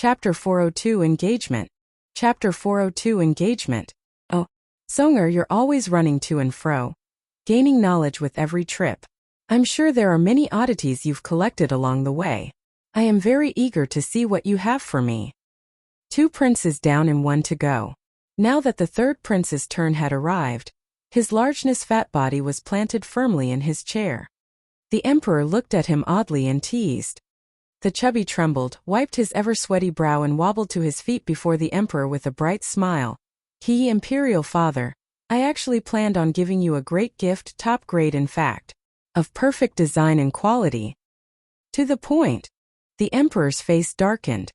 Chapter 402 Engagement. Chapter 402 Engagement. Oh, Songer, you're always running to and fro, gaining knowledge with every trip. I'm sure there are many oddities you've collected along the way. I am very eager to see what you have for me. 2 princes down and 1 to go. Now that the 3rd prince's turn had arrived, his largeness fat body was planted firmly in his chair. The emperor looked at him oddly and teased. The chubby trembled, wiped his ever-sweaty brow and wobbled to his feet before the emperor with a bright smile. Imperial father, I actually planned on giving you a great gift, top grade in fact, of perfect design and quality. To the point. The emperor's face darkened.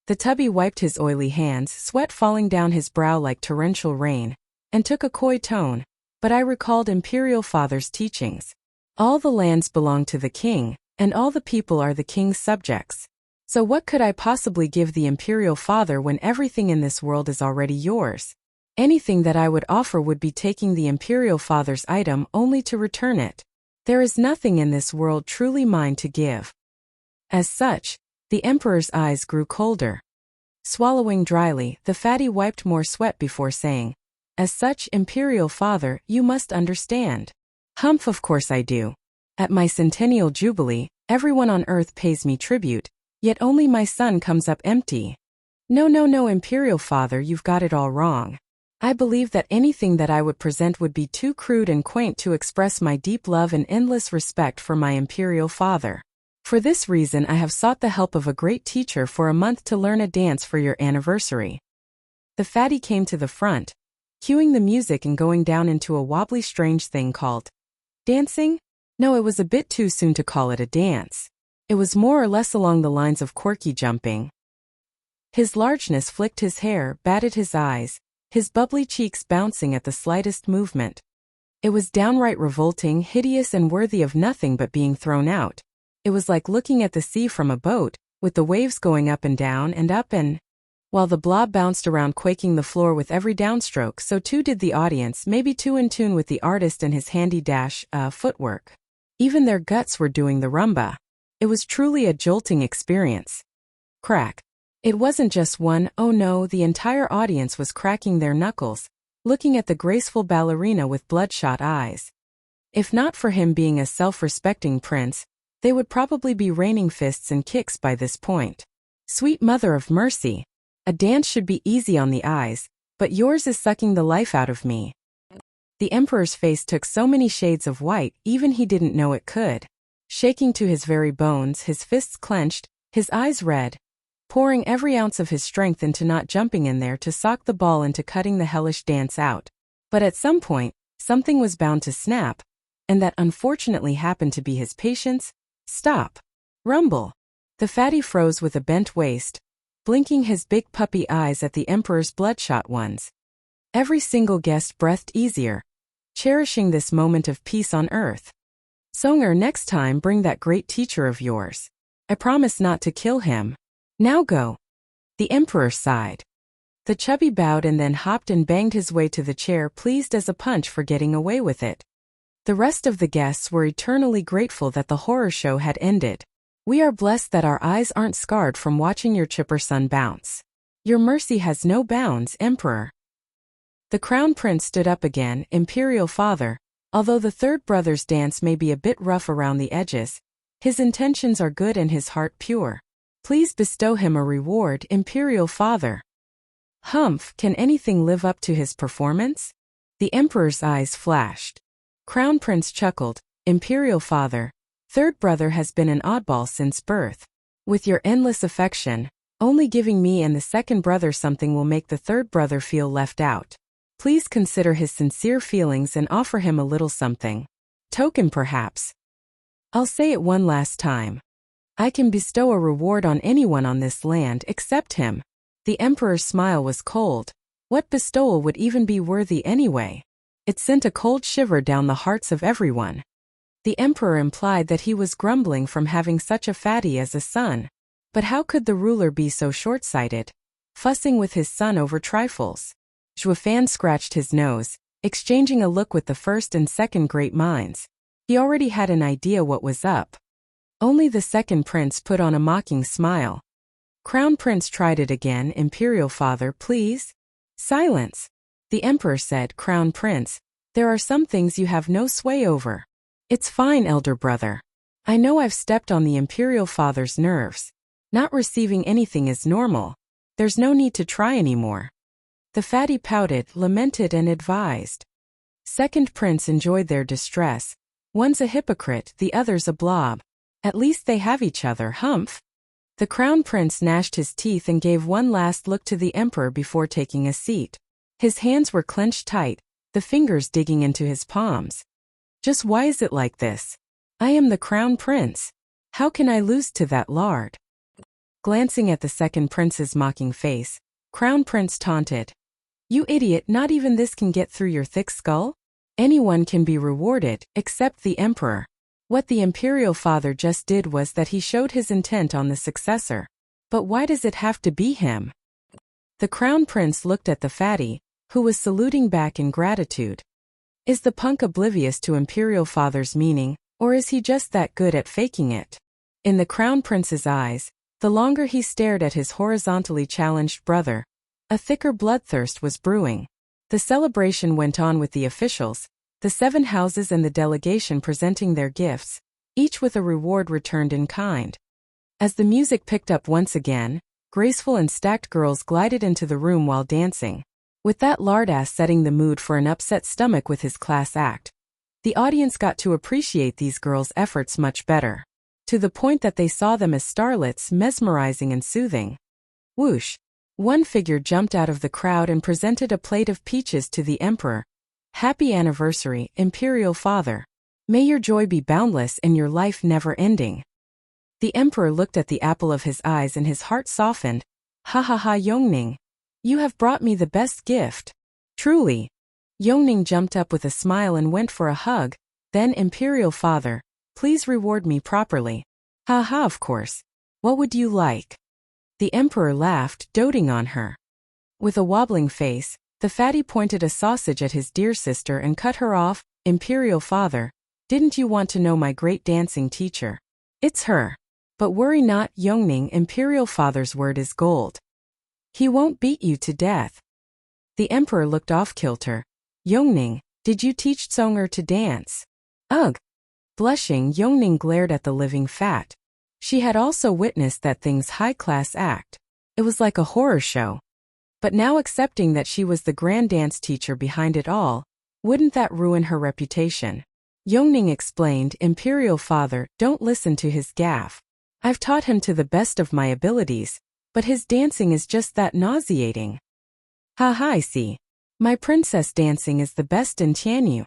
The tubby wiped his oily hands, sweat falling down his brow like torrential rain, and took a coy tone. But I recalled Imperial Father's teachings. All the lands belong to the king, and all the people are the king's subjects. So what could I possibly give the Imperial Father when everything in this world is already yours? Anything that I would offer would be taking the Imperial Father's item only to return it. There is nothing in this world truly mine to give. As such, the emperor's eyes grew colder. Swallowing dryly, the fatty wiped more sweat before saying, as such, Imperial Father, you must understand. Humph, of course I do. At my centennial jubilee, everyone on earth pays me tribute, yet only my son comes up empty. No, Imperial Father, you've got it all wrong. I believe that anything that I would present would be too crude and quaint to express my deep love and endless respect for my Imperial Father. For this reason I have sought the help of a great teacher for a month to learn a dance for your anniversary. The fatty came to the front, cueing the music and going down into a wobbly strange thing called dancing? No, it was a bit too soon to call it a dance. It was more or less along the lines of quirky jumping. His largeness flicked his hair, batted his eyes, his bubbly cheeks bouncing at the slightest movement. It was downright revolting, hideous and worthy of nothing but being thrown out. It was like looking at the sea from a boat, with the waves going up and down and up and... While the blob bounced around quaking the floor with every downstroke, so too did the audience, maybe too in tune with the artist and his handy footwork. Even their guts were doing the rumba. It was truly a jolting experience. Crack. It wasn't just one, oh no, the entire audience was cracking their knuckles, looking at the graceful ballerina with bloodshot eyes. If not for him being a self-respecting prince, they would probably be raining fists and kicks by this point. Sweet mother of mercy. A dance should be easy on the eyes, but yours is sucking the life out of me. The emperor's face took so many shades of white, even he didn't know it could. Shaking to his very bones, his fists clenched, his eyes red, pouring every ounce of his strength into not jumping in there to sock the ball into cutting the hellish dance out. But at some point, something was bound to snap, and that unfortunately happened to be his patience. Stop. Rumble. The fatty froze with a bent waist, blinking his big puppy eyes at the emperor's bloodshot ones. Every single guest breathed easier, cherishing this moment of peace on earth. Songer, next time bring that great teacher of yours. I promise not to kill him. Now go. The emperor sighed. The chubby bowed and then hopped and banged his way to the chair, pleased as a punch for getting away with it. The rest of the guests were eternally grateful that the horror show had ended. We are blessed that our eyes aren't scarred from watching your chipper son bounce. Your mercy has no bounds, Emperor. The crown prince stood up again. Imperial Father, although the 3rd brother's dance may be a bit rough around the edges, his intentions are good and his heart pure. Please bestow him a reward, Imperial Father. Humph, can anything live up to his performance? The emperor's eyes flashed. Crown Prince chuckled. Imperial Father, 3rd brother has been an oddball since birth. With your endless affection, only giving me and the 2nd brother something will make the 3rd brother feel left out. Please consider his sincere feelings and offer him a little something. Token perhaps. I'll say it one last time. I can bestow a reward on anyone on this land except him. The emperor's smile was cold. What bestowal would even be worthy anyway? It sent a cold shiver down the hearts of everyone. The emperor implied that he was grumbling from having such a fatty as a son. But how could the ruler be so short-sighted, fussing with his son over trifles? Zhuofan scratched his nose, exchanging a look with the 1st and 2nd great minds. He already had an idea what was up. Only the 2nd prince put on a mocking smile. Crown Prince tried it again. Imperial Father, please. Silence. The Emperor said, Crown Prince, there are some things you have no sway over. It's fine, elder brother. I know I've stepped on the Imperial Father's nerves. Not receiving anything is normal. There's no need to try anymore. The fatty pouted, lamented and advised. Second Prince enjoyed their distress. One's a hypocrite, the other's a blob. At least they have each other, humph. The Crown Prince gnashed his teeth and gave one last look to the Emperor before taking a seat. His hands were clenched tight, the fingers digging into his palms. Just why is it like this? I am the Crown Prince. How can I lose to that lard? Glancing at the second prince's mocking face, Crown Prince taunted. You idiot, not even this can get through your thick skull? Anyone can be rewarded, except the Emperor. What the Imperial Father just did was that he showed his intent on the successor. But why does it have to be him? The Crown Prince looked at the fatty, who was saluting back in gratitude. Is the punk oblivious to Imperial Father's meaning, or is he just that good at faking it? In the Crown Prince's eyes, the longer he stared at his horizontally challenged brother, a thicker bloodthirst was brewing. The celebration went on with the officials, the 7 houses and the delegation presenting their gifts, each with a reward returned in kind. As the music picked up once again, graceful and stacked girls glided into the room while dancing, with that lardass setting the mood for an upset stomach with his class act. The audience got to appreciate these girls' efforts much better, to the point that they saw them as starlets, mesmerizing and soothing. Whoosh! One figure jumped out of the crowd and presented a plate of peaches to the Emperor. Happy anniversary, Imperial Father. May your joy be boundless and your life never ending. The Emperor looked at the apple of his eyes and his heart softened. Ha ha ha, Yongning. You have brought me the best gift. Truly. Yongning jumped up with a smile and went for a hug. Then, Imperial Father, please reward me properly. Ha ha, of course. What would you like? The Emperor laughed, doting on her. With a wobbling face, the fatty pointed a sausage at his dear sister and cut her off. Imperial Father, didn't you want to know my great dancing teacher? It's her. But worry not, Yongning, Imperial Father's word is gold. He won't beat you to death. The Emperor looked off-kilter. Yongning, did you teach Tsonger to dance? Ugh. Blushing, Yongning glared at the living fat. She had also witnessed that thing's high-class act. It was like a horror show. But now accepting that she was the grand dance teacher behind it all, wouldn't that ruin her reputation? Yongning explained, Imperial Father, don't listen to his gaffe. I've taught him to the best of my abilities, but his dancing is just that nauseating. Ha ha, I see. My princess dancing is the best in Tianyu.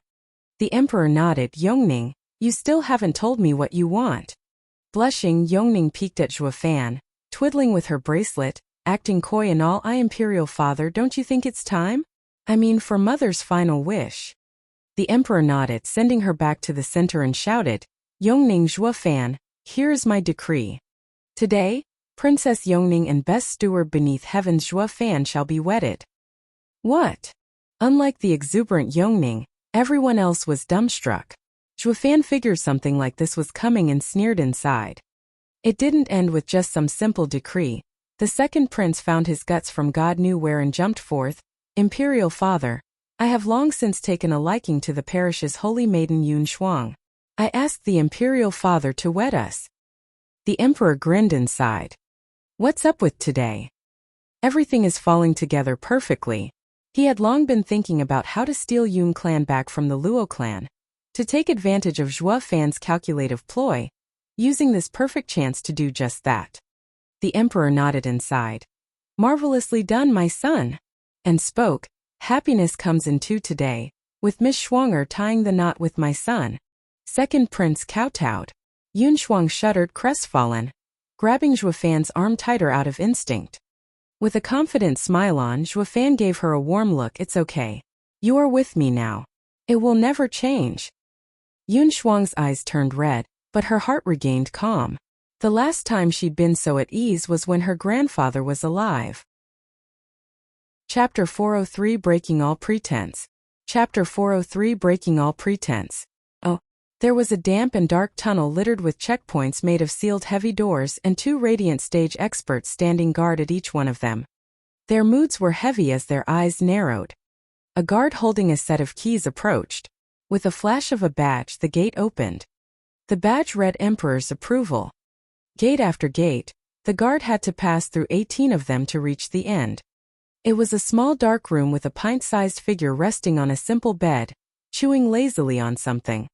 The Emperor nodded. Yongning, you still haven't told me what you want. Blushing, Yongning peeked at Zhuofan, twiddling with her bracelet, acting coy and all. Imperial Father, don't you think it's time? I mean, for Mother's final wish. The Emperor nodded, sending her back to the center and shouted, Yongning, Zhuofan, here is my decree. Today, Princess Yongning and best steward beneath heaven's Zhuofan shall be wedded. What? Unlike the exuberant Yongning, everyone else was dumbstruck. Zhuofan figured something like this was coming and sneered inside. It didn't end with just some simple decree. The second prince found his guts from God knew where and jumped forth. Imperial Father, I have long since taken a liking to the parish's holy maiden Yun Shuang. I asked the Imperial Father to wed us. The Emperor grinned and sighed. What's up with today? Everything is falling together perfectly. He had long been thinking about how to steal Yun clan back from the Luo clan, to take advantage of Zhuofan's calculative ploy, using this perfect chance to do just that. The Emperor nodded and sighed. Marvelously done, my son. And spoke, happiness comes in two today, with Miss Schwanger tying the knot with my son. Second Prince kowtowed. Yun Shuang shuddered, crestfallen, grabbing Zhuofan's arm tighter out of instinct. With a confident smile on, Zhuofan gave her a warm look. It's okay. You are with me now. It will never change. Yun Shuang's eyes turned red, but her heart regained calm. The last time she'd been so at ease was when her grandfather was alive. Chapter 403, Breaking All Pretense. Chapter 403, Breaking All Pretense. Oh, There was a damp and dark tunnel littered with checkpoints made of sealed heavy doors and 2 radiant stage experts standing guard at each one of them. Their moods were heavy as their eyes narrowed. A guard holding a set of keys approached. With a flash of a badge, the gate opened. The badge read Emperor's approval. Gate after gate, the guard had to pass through 18 of them to reach the end. It was a small dark room with a pint-sized figure resting on a simple bed, chewing lazily on something.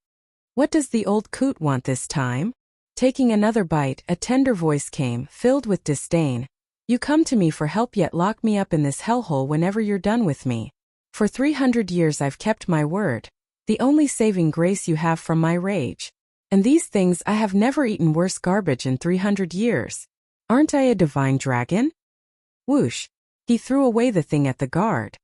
What does the old coot want this time? Taking another bite, a tender voice came, filled with disdain. You come to me for help yet lock me up in this hellhole whenever you're done with me. For 300 years I've kept my word. The only saving grace you have from my rage. And these things I have never eaten worse garbage in 300 years. Aren't I a divine dragon? Whoosh. He threw away the thing at the guard.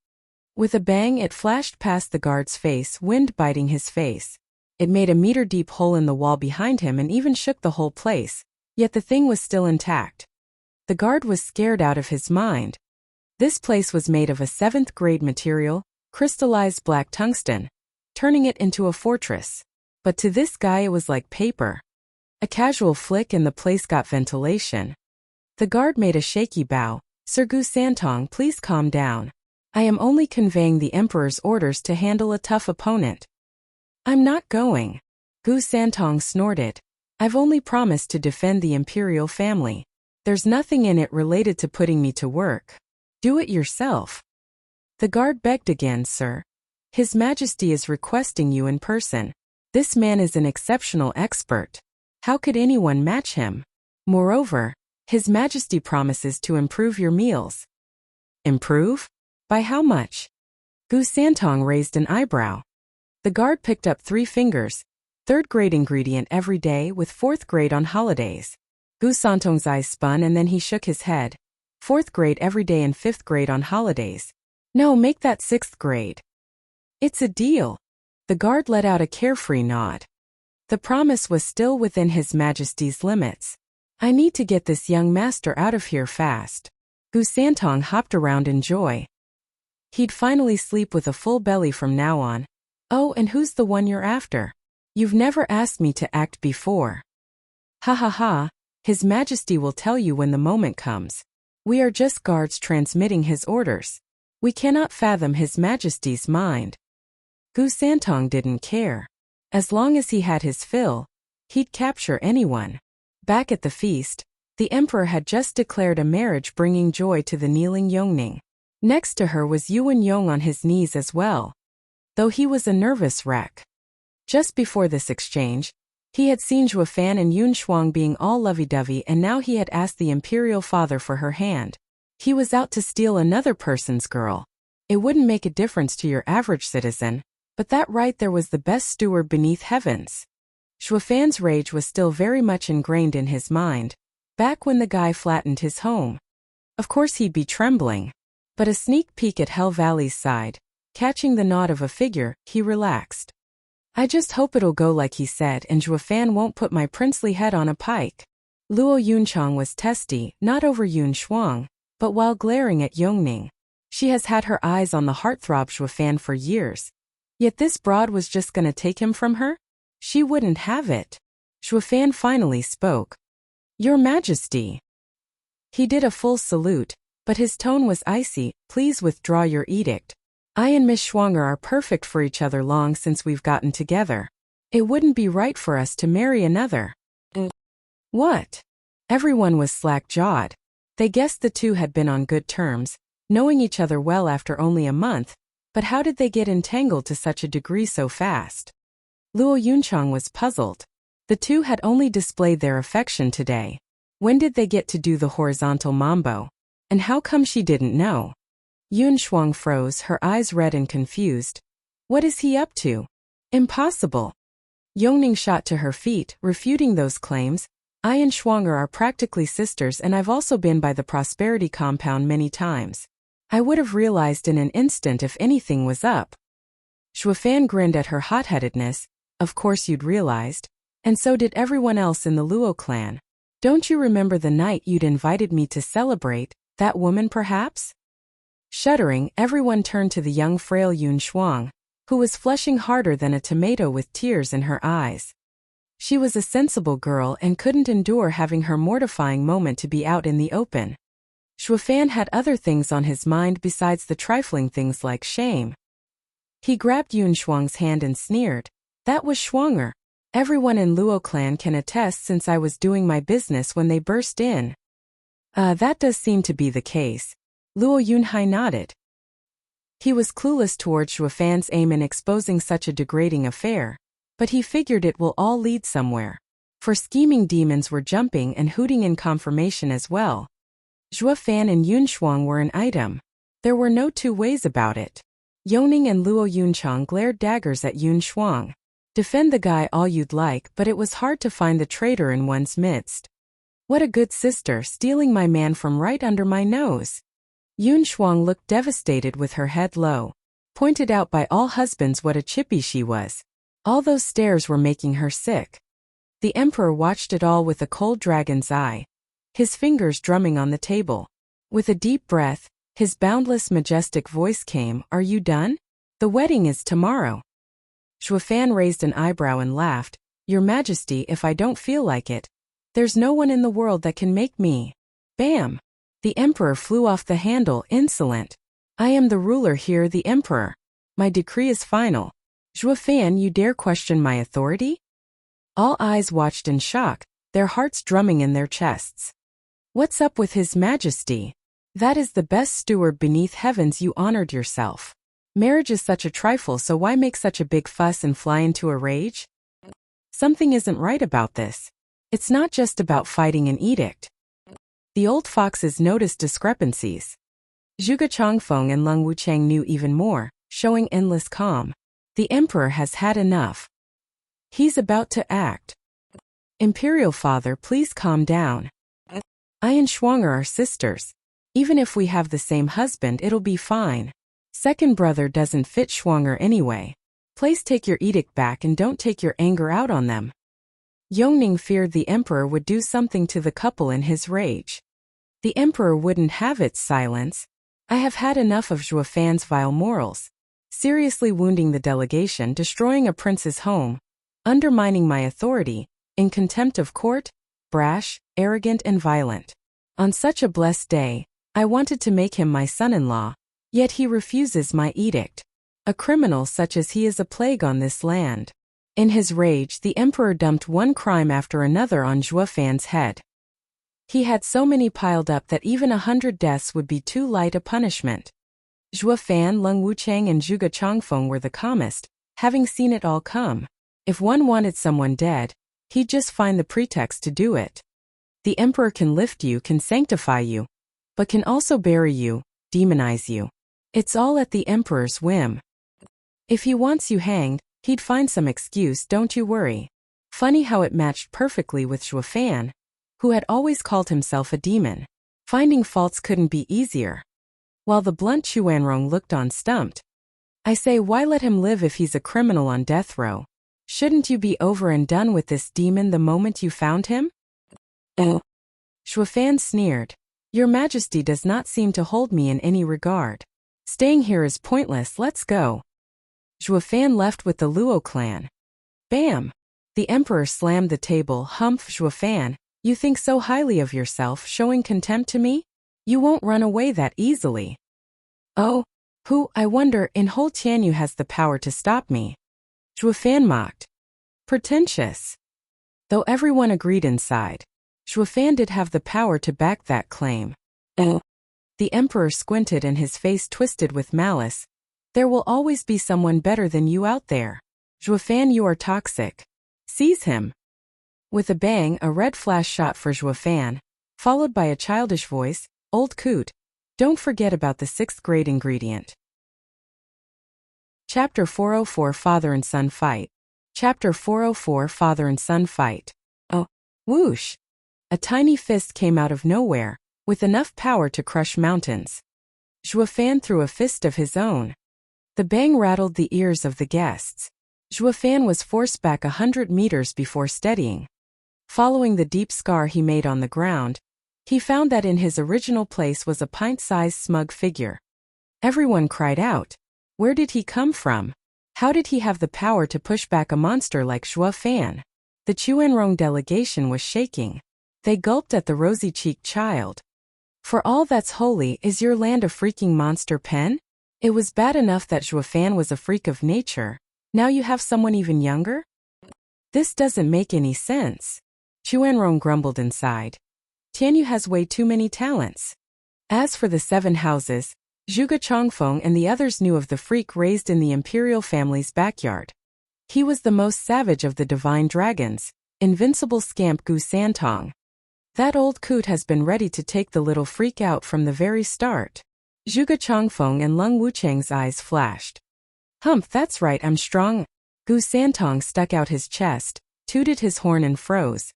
With a bang it flashed past the guard's face, wind biting his face. It made a meter-deep hole in the wall behind him and even shook the whole place, yet the thing was still intact. The guard was scared out of his mind. This place was made of a 7th grade material, crystallized black tungsten, turning it into a fortress. But to this guy it was like paper. A casual flick and the place got ventilation. The guard made a shaky bow. Sir Gu Santong, please calm down. I am only conveying the Emperor's orders to handle a tough opponent. I'm not going. Gu Santong snorted. I've only promised to defend the imperial family. There's nothing in it related to putting me to work. Do it yourself. The guard begged again, sir. His Majesty is requesting you in person. This man is an exceptional expert. How could anyone match him? Moreover, His Majesty promises to improve your meals. Improve? By how much? Gu Santong raised an eyebrow. The guard picked up 3 fingers. 3rd grade ingredient every day with 4th grade on holidays. Gu Santong's eyes spun and then he shook his head. 4th grade every day and 5th grade on holidays. No, make that 6th grade. It's a deal. The guard let out a carefree nod. The promise was still within His Majesty's limits. I need to get this young master out of here fast. Gu Santong hopped around in joy. He'd finally sleep with a full belly from now on. Oh, and who's the one you're after? You've never asked me to act before. Ha ha ha, His Majesty will tell you when the moment comes. We are just guards transmitting his orders. We cannot fathom His Majesty's mind. Gu Santong didn't care. As long as he had his fill, he'd capture anyone. Back at the feast, the Emperor had just declared a marriage bringing joy to the kneeling Yongning. Next to her was Yuan Yong on his knees as well. Though he was a nervous wreck. Just before this exchange, he had seen Zhuo Fan and Yun Shuang being all lovey-dovey and now he had asked the imperial father for her hand. He was out to steal another person's girl. It wouldn't make a difference to your average citizen, but that right there was the best steward beneath heavens. Zhuo Fan's rage was still very much ingrained in his mind, back when the guy flattened his home. Of course he'd be trembling. But a sneak peek at Hell Valley's side, catching the nod of a figure, he relaxed. I just hope it'll go like he said and Zhuo Fan won't put my princely head on a pike. Luo Yunchang was testy, not over Yun Shuang, but while glaring at Yongning. She has had her eyes on the heartthrob Zhuo Fan for years. Yet this broad was just gonna take him from her? She wouldn't have it. Zhuo Fan finally spoke. Your Majesty. He did a full salute, but his tone was icy. Please withdraw your edict. I and Miss Schwanger are perfect for each other long since we've gotten together. It wouldn't be right for us to marry another. What? Everyone was slack-jawed. They guessed the two had been on good terms, knowing each other well after only a month, but how did they get entangled to such a degree so fast? Luo Yunchang was puzzled. The two had only displayed their affection today. When did they get to do the horizontal mambo? And how come she didn't know? Yun Shuang froze, her eyes red and confused. What is he up to? Impossible. Yongning shot to her feet, refuting those claims. I and Schwanger are practically sisters and I've also been by the Prosperity Compound many times. I would have realized in an instant if anything was up. Zhuo Fan grinned at her hot-headedness. Of course you'd realized. And so did everyone else in the Luo clan. Don't you remember the night you'd invited me to celebrate? That woman perhaps? Shuddering, everyone turned to the young frail Yun Shuang, who was flushing harder than a tomato with tears in her eyes. She was a sensible girl and couldn't endure having her mortifying moment to be out in the open. Shuofan had other things on his mind besides the trifling things like shame. He grabbed Yun Shuang's hand and sneered. That was Shuanger. Everyone in Luo clan can attest since I was doing my business when they burst in. That does seem to be the case. Luo Yunhai nodded. He was clueless towards Shuofan's aim in exposing such a degrading affair, but he figured it will all lead somewhere. For scheming demons were jumping and hooting in confirmation as well. Shuofan and Yun Shuang were an item. There were no two ways about it. Yoning and Luo Yunchang glared daggers at Yun Shuang. Defend the guy all you'd like, but it was hard to find the traitor in one's midst. What a good sister, stealing my man from right under my nose. Yun Shuang looked devastated with her head low. Pointed out by all husbands what a chippy she was. All those stares were making her sick. The emperor watched it all with a cold dragon's eye, his fingers drumming on the table. With a deep breath, his boundless majestic voice came, "Are you done? The wedding is tomorrow." Shuofan raised an eyebrow and laughed. "Your Majesty, if I don't feel like it, there's no one in the world that can make me." Bam! The emperor flew off the handle, insolent. "I am the ruler here, the emperor. My decree is final. Shuofan, you dare question my authority?" All eyes watched in shock, their hearts drumming in their chests. What's up with His Majesty? That is the best steward beneath heavens. You honored yourself. Marriage is such a trifle, so why make such a big fuss and fly into a rage? Something isn't right about this. It's not just about fighting an edict. The old foxes noticed discrepancies. Zhuge Changfeng and Leng Wuchang knew even more, showing endless calm. The emperor has had enough. He's about to act. Imperial father, please calm down. I and Shuanger are sisters. Even if we have the same husband, it'll be fine. Second brother doesn't fit Shuanger anyway. Please take your edict back and don't take your anger out on them. Yongning feared the emperor would do something to the couple in his rage. The emperor wouldn't have its silence. I have had enough of Zhuofan's vile morals. Seriously wounding the delegation, destroying a prince's home, undermining my authority, in contempt of court, brash, arrogant and violent. On such a blessed day, I wanted to make him my son-in-law, yet he refuses my edict. A criminal such as he is a plague on this land. In his rage, the emperor dumped one crime after another on Zhuofan's head. He had so many piled up that even 100 deaths would be too light a punishment. Zhuofan, Leng Wuchang and Zhuge Changfeng were the calmest, having seen it all come. If one wanted someone dead, he'd just find the pretext to do it. The emperor can lift you, can sanctify you, but can also bury you, demonize you. It's all at the emperor's whim. If he wants you hanged, he'd find some excuse, don't you worry. Funny how it matched perfectly with Zhuofan, who had always called himself a demon. Finding faults couldn't be easier. While the blunt Chuanrong looked on stumped. I say, why let him live if he's a criminal on death row? Shouldn't you be over and done with this demon the moment you found him? Oh. Shuofan sneered. Your Majesty does not seem to hold me in any regard. Staying here is pointless, let's go. Zhuofan left with the Luo clan. Bam! The emperor slammed the table. Humph, Zhuofan, you think so highly of yourself, showing contempt to me? You won't run away that easily. Oh, who, I wonder, in whole Tianyu has the power to stop me? Zhuofan mocked. Pretentious. Though everyone agreed inside, Zhuofan did have the power to back that claim. Oh. The emperor squinted and his face twisted with malice. There will always be someone better than you out there. Zhuofan, you are toxic. Seize him. With a bang, a red flash shot for Zhuofan, followed by a childish voice, Old coot, don't forget about the 6th grade ingredient. Chapter 404 Father and Son Fight. Chapter 404 Father and Son Fight. Oh, whoosh! A tiny fist came out of nowhere, with enough power to crush mountains. Zhuofan threw a fist of his own. The bang rattled the ears of the guests. Zhuofan was forced back 100 meters before steadying. Following the deep scar he made on the ground, he found that in his original place was a pint-sized smug figure. Everyone cried out. Where did he come from? How did he have the power to push back a monster like Zhuo Fan? The Chuanrong delegation was shaking. They gulped at the rosy-cheeked child. For all that's holy, is your land a freaking monster pen? It was bad enough that Zhuo Fan was a freak of nature. Now you have someone even younger? This doesn't make any sense. Chuanrong grumbled inside. Tianyu has way too many talents. As for the 7 houses, Zhuge Chongfeng and the others knew of the freak raised in the imperial family's backyard. He was the most savage of the divine dragons, invincible scamp Gu Santong. That old coot has been ready to take the little freak out from the very start. Zhuge Chongfeng and Lung Wucheng's eyes flashed. Humph, that's right, I'm strong. Gu Santong stuck out his chest, tooted his horn and froze.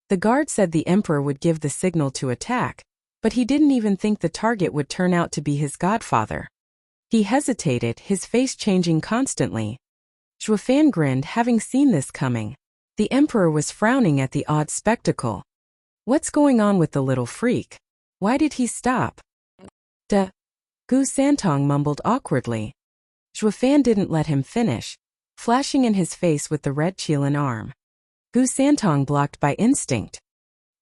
The guard said the emperor would give the signal to attack, but he didn't even think the target would turn out to be his godfather. He hesitated, his face changing constantly. Zhuo Fan grinned, having seen this coming. The emperor was frowning at the odd spectacle. What's going on with the little freak? Why did he stop? Duh. Gu Santong mumbled awkwardly. Zhuo Fan didn't let him finish, flashing in his face with the red Qilin arm. Gu Santong blocked by instinct.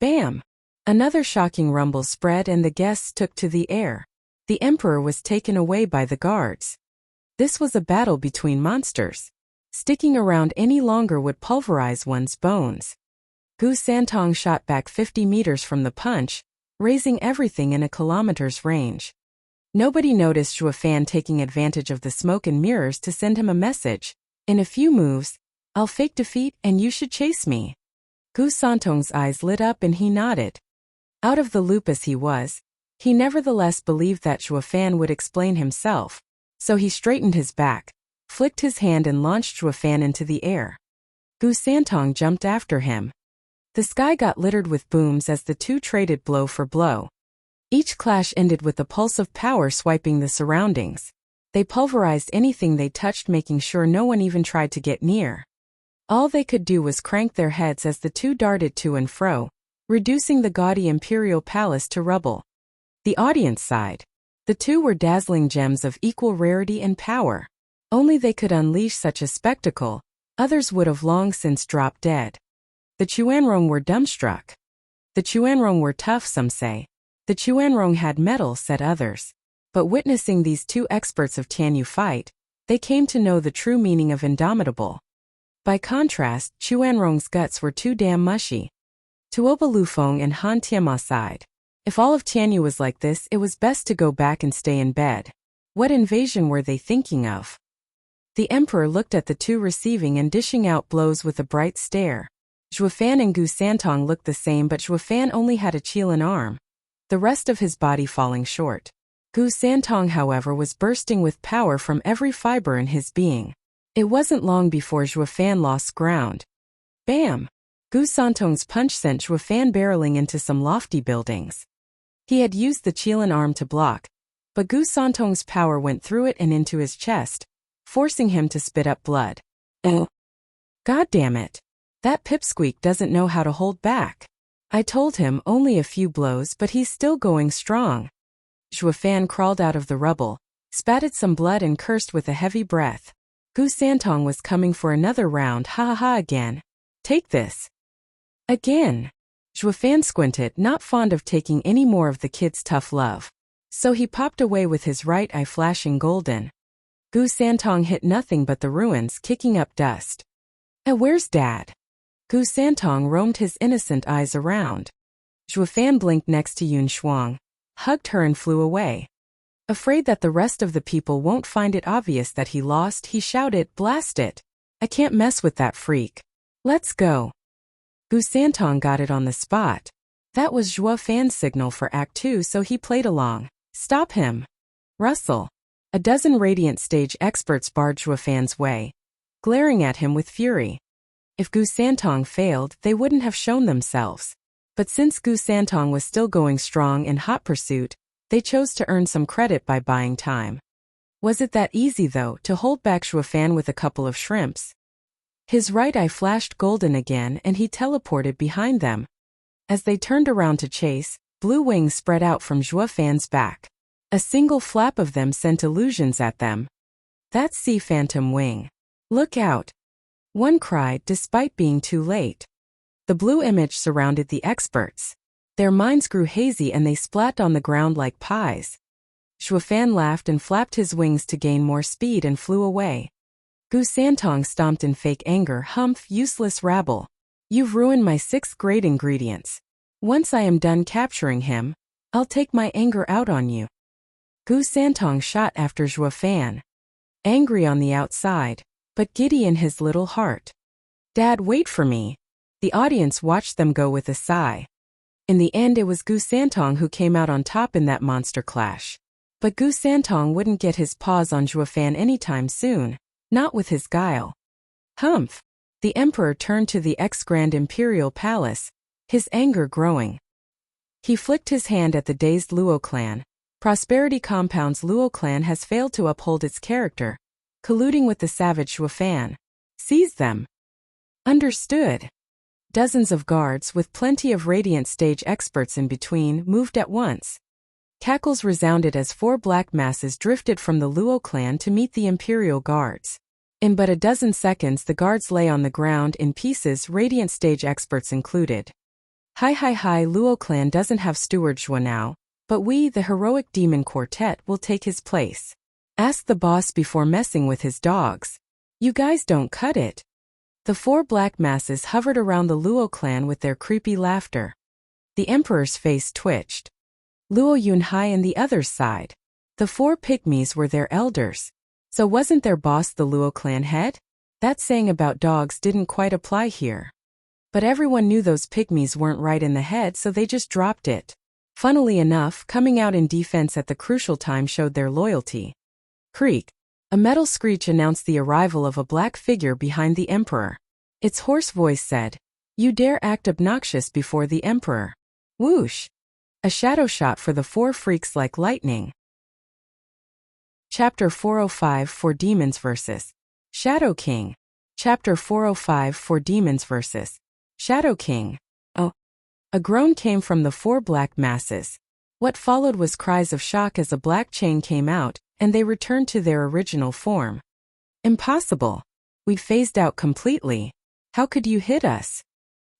Bam! Another shocking rumble spread and the guests took to the air. The emperor was taken away by the guards. This was a battle between monsters. Sticking around any longer would pulverize one's bones. Gu Santong shot back 50 meters from the punch, raising everything in a kilometer's range. Nobody noticed Zhuo Fan taking advantage of the smoke and mirrors to send him a message. In a few moves, I'll fake defeat and you should chase me. Gu Santong's eyes lit up and he nodded. Out of the loop as he was, he nevertheless believed that Zhuo Fan would explain himself, so he straightened his back, flicked his hand and launched Zhuo Fan into the air. Gu Santong jumped after him. The sky got littered with booms as the two traded blow for blow. Each clash ended with a pulse of power swiping the surroundings. They pulverized anything they touched, making sure no one even tried to get near. All they could do was crank their heads as the two darted to and fro, reducing the gaudy imperial palace to rubble. The audience sighed. The two were dazzling gems of equal rarity and power. Only they could unleash such a spectacle, others would have long since dropped dead. The Chuanrong were dumbstruck. The Chuanrong were tough, some say. The Chuanrong had mettle, said others. But witnessing these two experts of Tianyu fight, they came to know the true meaning of indomitable. By contrast, Chuanrong's guts were too damn mushy. Tuoba Lufeng and Han Tianma sighed. If all of Tianyu was like this, it was best to go back and stay in bed. What invasion were they thinking of? The emperor looked at the two receiving and dishing out blows with a bright stare. Zhuo Fan and Gu Santong looked the same, but Zhuo Fan only had a Qilin arm, the rest of his body falling short. Gu Santong, however, was bursting with power from every fiber in his being. It wasn't long before Zhuo Fan lost ground. Bam! Gu Santong's punch sent Zhuo Fan barreling into some lofty buildings. He had used the Qilin arm to block, but Gu Santong's power went through it and into his chest, forcing him to spit up blood. Oh! God damn it! That pipsqueak doesn't know how to hold back. I told him only a few blows, but he's still going strong. Zhuo Fan crawled out of the rubble, spatted some blood and cursed with a heavy breath. Gu Santong was coming for another round, ha ha ha again. Take this. Again. Zhuo Fan squinted, not fond of taking any more of the kid's tough love. So he popped away with his right eye flashing golden. Gu Santong hit nothing but the ruins, kicking up dust. Where's Dad? Gu Santong roamed his innocent eyes around. Zhuo Fan blinked next to Yun Shuang, hugged her and flew away. Afraid that the rest of the people won't find it obvious that he lost, he shouted, "Blast it! I can't mess with that freak. Let's go." Gu Santong got it on the spot. That was Zhuo Fan's signal for Act 2, so he played along. Stop him. Russell. A dozen Radiant stage experts barred Zhuo Fan's way, glaring at him with fury. If Gu Santong failed, they wouldn't have shown themselves. But since Gu Santong was still going strong in hot pursuit, they chose to earn some credit by buying time. Was it that easy, though, to hold back Zhuo Fan with a couple of shrimps? His right eye flashed golden again and he teleported behind them. As they turned around to chase, blue wings spread out from Zhuo Fan's back. A single flap of them sent illusions at them. That's Sea Phantom Wing. Look out! One cried despite being too late. The blue image surrounded the experts. Their minds grew hazy and they splat on the ground like pies. Zhuofan laughed and flapped his wings to gain more speed and flew away. Gu Santong stomped in fake anger. Humph, useless rabble. You've ruined my 6th grade ingredients. Once I am done capturing him, I'll take my anger out on you. Gu Santong shot after Zhuofan. Angry on the outside, but giddy in his little heart. Dad, wait for me. The audience watched them go with a sigh. In the end, it was Gu Santong who came out on top in that monster clash. But Gu Santong wouldn't get his paws on Zhuofan anytime soon, not with his guile. Humph! The emperor turned to the ex-Grand Imperial Palace, his anger growing. He flicked his hand at the dazed Luo clan. Prosperity Compound's Luo clan has failed to uphold its character, colluding with the savage Zhuofan. Seize them. Understood. Dozens of guards, with plenty of radiant stage experts in between, moved at once. Cackles resounded as 4 black masses drifted from the Luo clan to meet the Imperial guards. In but a dozen seconds the guards lay on the ground in pieces, radiant stage experts included. Hi, Luo clan doesn't have Steward Zhuo now, but we, the heroic demon quartet, will take his place. Ask the boss before messing with his dogs. You guys don't cut it. The 4 black masses hovered around the Luo clan with their creepy laughter. The emperor's face twitched. Luo Yunhai and the others sighed. The 4 pygmies were their elders. So wasn't their boss the Luo clan head? That saying about dogs didn't quite apply here. But everyone knew those pygmies weren't right in the head, so they just dropped it. Funnily enough, coming out in defense at the crucial time showed their loyalty. Creak. A metal screech announced the arrival of a black figure behind the emperor. Its hoarse voice said, "You dare act obnoxious before the emperor." Whoosh! A shadow shot for the 4 freaks like lightning. Chapter 405 for Demons vs. Shadow King. Chapter 405 for Demons vs. Shadow King. Oh! A groan came from the 4 black masses. What followed was cries of shock as a black chain came out, and they returned to their original form. Impossible! We phased out completely. How could you hit us?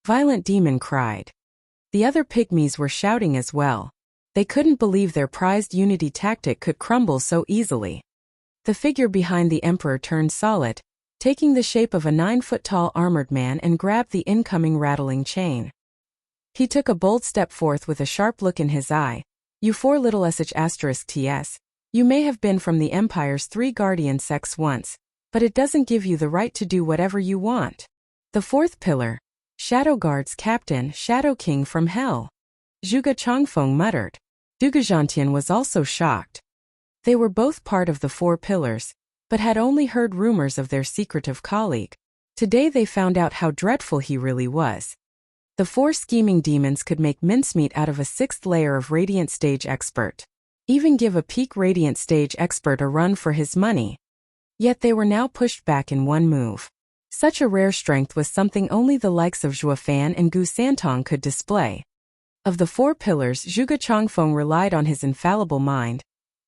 Violent Demon cried. The other pygmies were shouting as well. They couldn't believe their prized unity tactic could crumble so easily. The figure behind the emperor turned solid, taking the shape of a 9-foot-tall armored man and grabbed the incoming rattling chain. He took a bold step forth with a sharp look in his eye. You 4 little *ts. You may have been from the Empire's 3 guardian sects once, but it doesn't give you the right to do whatever you want. The 4th pillar. Shadow Guard's captain, Shadow King from Hell. Zhuge Chongfeng muttered. Zhuge Zhantian was also shocked. They were both part of the 4 pillars, but had only heard rumors of their secretive colleague. Today they found out how dreadful he really was. The 4 scheming demons could make mincemeat out of a 6th layer of Radiant Stage expert. Even give a peak Radiant Stage expert a run for his money. Yet they were now pushed back in one move. Such a rare strength was something only the likes of Zhuofan and Gu Santong could display. Of the 4 pillars, Zhuge Chongfeng relied on his infallible mind,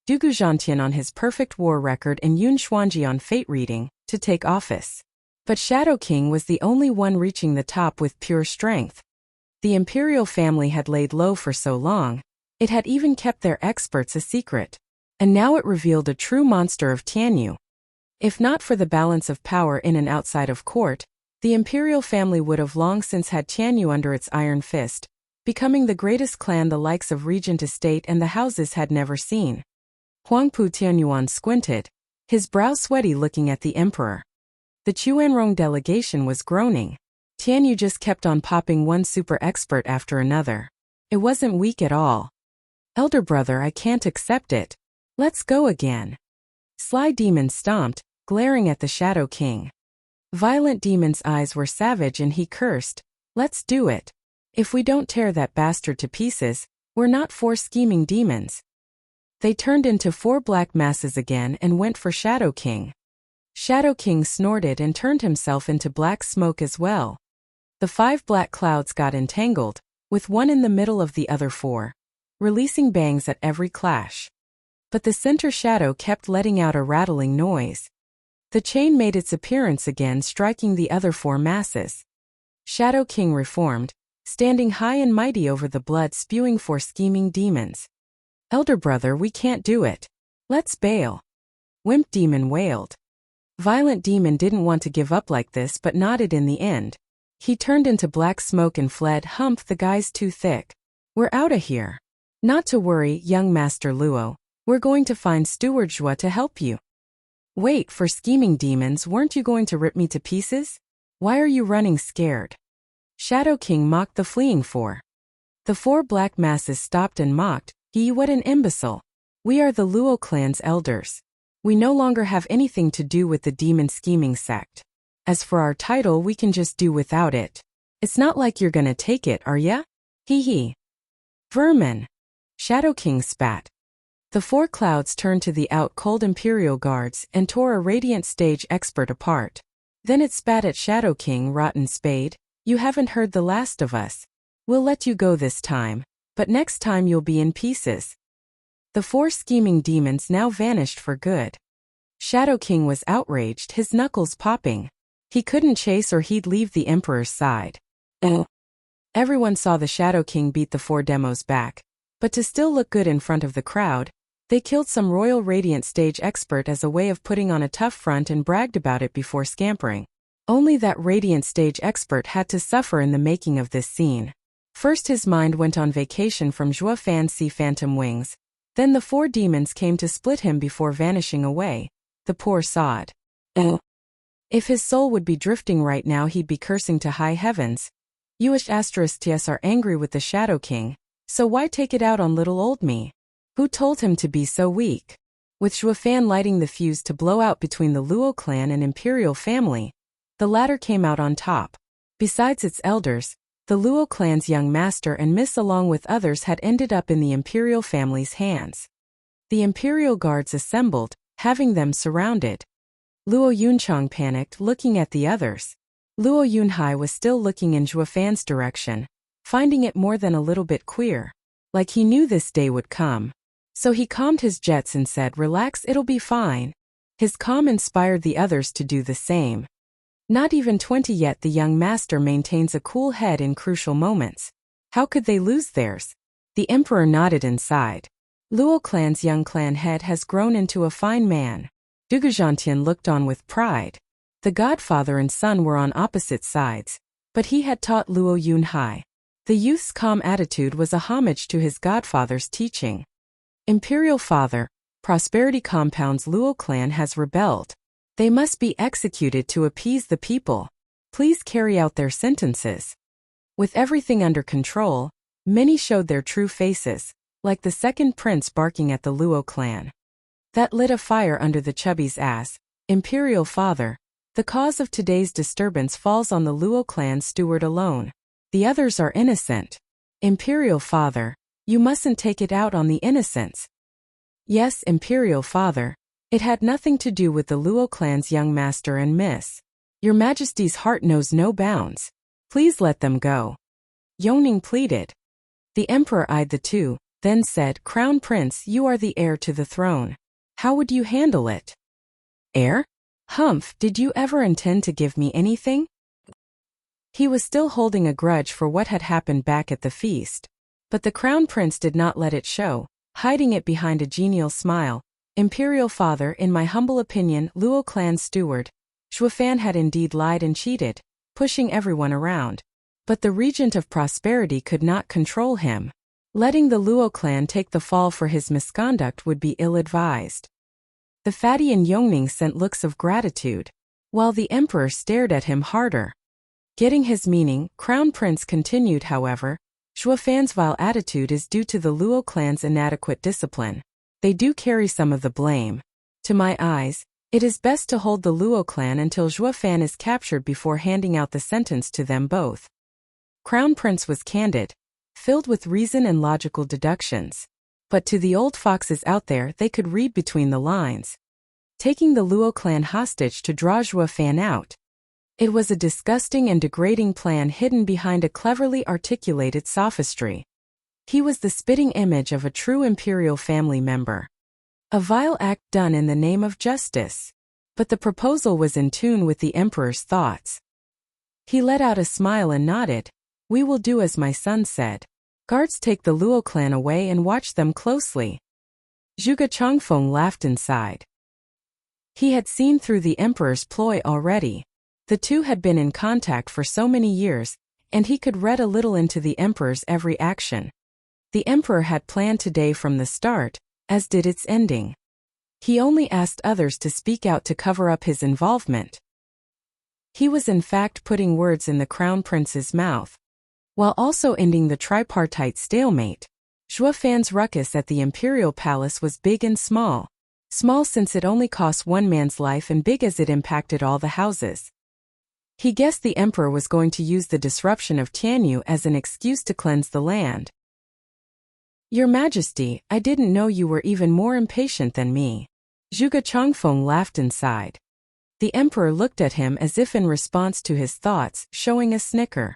Zhuge Zhantian on his perfect war record and Yun Xuanji on fate reading, to take office. But Shadow King was the only one reaching the top with pure strength. The imperial family had laid low for so long, it had even kept their experts a secret. And now it revealed a true monster of Tianyu. If not for the balance of power in and outside of court, the imperial family would have long since had Tianyu under its iron fist, becoming the greatest clan the likes of Regent Estate and the houses had never seen. Huangpu Tianyuan squinted, his brow sweaty looking at the emperor. The Chuanrong delegation was groaning. Tianyu just kept on popping one super expert after another. It wasn't weak at all. Elder brother, I can't accept it. Let's go again. Sly Demon stomped, glaring at the Shadow King. Violent Demon's eyes were savage and he cursed, let's do it. If we don't tear that bastard to pieces, we're not 4 scheming demons. They turned into 4 black masses again and went for Shadow King. Shadow King snorted and turned himself into black smoke as well. The 5 black clouds got entangled, with one in the middle of the other 4, releasing bangs at every clash. But the center shadow kept letting out a rattling noise. The chain made its appearance again, striking the other 4 masses. Shadow King reformed, standing high and mighty over the blood-spewing 4 scheming demons. "Elder brother, we can't do it. Let's bail." Wimp Demon wailed. Violent Demon didn't want to give up like this but nodded in the end. He turned into black smoke and fled. "Humph, the guy's too thick. We're outta here." "Not to worry, young Master Luo. We're going to find Steward Zhua to help you." "Wait, for scheming demons, weren't you going to rip me to pieces? Why are you running scared?" Shadow King mocked the fleeing 4. The 4 black masses stopped and mocked. What an imbecile. We are the Luo clan's elders. We no longer have anything to do with the demon scheming sect. As for our title, we can just do without it. It's not like you're gonna take it, are ya? Hee hee. Vermin. Shadow King spat. The 4 clouds turned to the out-cold Imperial guards and tore a radiant stage expert apart. Then it spat at Shadow King. "Rotten spade, you haven't heard the last of us. We'll let you go this time, but next time you'll be in pieces." The 4 scheming demons now vanished for good. Shadow King was outraged, his knuckles popping. He couldn't chase or he'd leave the Emperor's side. Everyone saw the Shadow King beat the 4 demos back. But to still look good in front of the crowd, they killed some royal radiant stage expert as a way of putting on a tough front and bragged about it before scampering. Only that radiant stage expert had to suffer in the making of this scene. First his mind went on vacation from Zhua Fan's sea phantom wings. Then the 4 demons came to split him before vanishing away. The poor sod. If his soul would be drifting right now, he'd be cursing to high heavens. **TS are angry with the Shadow King, so why take it out on little old me? Who told him to be so weak? With Zhua Fan lighting the fuse to blow out between the Luo clan and Imperial family, the latter came out on top. Besides its elders, the Luo clan's young master and miss along with others had ended up in the Imperial family's hands. The Imperial guards assembled, having them surrounded. Luo Yunchang panicked, looking at the others. Luo Yunhai was still looking in Zhua Fan's direction, finding it more than a little bit queer. Like he knew this day would come. So he calmed his jets and said, "Relax, it'll be fine." His calm inspired the others to do the same. Not even 20 yet, the young master maintains a cool head in crucial moments. How could they lose theirs? The Emperor nodded inside. Luo clan's young clan head has grown into a fine man. Dugujantian looked on with pride. The godfather and son were on opposite sides, but he had taught Luo Yunhai. The youth's calm attitude was a homage to his godfather's teaching. Imperial father, Prosperity Compound's Luo clan has rebelled. They must be executed to appease the people. Please carry out their sentences. With everything under control, many showed their true faces, like the second prince barking at the Luo clan. That lit a fire under the chubby's ass. Imperial father, the cause of today's disturbance falls on the Luo clan steward alone. The others are innocent. Imperial father, you mustn't take it out on the innocents. Yes, Imperial father, it had nothing to do with the Luo clan's young master and miss. Your Majesty's heart knows no bounds. Please let them go. Yoning pleaded. The Emperor eyed the 2, then said, "Crown Prince, you are the heir to the throne. How would you handle it?" "Heir? Humph, did you ever intend to give me anything?" He was still holding a grudge for what had happened back at the feast. But the Crown Prince did not let it show, hiding it behind a genial smile. "Imperial father, in my humble opinion, Luo clan's steward, Zhua Fan had indeed lied and cheated, pushing everyone around. But the Regent of Prosperity could not control him. Letting the Luo clan take the fall for his misconduct would be ill-advised." The fatty and Yongning sent looks of gratitude, while the Emperor stared at him harder. Getting his meaning, Crown Prince continued, "However, Zhua Fan's vile attitude is due to the Luo clan's inadequate discipline. They do carry some of the blame. To my eyes, it is best to hold the Luo clan until Zhua Fan is captured before handing out the sentence to them both." Crown Prince was candid, filled with reason and logical deductions. But to the old foxes out there, they could read between the lines. Taking the Luo clan hostage to draw Zhua Fan out. It was a disgusting and degrading plan hidden behind a cleverly articulated sophistry. He was the spitting image of a true imperial family member. A vile act done in the name of justice. But the proposal was in tune with the emperor's thoughts. He let out a smile and nodded. We will do as my son said. Guards take the Luo clan away and watch them closely. Zhuge Changfeng laughed inside. He had seen through the emperor's ploy already. The two had been in contact for so many years, and he could read a little into the emperor's every action. The emperor had planned today from the start, as did its ending. He only asked others to speak out to cover up his involvement. He was in fact putting words in the crown prince's mouth, while also ending the tripartite stalemate. Zhuo Fan's ruckus at the imperial palace was big and small. Small since it only cost one man's life, and big as it impacted all the houses. He guessed the emperor was going to use the disruption of Tianyu as an excuse to cleanse the land. Your Majesty, I didn't know you were even more impatient than me. Zhuge Changfeng laughed inside. The emperor looked at him as if in response to his thoughts, showing a snicker.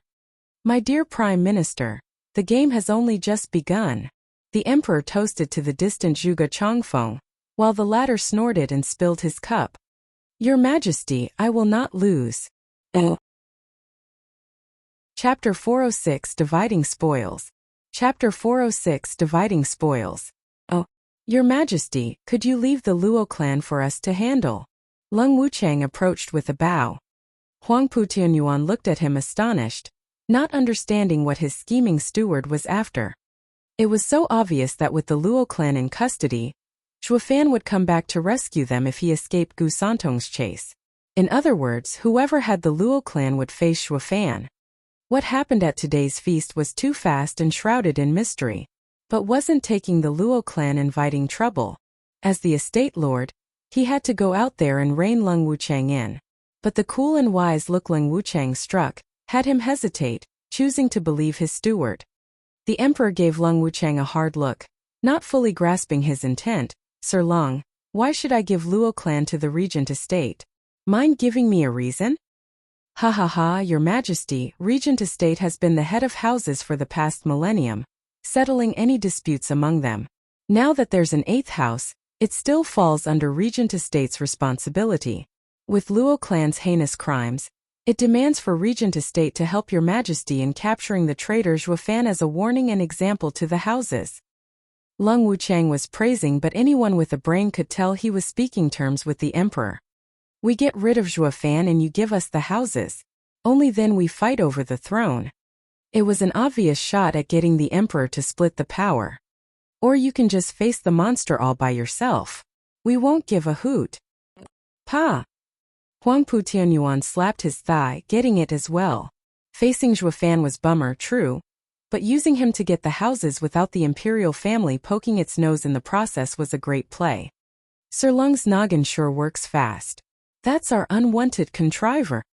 My dear Prime Minister, the game has only just begun. The emperor toasted to the distant Zhuge Changfeng, while the latter snorted and spilled his cup. Your Majesty, I will not lose. Chapter 406 Dividing Spoils. Chapter 406 Dividing Spoils. Oh, Your Majesty, could you leave the Luo clan for us to handle? Lung Wuchang approached with a bow. Huang Putianyuan looked at him astonished, not understanding what his scheming steward was after. It was so obvious that with the Luo clan in custody, Zhuo Fan would come back to rescue them if he escaped Gu Santong's chase. In other words, whoever had the Luo clan would face Zhuo Fan. What happened at today's feast was too fast and shrouded in mystery. But wasn't taking the Luo clan inviting trouble? As the estate lord, he had to go out there and rein Lung Wuchang in. But the cool and wise look Lung Wuchang struck had him hesitate, choosing to believe his steward. The emperor gave Lung Wuchang a hard look, not fully grasping his intent. Sir Lung, why should I give Luo clan to the regent estate? Mind giving me a reason? Ha ha ha, Your Majesty, Regent Estate has been the head of houses for the past millennium, settling any disputes among them. Now that there's an eighth house, it still falls under Regent Estate's responsibility. With Luo clan's heinous crimes, it demands for Regent Estate to help Your Majesty in capturing the traitor Zhuo Fan as a warning and example to the houses. Lung Wuchang was praising, but anyone with a brain could tell he was speaking terms with the emperor. We get rid of Zhuo Fan and you give us the houses. Only then we fight over the throne. It was an obvious shot at getting the emperor to split the power. Or you can just face the monster all by yourself. We won't give a hoot. Pa! Huang Putianyuan slapped his thigh, getting it as well. Facing Zhuo Fan was bummer, true, but using him to get the houses without the imperial family poking its nose in the process was a great play. Sir Lung's noggin sure works fast. That's our unwanted contriver.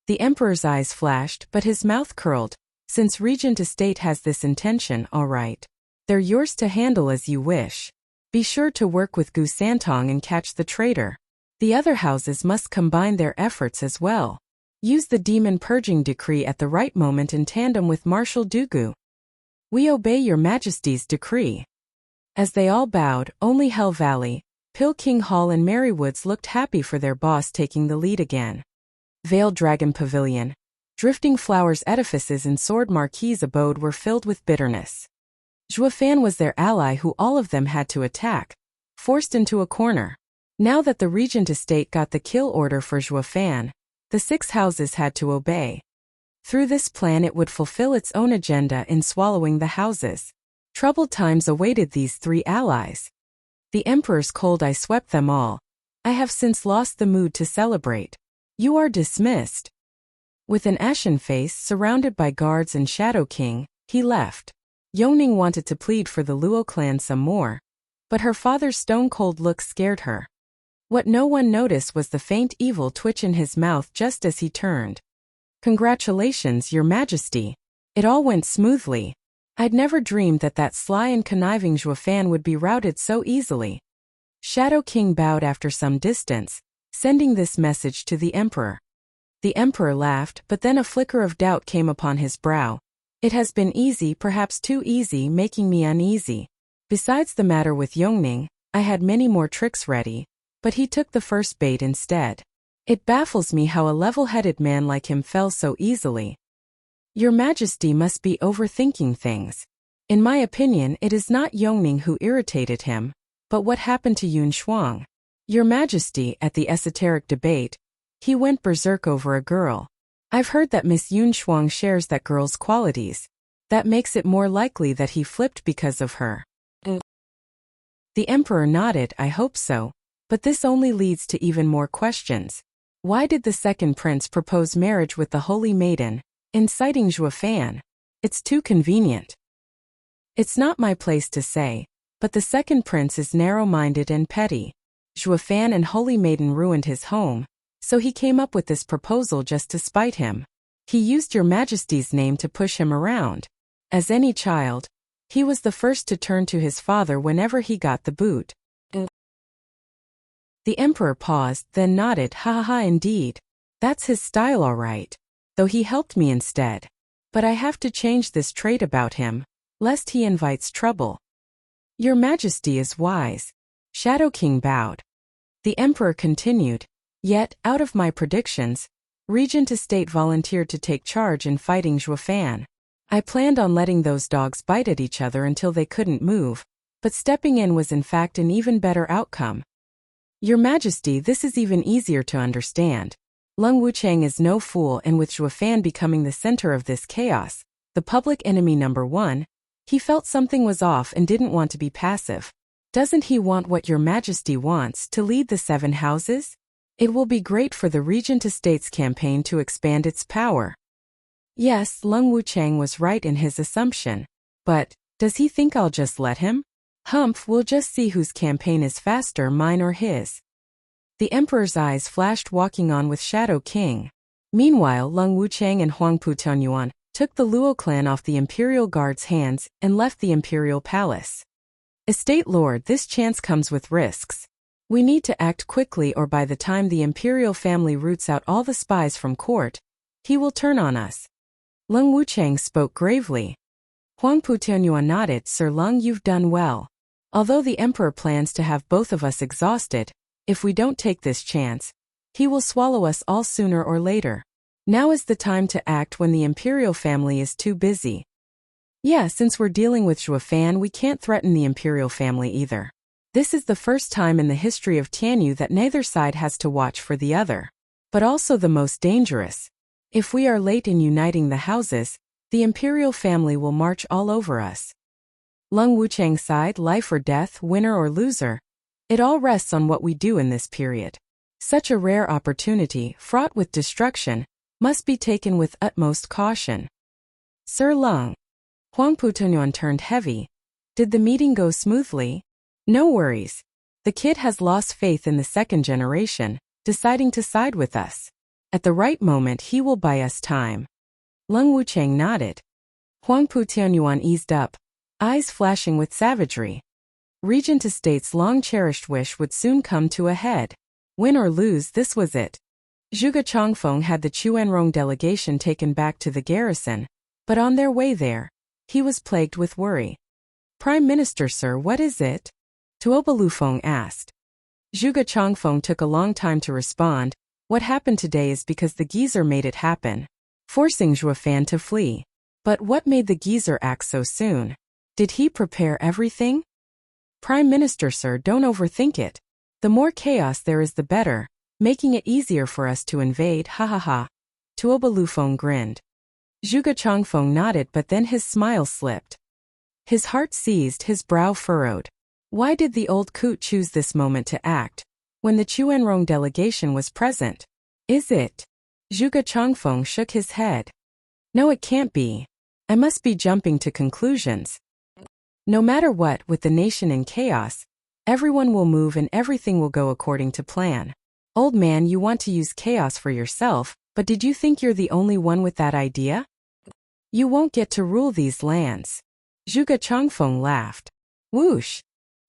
The emperor's eyes flashed, but his mouth curled. Since Regent Estate has this intention, all right. They're yours to handle as you wish. Be sure to work with Gu Santong and catch the traitor. The other houses must combine their efforts as well. Use the demon purging decree at the right moment in tandem with Marshal Dugu. We obey Your Majesty's decree. As they all bowed, only Hell Valley, Pill King Hall and Merrywoods looked happy for their boss taking the lead again. Veiled Dragon Pavilion, Drifting Flowers edifices and Sword Marquis's abode were filled with bitterness. Zhuo Fan was their ally who all of them had to attack, forced into a corner. Now that the Regent Estate got the kill order for Zhuo Fan, the 6 houses had to obey. Through this plan it would fulfill its own agenda in swallowing the houses. Troubled times awaited these 3 allies. The emperor's cold eye swept them all. I have since lost the mood to celebrate. You are dismissed. With an ashen face surrounded by guards and Shadow King, he left. Yongning wanted to plead for the Luo clan some more, but her father's stone-cold look scared her. What no one noticed was the faint evil twitch in his mouth just as he turned. Congratulations, Your Majesty. It all went smoothly. I'd never dreamed that that sly and conniving Zhuo Fan would be routed so easily. Shadow King bowed after some distance, sending this message to the emperor. The emperor laughed, but then a flicker of doubt came upon his brow. It has been easy, perhaps too easy, making me uneasy. Besides the matter with Yongning, I had many more tricks ready. but he took the first bait instead. It baffles me how a level-headed man like him fell so easily. Your Majesty must be overthinking things. In my opinion, it is not Yongning who irritated him, but what happened to Yun Shuang. Your Majesty, at the esoteric debate, he went berserk over a girl. I've heard that Miss Yun Shuang shares that girl's qualities. That makes it more likely that he flipped because of her. The Emperor nodded. I hope so, but this only leads to even more questions. Why did the second prince propose marriage with the Holy Maiden, inciting Zhuo Fan? It's too convenient. It's not my place to say, but the second prince is narrow-minded and petty. Zhuo Fan and Holy Maiden ruined his home, so he came up with this proposal just to spite him. He used Your Majesty's name to push him around. As any child, he was the first to turn to his father whenever he got the boot. The Emperor paused, then nodded. Ha ha ha, indeed. That's his style all right. Though he helped me instead. But I have to change this trait about him, lest he invites trouble. Your Majesty is wise. Shadow King bowed. The Emperor continued. Yet, out of my predictions, Regent Estate volunteered to take charge in fighting Zhuo Fan. I planned on letting those dogs bite at each other until they couldn't move, but stepping in was in fact an even better outcome. Your Majesty, this is even easier to understand. Lung Wuchang is no fool, and with Zhuo Fan becoming the center of this chaos, the public enemy number one, he felt something was off and didn't want to be passive. Doesn't he want what Your Majesty wants, to lead the 7 houses? It will be great for the Regent Estate's campaign to expand its power. Yes, Lung Wuchang was right in his assumption. But, does he think I'll just let him? Humph, we'll just see whose campaign is faster, mine or his. The Emperor's eyes flashed, walking on with Shadow King. Meanwhile, Lung Wuchang and Huang Putuanyuan took the Luo clan off the Imperial Guard's hands and left the Imperial Palace. Estate Lord, this chance comes with risks. We need to act quickly, or by the time the Imperial family roots out all the spies from court, he will turn on us. Lung Wuchang spoke gravely. Huang Putuanyuan nodded. Sir Lung, you've done well. Although the Emperor plans to have both of us exhausted, if we don't take this chance, he will swallow us all sooner or later. Now is the time to act when the Imperial family is too busy. Yeah, since we're dealing with Zhuo Fan, we can't threaten the Imperial family either. This is the first time in the history of Tianyu that neither side has to watch for the other. But also the most dangerous. If we are late in uniting the houses, the Imperial family will march all over us. Lung Wuchang sighed. Life or death, winner or loser. It all rests on what we do in this period. Such a rare opportunity, fraught with destruction, must be taken with utmost caution. Sir Lung. Huang Putuanyuan turned heavy. Did the meeting go smoothly? No worries. The kid has lost faith in the second generation, deciding to side with us. At the right moment he will buy us time. Lung Wuchang nodded. Huang Putuanyuan eased up, eyes flashing with savagery. Regent Estate's long-cherished wish would soon come to a head. Win or lose, this was it. Zhuge Chongfeng had the Chuanrong delegation taken back to the garrison, but on their way there, he was plagued with worry. Prime Minister, sir, what is it? Tuoba Lufeng asked. Zhuge Chongfeng took a long time to respond. What happened today is because the geezer made it happen, forcing Zhuo Fan to flee. But what made the geezer act so soon? Did he prepare everything? Prime Minister, sir, don't overthink it. The more chaos there is, the better, making it easier for us to invade. Ha ha ha. Tuoba Lufeng grinned. Zhuge Chongfeng nodded, but then his smile slipped. His heart seized, his brow furrowed. Why did the old coot choose this moment to act, when the Chuanrong delegation was present? Is it? Zhuge Chongfeng shook his head. No, it can't be. I must be jumping to conclusions. No matter what, with the nation in chaos, everyone will move and everything will go according to plan. Old man, you want to use chaos for yourself, but did you think you're the only one with that idea? You won't get to rule these lands. Zhuge Chongfeng laughed. Whoosh!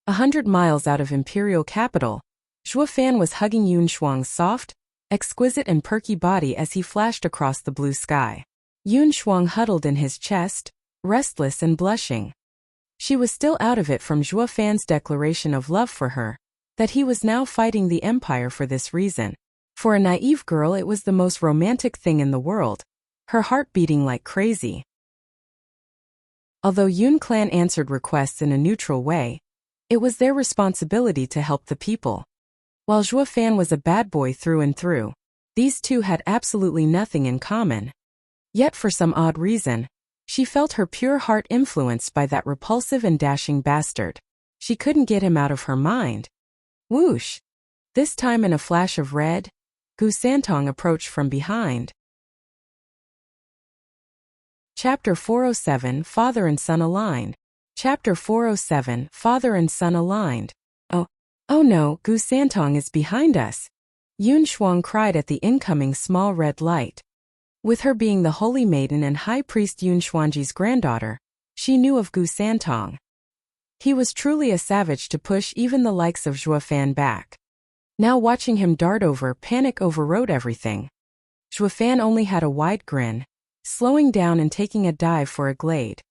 100 miles out of Imperial capital, Zhuo Fan was hugging Yun Shuang's soft, exquisite and perky body as he flashed across the blue sky. Yun Shuang huddled in his chest, restless and blushing. She was still out of it from Zhuo Fan's declaration of love for her, that he was now fighting the Empire for this reason. For a naive girl, it was the most romantic thing in the world, her heart beating like crazy. Although Yun clan answered requests in a neutral way, it was their responsibility to help the people. While Zhuo Fan was a bad boy through and through, these two had absolutely nothing in common. Yet for some odd reason, she felt her pure heart influenced by that repulsive and dashing bastard. She couldn't get him out of her mind. Whoosh! This time in a flash of red, Gu Santong approached from behind. Chapter 407 Father and Son Aligned. Chapter 407 Father and Son Aligned. Oh no, Gu Santong is behind us. Yun Shuang cried at the incoming small red light. With her being the holy maiden and high priest Yun Xuanji's granddaughter, she knew of Gu Santong. He was truly a savage to push even the likes of Zhuo Fan back. Now watching him dart over, panic overrode everything. Zhuo Fan only had a wide grin, slowing down and taking a dive for a glade.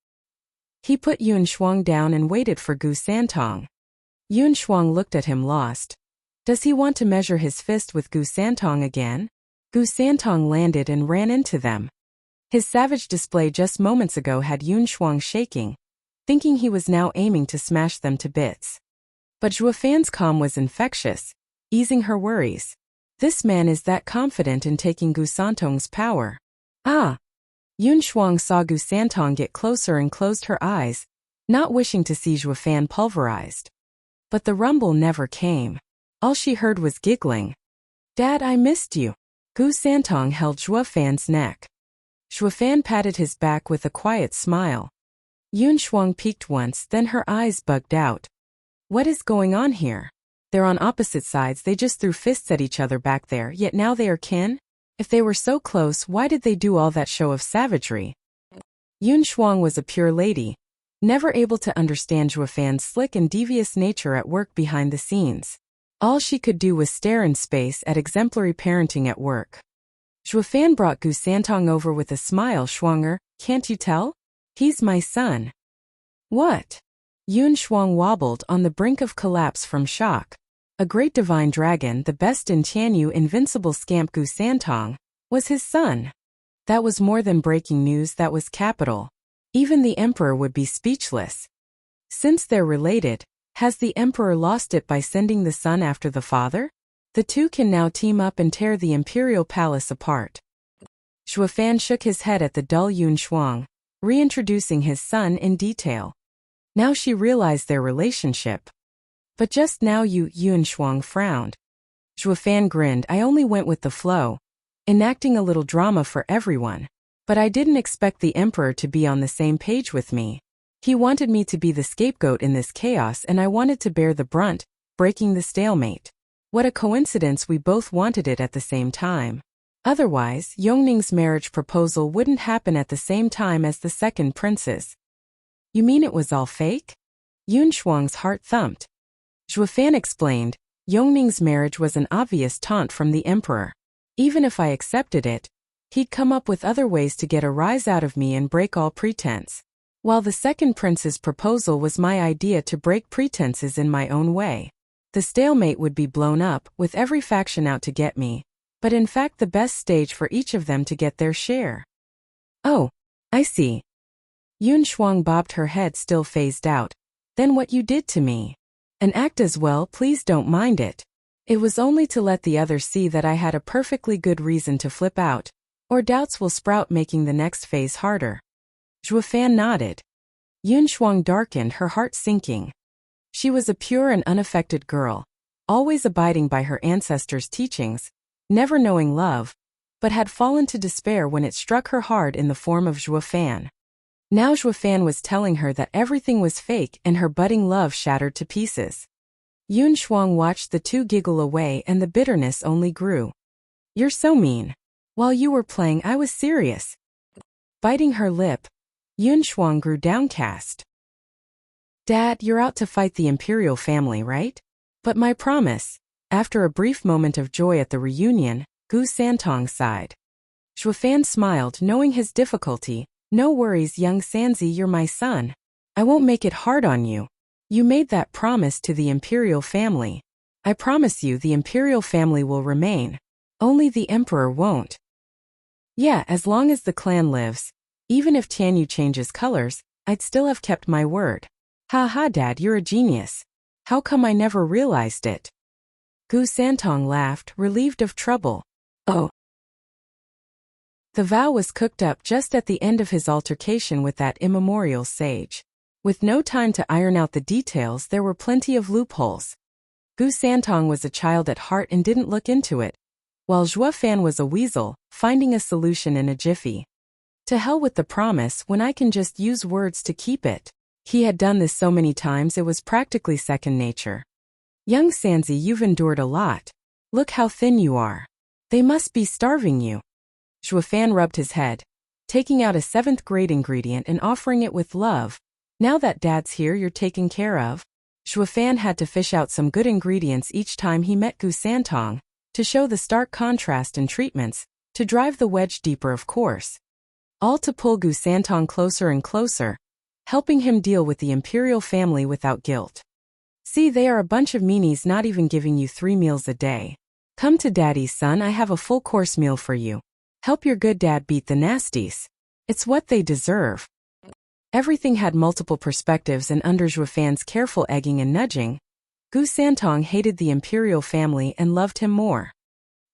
He put Yun Shuang down and waited for Gu Santong. Yun Shuang looked at him lost. Does he want to measure his fist with Gu Santong again? Gu Santong landed and ran into them. His savage display just moments ago had Yun Shuang shaking, thinking he was now aiming to smash them to bits. But Zhuo Fan's calm was infectious, easing her worries. This man is that confident in taking Gu Santong's power. Ah! Yun Shuang saw Gu Santong get closer and closed her eyes, not wishing to see Zhuo Fan pulverized. But the rumble never came. All she heard was giggling. Dad, I missed you. Gu Santong held Zhuo Fan's neck. Zhuo Fan patted his back with a quiet smile. Yun Shuang peeked once, then her eyes bugged out. What is going on here? They're on opposite sides, they just threw fists at each other back there, yet now they are kin? If they were so close, why did they do all that show of savagery? Yun Shuang was a pure lady, never able to understand Zhuo Fan's slick and devious nature at work behind the scenes. All she could do was stare in space at exemplary parenting at work. Zhuo Fan brought Gu Santong over with a smile. Shuanger, can't you tell? He's my son. What? Yun Shuang wobbled on the brink of collapse from shock. A great divine dragon, the best in Tianyu, invincible scamp Gu Santong, was his son. That was more than breaking news, that was capital. Even the emperor would be speechless. Since they're related, has the emperor lost it by sending the son after the father? The two can now team up and tear the imperial palace apart. Zhuo Fan shook his head at the dull Yun Shuang, reintroducing his son in detail. Now she realized their relationship. But just now Yun Shuang frowned. Zhuo Fan grinned. I only went with the flow, enacting a little drama for everyone. But I didn't expect the emperor to be on the same page with me. He wanted me to be the scapegoat in this chaos and I wanted to bear the brunt, breaking the stalemate. What a coincidence, we both wanted it at the same time. Otherwise, Yongning's marriage proposal wouldn't happen at the same time as the second prince's. You mean it was all fake? Yun Shuang's heart thumped. Zhuo Fan explained, Yongning's marriage was an obvious taunt from the emperor. Even if I accepted it, he'd come up with other ways to get a rise out of me and break all pretense. While the second prince's proposal was my idea to break pretenses in my own way. The stalemate would be blown up, with every faction out to get me, but in fact the best stage for each of them to get their share. Oh, I see. Yun Shuang bobbed her head, still phased out. Then what you did to me? An act as well, please don't mind it. It was only to let the others see that I had a perfectly good reason to flip out, or doubts will sprout, making the next phase harder. Zhuo Fan nodded. Yun Shuang darkened, her heart sinking. She was a pure and unaffected girl, always abiding by her ancestors' teachings, never knowing love, but had fallen to despair when it struck her hard in the form of Zhuo Fan. Now Zhuo Fan was telling her that everything was fake and her budding love shattered to pieces. Yun Shuang watched the two giggle away and the bitterness only grew. You're so mean. While you were playing, I was serious. Biting her lip, Yun Shuang grew downcast. Dad, you're out to fight the imperial family, right? But my promise. After a brief moment of joy at the reunion, Gu Santong sighed. Zhuo Fan smiled, knowing his difficulty. No worries, young Sanzi, you're my son. I won't make it hard on you. You made that promise to the imperial family. I promise you the imperial family will remain. Only the emperor won't. Yeah, as long as the clan lives. Even if Tianyu changes colors, I'd still have kept my word. Ha ha, Dad, you're a genius. How come I never realized it? Gu Santong laughed, relieved of trouble. Oh. The vow was cooked up just at the end of his altercation with that immemorial sage. With no time to iron out the details, there were plenty of loopholes. Gu Santong was a child at heart and didn't look into it, while Zhua Fan was a weasel, finding a solution in a jiffy. To hell with the promise when I can just use words to keep it. He had done this so many times it was practically second nature. Young Sanzi, you've endured a lot. Look how thin you are. They must be starving you. Zhua Fan rubbed his head, taking out a 7th grade ingredient and offering it with love. Now that Dad's here, you're taken care of. Zhua Fan had to fish out some good ingredients each time he met Gu Santong, to show the stark contrast in treatments, to drive the wedge deeper of course. All to pull Gu Santong closer and closer, helping him deal with the imperial family without guilt. See, they are a bunch of meanies not even giving you 3 meals a day. Come to Daddy, son, I have a full course meal for you. Help your good dad beat the nasties. It's what they deserve. Everything had multiple perspectives, and under Zhua Fan's careful egging and nudging, Gu Santong hated the imperial family and loved him more.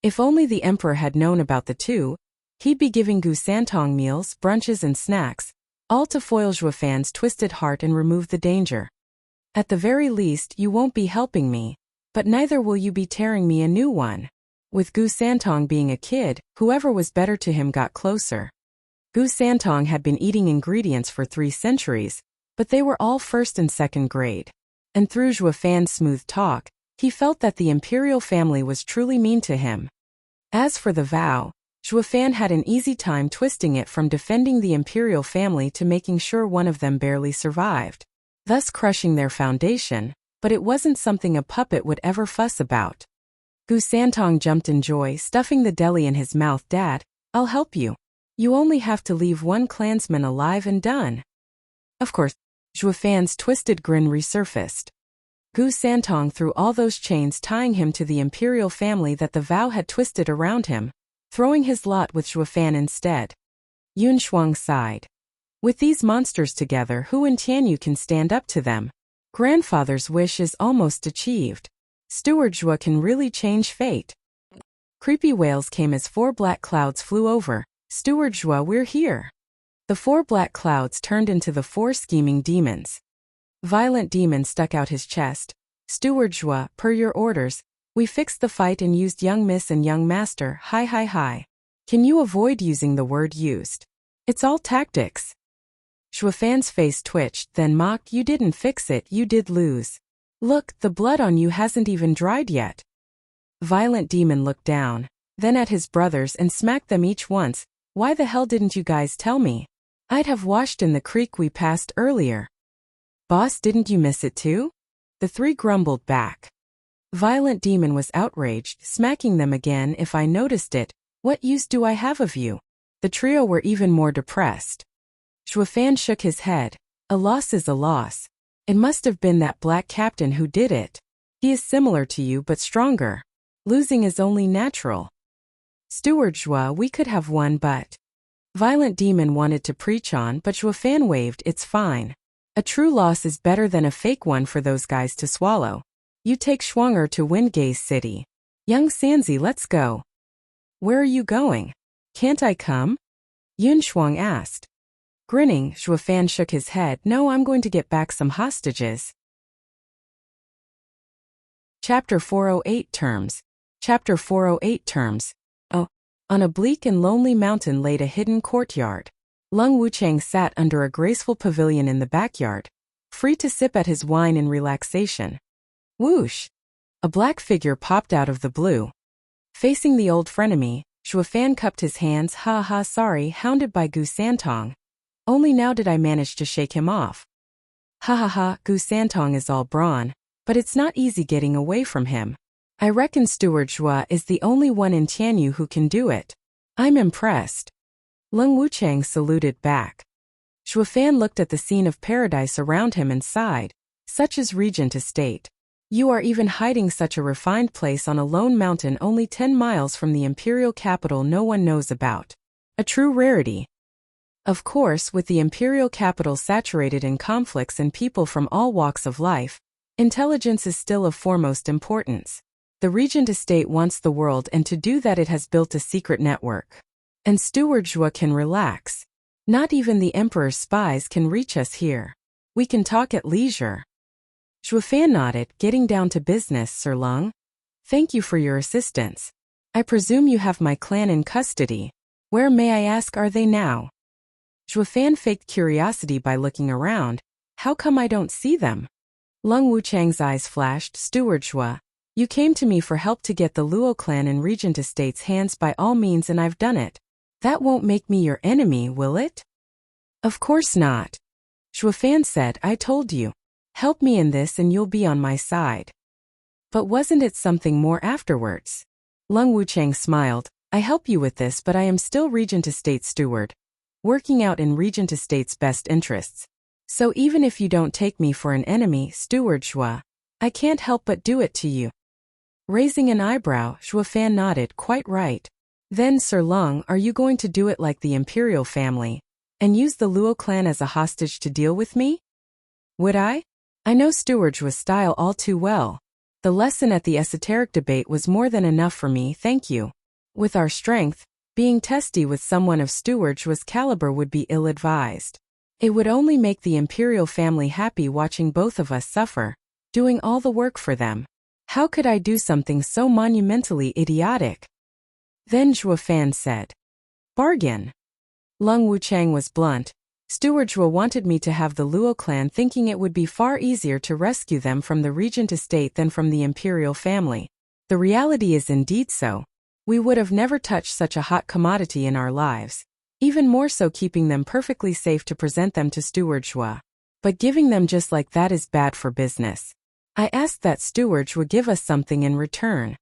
If only the emperor had known about the two, he'd be giving Gu Santong meals, brunches and snacks, all to foil Zhua Fan's twisted heart and remove the danger. At the very least, you won't be helping me, but neither will you be tearing me a new one. With Gu Santong being a kid, whoever was better to him got closer. Gu Santong had been eating ingredients for 3 centuries, but they were all 1st and 2nd grade. And through Zhua Fan's smooth talk, he felt that the imperial family was truly mean to him. As for the vow, Zhua Fan had an easy time twisting it from defending the imperial family to making sure one of them barely survived, thus crushing their foundation, but it wasn't something a puppet would ever fuss about. Gu Santong jumped in joy, stuffing the deli in his mouth. Dad, I'll help you. You only have to leave one clansman alive and done. Of course, Zhua Fan's twisted grin resurfaced. Gu Santong threw all those chains tying him to the imperial family that the vow had twisted around him, throwing his lot with Zhua Fan instead. Yun Shuang sighed. With these monsters together, who in Tianyu can stand up to them? Grandfather's wish is almost achieved. Steward Zhua can really change fate. Creepy wails came as 4 black clouds flew over. Steward Zhua, we're here. The 4 black clouds turned into the 4 scheming demons. Violent Demon stuck out his chest. Steward Zhua, per your orders, we fixed the fight and used young miss and young master. Hi. Can you avoid using the word used? It's all tactics. Zhua Fan's face twitched, then mocked, you didn't fix it, you did lose. Look, the blood on you hasn't even dried yet. Violent Demon looked down, then at his brothers and smacked them each once. Why the hell didn't you guys tell me? I'd have washed in the creek we passed earlier. Boss, didn't you miss it too? The 3 grumbled back. Violent Demon was outraged, smacking them again. If I noticed it, what use do I have of you? The trio were even more depressed. Zhua Fan shook his head. A loss is a loss. It must have been that black captain who did it. He is similar to you but stronger. Losing is only natural. Steward Zhua, we could have won but... Violent Demon wanted to preach on, but Zhua Fan waved, it's fine. A true loss is better than a fake one for those guys to swallow. You take Schwanger to Windgaze City. Young Sanzi, let's go. Where are you going? Can't I come? Yun Shuang asked. Grinning, Zhua Fan shook his head. No, I'm going to get back some hostages. Chapter 408 Terms. Chapter 408 Terms. Oh, on a bleak and lonely mountain laid a hidden courtyard. Lung Wuchang sat under a graceful pavilion in the backyard, free to sip at his wine in relaxation. Whoosh! A black figure popped out of the blue. Facing the old frenemy, Zhua Fan cupped his hands. Ha, sorry, hounded by Gu Santong. Only now did I manage to shake him off. Ha, Gu Santong is all brawn, but it's not easy getting away from him. I reckon Steward Zhua is the only one in Tianyu who can do it. I'm impressed. Lung Wuchang saluted back. Zhua Fan looked at the scene of paradise around him and sighed. Such is Regent Estate. You are even hiding such a refined place on a lone mountain only 10 miles from the imperial capital no one knows about. A true rarity. Of course, with the imperial capital saturated in conflicts and people from all walks of life, intelligence is still of foremost importance. The Regent Estate wants the world, and to do that it has built a secret network. And Steward Zhua can relax. Not even the Emperor's spies can reach us here. We can talk at leisure. Zhuofan nodded, getting down to business. Sir Lung, thank you for your assistance. I presume you have my clan in custody. Where, may I ask, are they now? Zhuofan faked curiosity by looking around. How come I don't see them? Lung Wuchang's eyes flashed. Steward Zhua, you came to me for help to get the Luo clan in Regent Estate's hands by all means, and I've done it. That won't make me your enemy, will it? Of course not. Zhuofan said, I told you. Help me in this and you'll be on my side. But wasn't it something more afterwards? Lung Wuchang smiled. I help you with this, but I am still Regent Estate steward, working out in Regent Estate's best interests. So even if you don't take me for an enemy, Steward Zhua, I can't help but do it to you. Raising an eyebrow, Zhuofan nodded. Quite right. Then, Sir Lung, are you going to do it like the imperial family, and use the Luo clan as a hostage to deal with me? Would I? I know Steward Zhua's style all too well. The lesson at the esoteric debate was more than enough for me, thank you. With our strength, being testy with someone of Steward Zhua's caliber would be ill-advised. It would only make the imperial family happy watching both of us suffer, doing all the work for them. How could I do something so monumentally idiotic? Then Zhuofan said, bargain. Lung Wuchang was blunt. Steward Zhua wanted me to have the Luo clan, thinking it would be far easier to rescue them from the Regent Estate than from the imperial family. The reality is indeed so. We would have never touched such a hot commodity in our lives, even more so keeping them perfectly safe to present them to Steward Zhua. But giving them just like that is bad for business. I asked that Steward Zhua give us something in return.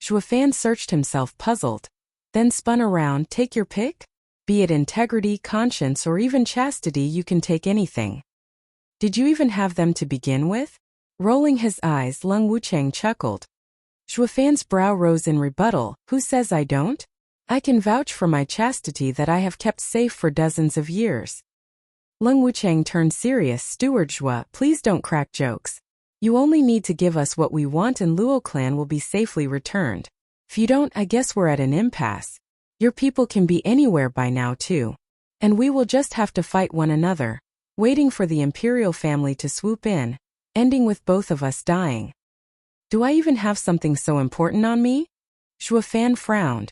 Zhuofan searched himself, puzzled, then spun around. Take your pick? Be it integrity, conscience, or even chastity, you can take anything. Did you even have them to begin with? Rolling his eyes, Lung Wuchang chuckled. Zhuofan's brow rose in rebuttal. Who says I don't? I can vouch for my chastity that I have kept safe for dozens of years. Lung Wuchang turned serious. Steward Zhua, please don't crack jokes. You only need to give us what we want and Luo clan will be safely returned. If you don't, I guess we're at an impasse. Your people can be anywhere by now too. And we will just have to fight one another, waiting for the imperial family to swoop in, ending with both of us dying. Do I even have something so important on me? Zhuofan frowned.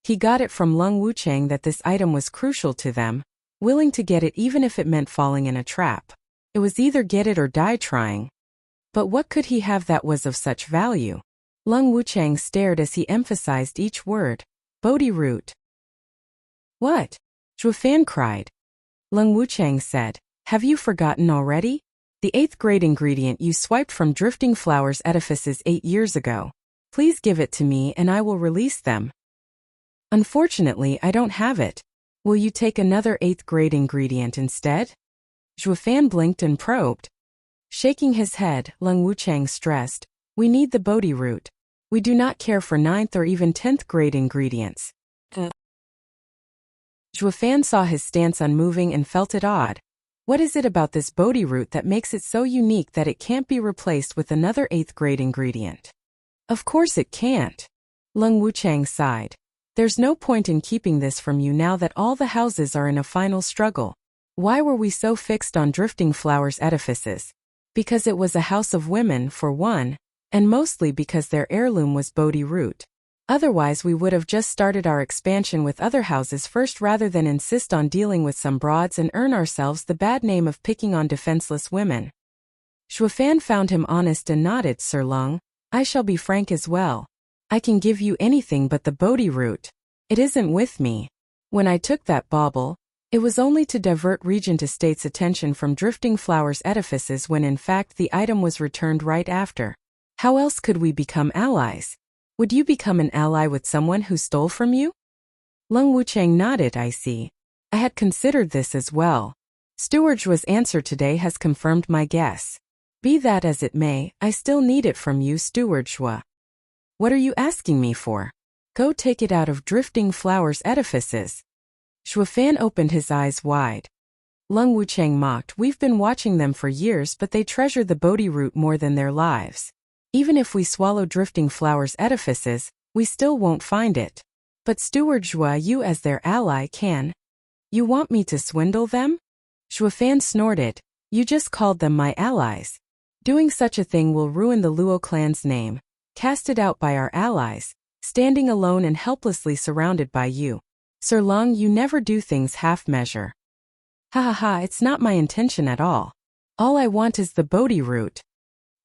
He got it from Lung Wuchang that this item was crucial to them, willing to get it even if it meant falling in a trap. It was either get it or die trying. But what could he have that was of such value? Lung Wuchang stared as he emphasized each word. Bodhi root. What? Zhuofan cried. Lung Wuchang said, have you forgotten already? The 8th grade ingredient you swiped from Drifting Flowers edifices 8 years ago. Please give it to me and I will release them. Unfortunately, I don't have it. Will you take another 8th grade ingredient instead? Zhuofan blinked and probed. Shaking his head, Lung Wuchang stressed, we need the Bodhi root. We do not care for 9th or even 10th grade ingredients. Zhuofan saw his stance unmoving and felt it odd. What is it about this Bodhi root that makes it so unique that it can't be replaced with another 8th grade ingredient? Of course it can't. Lung Wuchang sighed. There's no point in keeping this from you now that all the houses are in a final struggle. Why were we so fixed on Drifting Flowers edifices? Because it was a house of women, for one, and mostly because their heirloom was Bodhi root. Otherwise we would have just started our expansion with other houses first rather than insist on dealing with some broads and earn ourselves the bad name of picking on defenseless women. Zhuofan found him honest and nodded. Sir Lung, I shall be frank as well. I can give you anything but the Bodhi root. It isn't with me. When I took that bauble, it was only to divert Regent Estate's attention from Drifting Flowers edifices when in fact the item was returned right after. How else could we become allies? Would you become an ally with someone who stole from you? Lung Wuchang nodded. I see. I had considered this as well. Steward Zhua's answer today has confirmed my guess. Be that as it may, I still need it from you, Steward Shua. What are you asking me for? Go take it out of Drifting Flowers edifices. Shuafan opened his eyes wide. Lung Wuchang mocked, we've been watching them for years, but they treasure the Bodhi root more than their lives. Even if we swallow Drifting Flowers edifices, we still won't find it. But Steward Shua, you as their ally can. You want me to swindle them? Shuafan snorted. You just called them my allies. Doing such a thing will ruin the Luo clan's name, casted out by our allies, standing alone and helplessly surrounded by you. Sir Lung, you never do things half-measure. Ha ha ha, it's not my intention at all. All I want is the Bodhi root.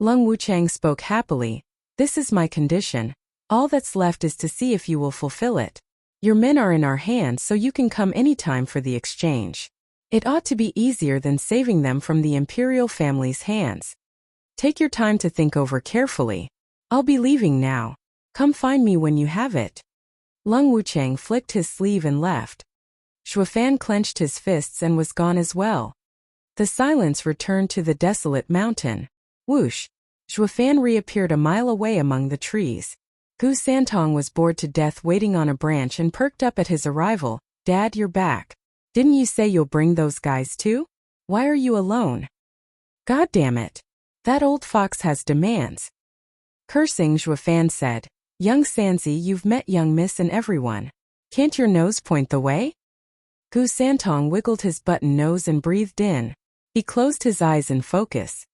Lung Wuchang spoke happily. This is my condition. All that's left is to see if you will fulfill it. Your men are in our hands, so you can come anytime for the exchange. It ought to be easier than saving them from the imperial family's hands. Take your time to think over carefully. I'll be leaving now. Come find me when you have it. Lung Wuchang flicked his sleeve and left. Shuafan clenched his fists and was gone as well. The silence returned to the desolate mountain. Whoosh! Shuafan reappeared a mile away among the trees. Gu Santong was bored to death waiting on a branch and perked up at his arrival. Dad, you're back. Didn't you say you'll bring those guys too? Why are you alone? God damn it. That old fox has demands. Cursing, Shuafan said. Young Sanzi, you've met young miss and everyone. Can't your nose point the way? Gu Santong wiggled his button nose and breathed in. He closed his eyes in focus.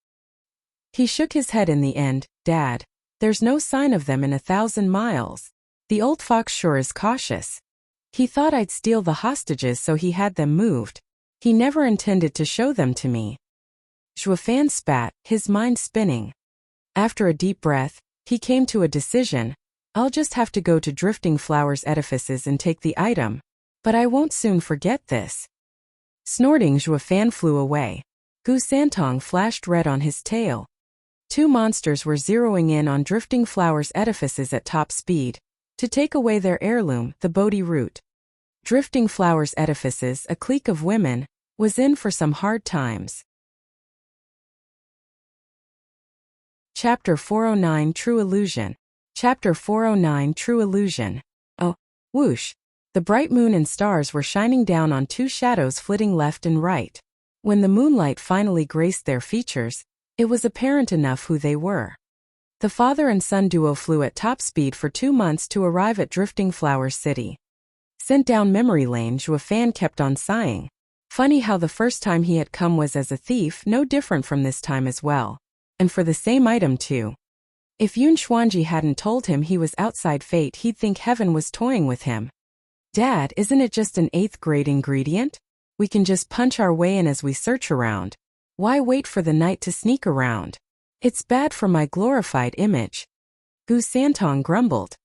He shook his head in the end. Dad, there's no sign of them in 1,000 miles. The old fox sure is cautious. He thought I'd steal the hostages, so he had them moved. He never intended to show them to me. Shuafan spat, his mind spinning. After a deep breath, he came to a decision. I'll just have to go to Drifting Flowers edifices and take the item. But I won't soon forget this. Snorting, Shuafan flew away. Gu Santong flashed red on his tail. Two monsters were zeroing in on Drifting Flowers edifices at top speed, to take away their heirloom, the Bodhi root. Drifting Flowers edifices, a clique of women, was in for some hard times. Chapter 409 True Illusion. Chapter 409 True Illusion. Oh, whoosh. The bright moon and stars were shining down on two shadows flitting left and right. When the moonlight finally graced their features, it was apparent enough who they were. The father and son duo flew at top speed for 2 months to arrive at Drifting Flowers City. Sent down memory lane, Shuafan kept on sighing. Funny how the first time he had come was as a thief, no different from this time as well. And for the same item too. If Yun Xuanji hadn't told him he was outside fate, he'd think heaven was toying with him. Dad, isn't it just an 8th grade ingredient? We can just punch our way in as we search around. Why wait for the night to sneak around? It's bad for my glorified image. Gu Santong grumbled.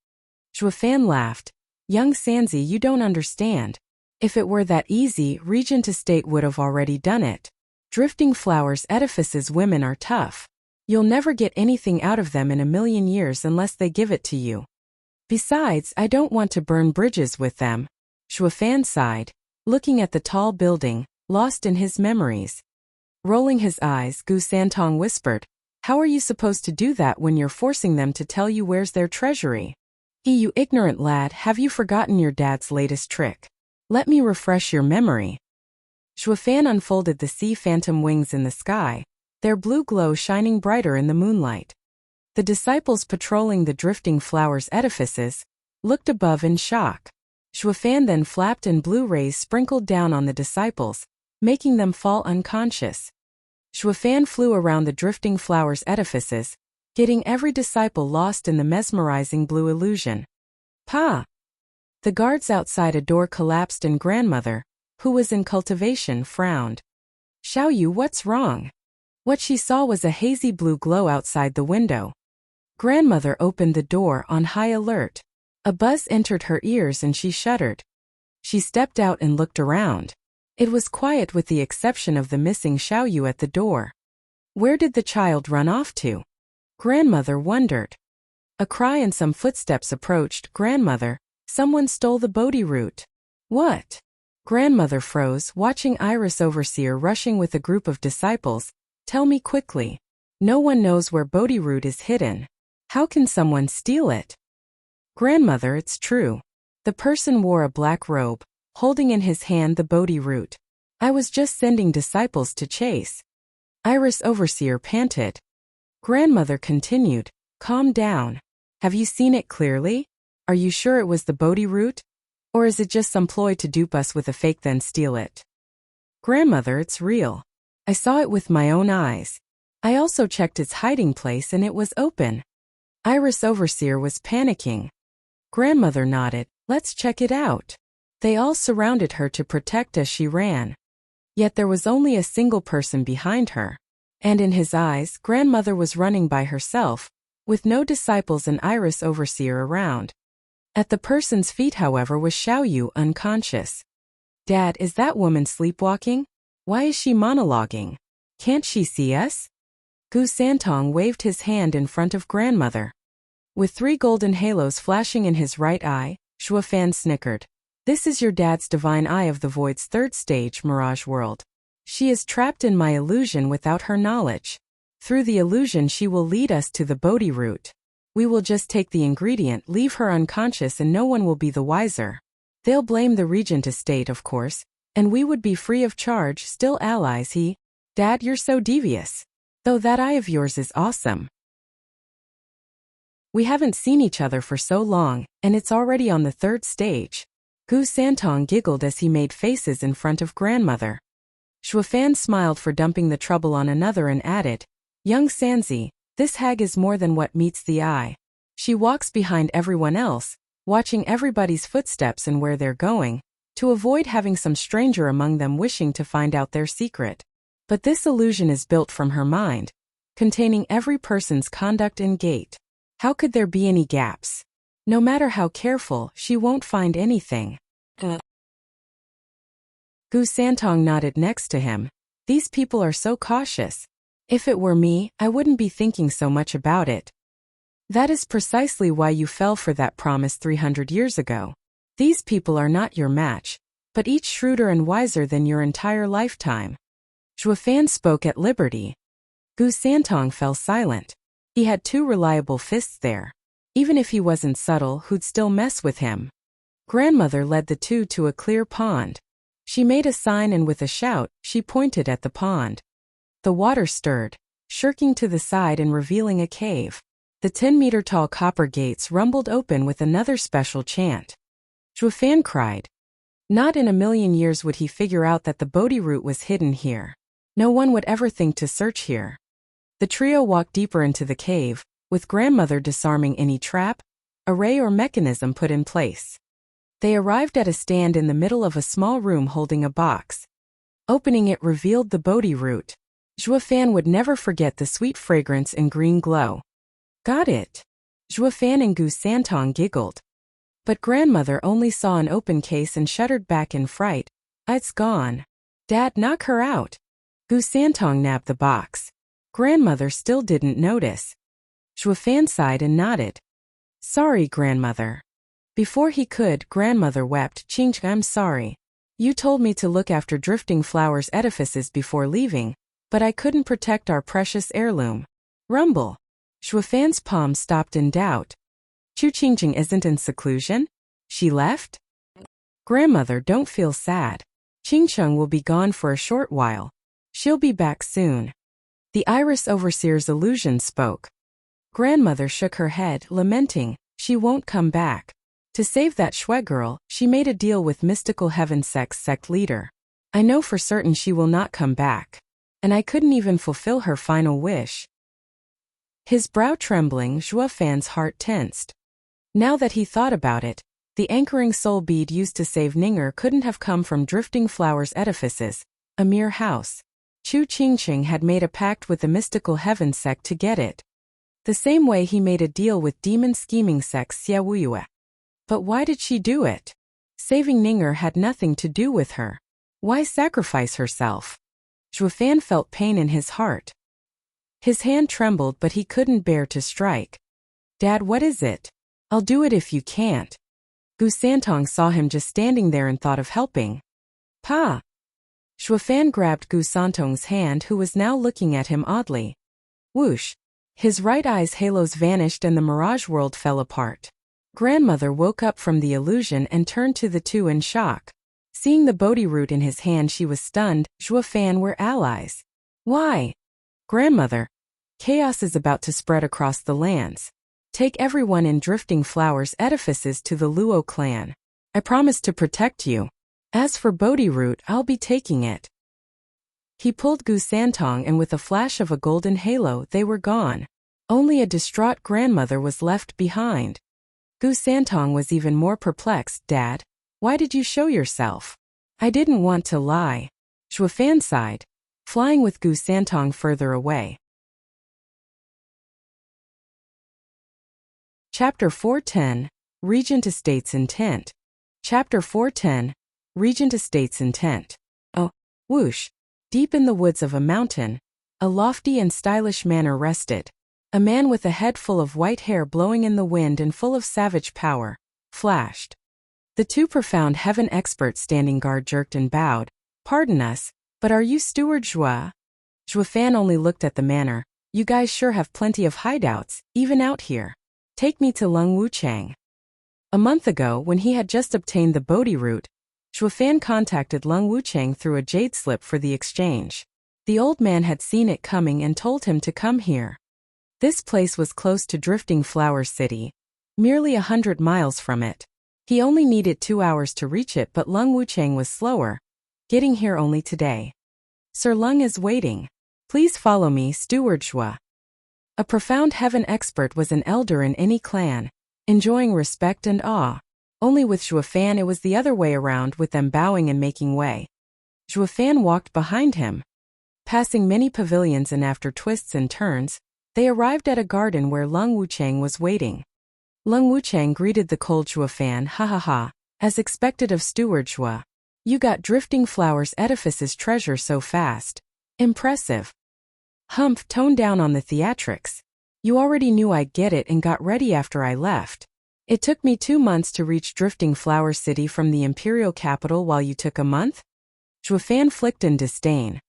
Shuafan laughed. Young Sanzi, you don't understand. If it were that easy, Regent Estate would have already done it. Drifting Flowers edifices women are tough. You'll never get anything out of them in a million years unless they give it to you. Besides, I don't want to burn bridges with them. Shuafan sighed, looking at the tall building, lost in his memories. Rolling his eyes, Gu Santong whispered, how are you supposed to do that when you're forcing them to tell you where's their treasury? You ignorant lad, have you forgotten your dad's latest trick? Let me refresh your memory. Shuafan unfolded the sea phantom wings in the sky, their blue glow shining brighter in the moonlight. The disciples patrolling the Drifting Flowers edifices looked above in shock. Shuafan then flapped and blue rays sprinkled down on the disciples, making them fall unconscious. Shuafan flew around the Drifting Flowers edifices, getting every disciple lost in the mesmerizing blue illusion. Pa! The guards outside a door collapsed and grandmother, who was in cultivation, frowned. Xiaoyu, what's wrong? What she saw was a hazy blue glow outside the window. Grandmother opened the door on high alert. A buzz entered her ears and she shuddered. She stepped out and looked around. It was quiet with the exception of the missing Xiaoyu at the door. Where did the child run off to? Grandmother wondered. A cry and some footsteps approached. Grandmother, someone stole the Bodhi root. What? Grandmother froze, watching Iris Overseer rushing with a group of disciples. Tell me quickly. No one knows where Bodhi root is hidden. How can someone steal it? Grandmother, it's true. The person wore a black robe, holding in his hand the Bodhi root. I was just sending disciples to chase. Iris Overseer panted. Grandmother continued, calm down. Have you seen it clearly? Are you sure it was the Bodhi root? Or is it just some ploy to dupe us with a fake then steal it? Grandmother, it's real. I saw it with my own eyes. I also checked its hiding place and it was open. Iris Overseer was panicking. Grandmother nodded, let's check it out. They all surrounded her to protect as she ran. Yet there was only a single person behind her. And in his eyes, Grandmother was running by herself, with no disciples and Iris Overseer around. At the person's feet, however, was Xiaoyu unconscious. Dad, is that woman sleepwalking? Why is she monologuing? Can't she see us? Gu Santong waved his hand in front of Grandmother. With 3 golden halos flashing in his right eye, Shuofan snickered. This is your dad's divine eye of the void's 3rd stage, Mirage World. She is trapped in my illusion without her knowledge. Through the illusion she will lead us to the Bodhi root. We will just take the ingredient, leave her unconscious, and no one will be the wiser. They'll blame the Regent estate, of course, and we would be free of charge, still allies. Dad, you're so devious. Though that eye of yours is awesome. We haven't seen each other for so long, and it's already on the 3rd stage. Gu Santong giggled as he made faces in front of Grandmother. Shuofan smiled for dumping the trouble on another and added, Young Sanzi, this hag is more than what meets the eye. She walks behind everyone else, watching everybody's footsteps and where they're going, to avoid having some stranger among them wishing to find out their secret. But this illusion is built from her mind, containing every person's conduct and gait. How could there be any gaps? No matter how careful, she won't find anything. Gu Santong nodded next to him. These people are so cautious. If it were me, I wouldn't be thinking so much about it. That is precisely why you fell for that promise 300 years ago. These people are not your match, but each shrewder and wiser than your entire lifetime. Shuofan spoke at liberty. Gu Santong fell silent. He had 2 reliable fists there. Even if he wasn't subtle, who'd still mess with him? Grandmother led the 2 to a clear pond. She made a sign and with a shout, she pointed at the pond. The water stirred, shirking to the side and revealing a cave. The 10-meter-tall copper gates rumbled open with another special chant. Shuofan cried. Not in a million years would he figure out that the Bodhi root was hidden here. No one would ever think to search here. The trio walked deeper into the cave, with Grandmother disarming any trap, array or mechanism put in place. They arrived at a stand in the middle of a small room holding a box. Opening it revealed the Bodhi root. Shuofan would never forget the sweet fragrance and green glow. Got it. Shuofan and Gu Santong giggled. But Grandmother only saw an open case and shuddered back in fright. It's gone. Dad, knock her out. Gu Santong nabbed the box. Grandmother still didn't notice. Shuofan sighed and nodded. Sorry, Grandmother. Before he could, Grandmother wept. Ching, I'm sorry. You told me to look after Drifting Flower's edifices before leaving, but I couldn't protect our precious heirloom. Rumble. Shuofan's palm stopped in doubt. Chu Qingjing isn't in seclusion? She left? Grandmother, don't feel sad. Qingcheng will be gone for a short while. She'll be back soon. The Iris Overseer's illusion spoke. Grandmother shook her head, lamenting, she won't come back. To save that Shui girl, she made a deal with Mystical Heaven sect leader. I know for certain she will not come back. And I couldn't even fulfill her final wish. His brow trembling, Shuofan's heart tensed. Now that he thought about it, the anchoring soul bead used to save Ninger couldn't have come from Drifting Flower's edifices, a mere house. Chu Qingqing had made a pact with the Mystical Heaven sect to get it. The same way he made a deal with demon scheming sect Xia Wuyue. But why did she do it? Saving Ninger had nothing to do with her. Why sacrifice herself? Shuofan felt pain in his heart. His hand trembled, but he couldn't bear to strike. Dad, what is it? I'll do it if you can't. Gu Santong saw him just standing there and thought of helping. Pa! Shuofan grabbed Gu Santong's hand, who was now looking at him oddly. Whoosh! His right eye's halos vanished and the mirage world fell apart. Grandmother woke up from the illusion and turned to the two in shock. Seeing the Bodhi root in his hand, she was stunned. Zhuo Fan, we're allies. Why? Grandmother, chaos is about to spread across the lands. Take everyone in Drifting Flowers edifices to the Luo clan. I promise to protect you. As for Bodhi root, I'll be taking it. He pulled Gu Santong and with a flash of a golden halo they were gone. Only a distraught grandmother was left behind. Gu Santong was even more perplexed. Dad, why did you show yourself? I didn't want to lie. Zhuo Fan sighed, flying with Gu Santong further away. Chapter 410, Regent Estate's Intent. Chapter 410, Regent Estate's Intent. Oh, whoosh! Deep in the woods of a mountain, a lofty and stylish manor rested. A man with a head full of white hair blowing in the wind and full of savage power flashed. The two profound heaven experts standing guard jerked and bowed. Pardon us, but are you Steward Zhua? Zhuo Fan only looked at the manor. You guys sure have plenty of hideouts, even out here. Take me to Lung Wuchang. A month ago, when he had just obtained the Bodhi root, Zhuo Fan contacted Lung Wuchang through a jade slip for the exchange. The old man had seen it coming and told him to come here. This place was close to Drifting Flower City, merely 100 miles from it. He only needed 2 hours to reach it, but Lung Wuchang was slower, getting here only today. Sir Lung is waiting. Please follow me, Steward Zhua. A profound heaven expert was an elder in any clan, enjoying respect and awe. Only with Zhuo Fan it was the other way around, with them bowing and making way. Zhuo Fan walked behind him. Passing many pavilions and after twists and turns, they arrived at a garden where Lung Wuchang was waiting. Lung Wuchang greeted the cold Zhuo Fan, ha ha ha, as expected of Steward Zhua. You got Drifting Flowers edifices treasure so fast. Impressive. Humph, tone down on the theatrics. You already knew I'd get it and got ready after I left. It took me 2 months to reach Drifting Flower City from the imperial capital while you took a month? Zhuo Fan flicked in disdain.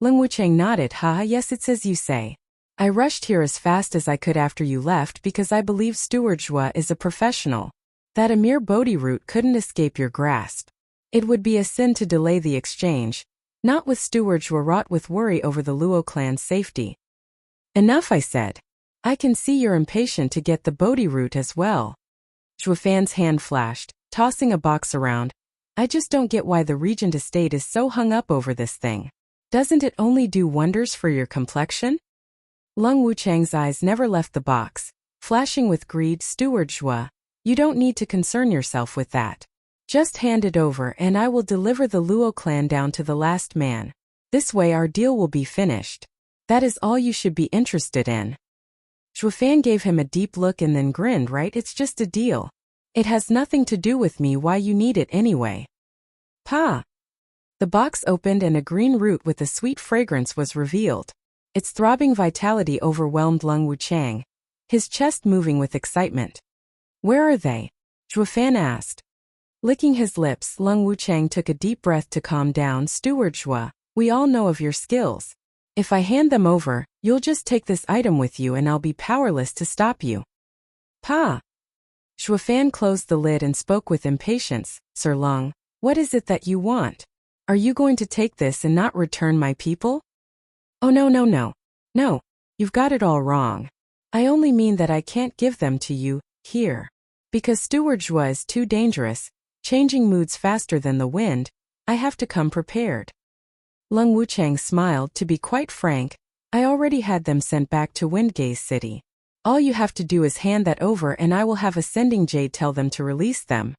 Lung Wuchang nodded, haha, yes, it's as you say. I rushed here as fast as I could after you left because I believe Steward Zhua is a professional, that a mere Bodhi root couldn't escape your grasp. It would be a sin to delay the exchange, not with Steward Zhua wrought with worry over the Luo clan's safety. Enough, I said. I can see you're impatient to get the Bodhi root as well. Zhuo Fan's hand flashed, tossing a box around. I just don't get why the Regent Estate is so hung up over this thing. Doesn't it only do wonders for your complexion? Lung Wuchang's eyes never left the box, flashing with greed. Steward Zhua, you don't need to concern yourself with that. Just hand it over and I will deliver the Luo clan down to the last man. This way our deal will be finished. That is all you should be interested in. Zhuo Fan gave him a deep look and then grinned. Right, it's just a deal. It has nothing to do with me. Why you need it anyway? Pa! The box opened and a green root with a sweet fragrance was revealed. Its throbbing vitality overwhelmed Lung Wuchang, his chest moving with excitement. Where are they? Zhuo Fan asked. Licking his lips, Lung Wuchang took a deep breath to calm down. Steward Zhua, we all know of your skills. If I hand them over, you'll just take this item with you and I'll be powerless to stop you. Pa! Zhuo Fan closed the lid and spoke with impatience. Sir Lung, what is it that you want? Are you going to take this and not return my people? Oh no. No, you've got it all wrong. I only mean that I can't give them to you, here. Because Steward Zhua is too dangerous, changing moods faster than the wind, I have to come prepared. Lung Wuchang smiled. To be quite frank, I already had them sent back to Windgaze City. All you have to do is hand that over and I will have Ascending Jade tell them to release them.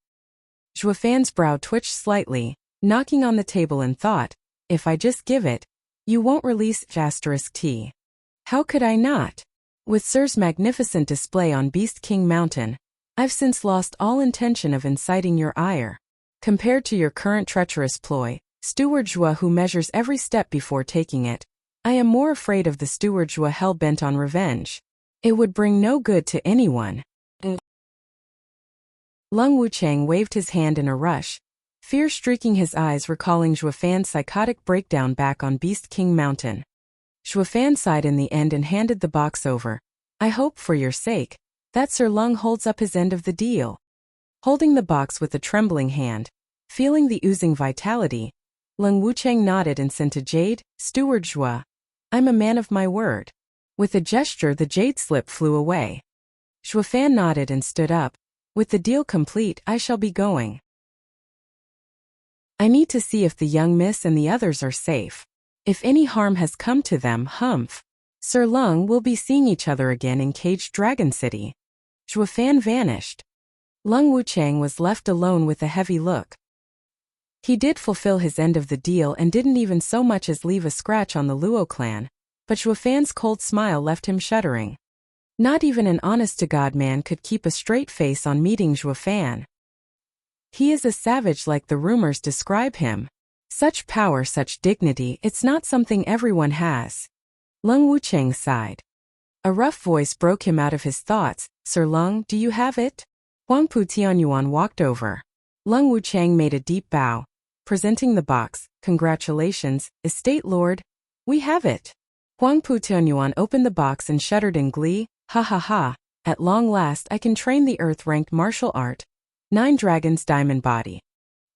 Zhuo Fan's brow twitched slightly, knocking on the table in thought, if I just give it, you won't release *T. How could I not? With Sir's magnificent display on Beast King Mountain, I've since lost all intention of inciting your ire. Compared to your current treacherous ploy, Steward Zhua who measures every step before taking it, I am more afraid of the Steward Zhua hell-bent on revenge. It would bring no good to anyone. Lung Wuchang waved his hand in a rush, fear streaking his eyes, recalling Zhuo Fan's psychotic breakdown back on Beast King Mountain. Shuafan sighed in the end and handed the box over. I hope, for your sake, that Sir Lung holds up his end of the deal. Holding the box with a trembling hand, feeling the oozing vitality, Lung Wucheng nodded and said to Jade, Steward Zhua, I'm a man of my word. With a gesture the jade slip flew away. Shuafan nodded and stood up. With the deal complete, I shall be going. I need to see if the young miss and the others are safe. If any harm has come to them, humph. Sir Lung will be seeing each other again in Caged Dragon City. Shuafan vanished. Lung Wucheng was left alone with a heavy look. He did fulfill his end of the deal and didn't even so much as leave a scratch on the Luo clan, but Shuafan's cold smile left him shuddering. Not even an honest-to-God man could keep a straight face on meeting Shuafan. He is a savage like the rumors describe him. Such power, such dignity, it's not something everyone has. Lung Wucheng sighed. A rough voice broke him out of his thoughts. Sir Lung, do you have it? Huangpu Tianyuan walked over. Lung Wucheng made a deep bow, presenting the box. Congratulations, Estate Lord. We have it. Huangpu Tianyuan opened the box and shuddered in glee. Ha ha ha. At long last I can train the earth-ranked martial art. 9 Dragons Diamond Body.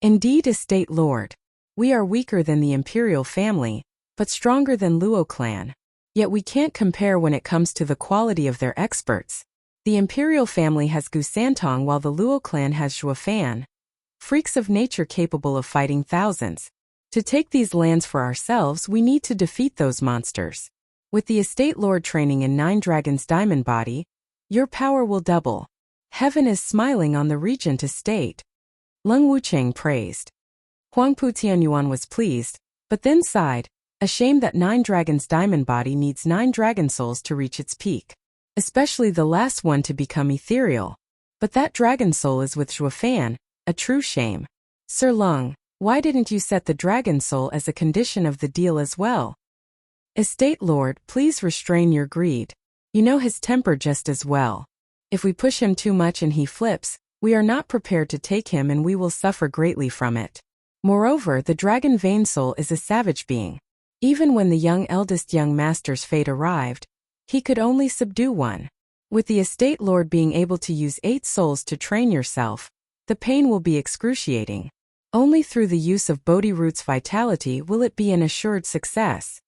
Indeed, Estate Lord. We are weaker than the Imperial family, but stronger than Luo clan. Yet we can't compare when it comes to the quality of their experts. The Imperial family has Gu Santong while the Luo clan has Shuafan. Freaks of nature capable of fighting thousands. To take these lands for ourselves, we need to defeat those monsters. With the Estate Lord training in 9 Dragons Diamond Body, your power will double. Heaven is smiling on the Regent Estate. Lung Wucheng praised. Huangpu Tianyuan was pleased, but then sighed, ashamed that 9 Dragons Diamond Body needs 9 dragon souls to reach its peak. Especially the last one to become ethereal. But that dragon soul is with Shuafan, a true shame. Sir Lung, why didn't you set the dragon soul as a condition of the deal as well? Estate Lord, please restrain your greed. You know his temper just as well. If we push him too much and he flips, we are not prepared to take him and we will suffer greatly from it. Moreover, the dragon vein soul is a savage being. Even when the eldest young master's fate arrived, he could only subdue one. With the Estate Lord being able to use 8 souls to train yourself, the pain will be excruciating. Only through the use of Bodhi Root's vitality will it be an assured success.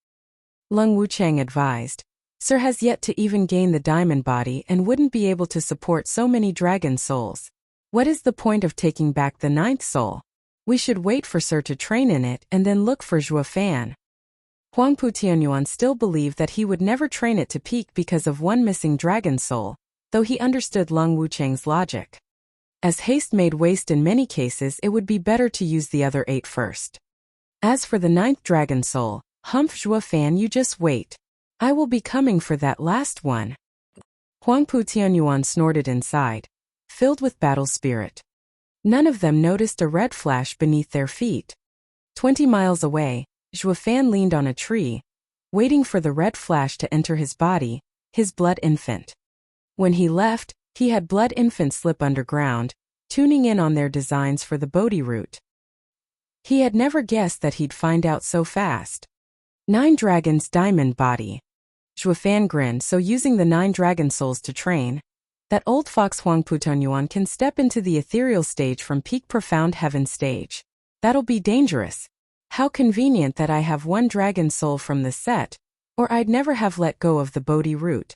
Lung Wucheng advised. Sir has yet to even gain the diamond body and wouldn't be able to support so many dragon souls. What is the point of taking back the 9th soul? We should wait for Sir to train in it and then look for Shuafan. Huangpu Tianyuan still believed that he would never train it to peak because of one missing dragon soul, though he understood Lung Wucheng's logic. As haste made waste in many cases, it would be better to use the other 8 first. As for the 9th dragon soul, humph Shuafan, you just wait. I will be coming for that last one. Huangpu Tianyuan snorted inside, filled with battle spirit. None of them noticed a red flash beneath their feet. 20 miles away, Shuafan leaned on a tree, waiting for the red flash to enter his body, his blood infant. When he left, he had blood infant slip underground, tuning in on their designs for the Bodhi root. He had never guessed that he'd find out so fast. 9 Dragons Diamond Body. Shuafan grinned. So using the 9 dragon souls to train, that old fox Huangpu Tianyuan can step into the ethereal stage from peak profound heaven stage. That'll be dangerous. How convenient that I have 1 dragon soul from the set, or I'd never have let go of the Bodhi root.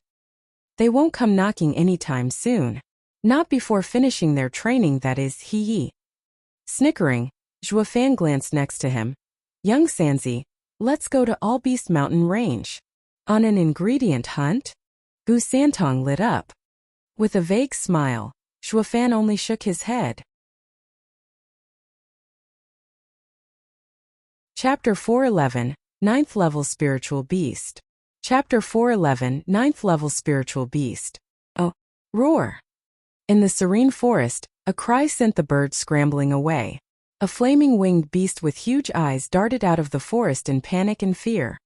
They won't come knocking anytime soon. Not before finishing their training, that is, hee. Snickering, Shuafan glanced next to him. Young Sanzi, let's go to All Beast Mountain Range. On an ingredient hunt? Gu Santong lit up. With a vague smile, Shuafan only shook his head. Chapter 411, 9th Level Spiritual Beast. Chapter 411, 9th Level Spiritual Beast. Oh, roar! In the serene forest, a cry sent the birds scrambling away. A flaming winged beast with huge eyes darted out of the forest in panic and fear.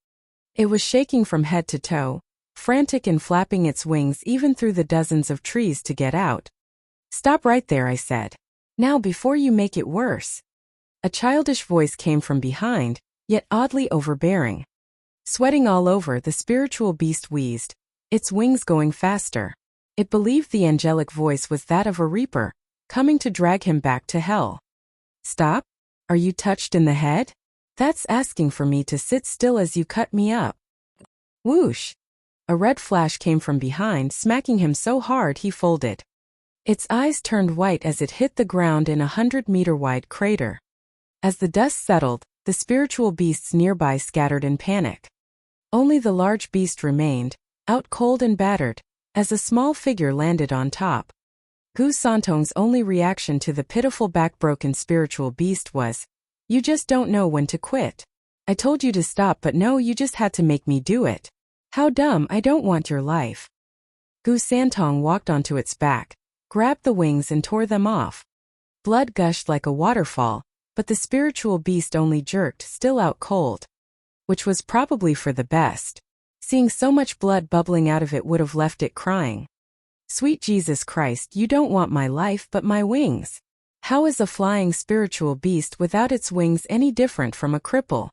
It was shaking from head to toe, frantic and flapping its wings even through the dozens of trees to get out. Stop right there, I said. Now before you make it worse. A childish voice came from behind, yet oddly overbearing. Sweating all over, the spiritual beast wheezed, its wings going faster. It believed the angelic voice was that of a reaper, coming to drag him back to hell. Stop? Are you touched in the head? That's asking for me to sit still as you cut me up. Whoosh! A red flash came from behind, smacking him so hard he folded. Its eyes turned white as it hit the ground in a 100-meter-wide crater. As the dust settled, the spiritual beasts nearby scattered in panic. Only the large beast remained, out cold and battered, as a small figure landed on top. Gu Santong's only reaction to the pitiful back-broken spiritual beast was, "You just don't know when to quit. I told you to stop, but no, you just had to make me do it. How dumb, I don't want your life." Gu Santong walked onto its back, grabbed the wings and tore them off. Blood gushed like a waterfall, but the spiritual beast only jerked, still out cold. Which was probably for the best. Seeing so much blood bubbling out of it would have left it crying. Sweet Jesus Christ, you don't want my life but my wings. How is a flying spiritual beast without its wings any different from a cripple?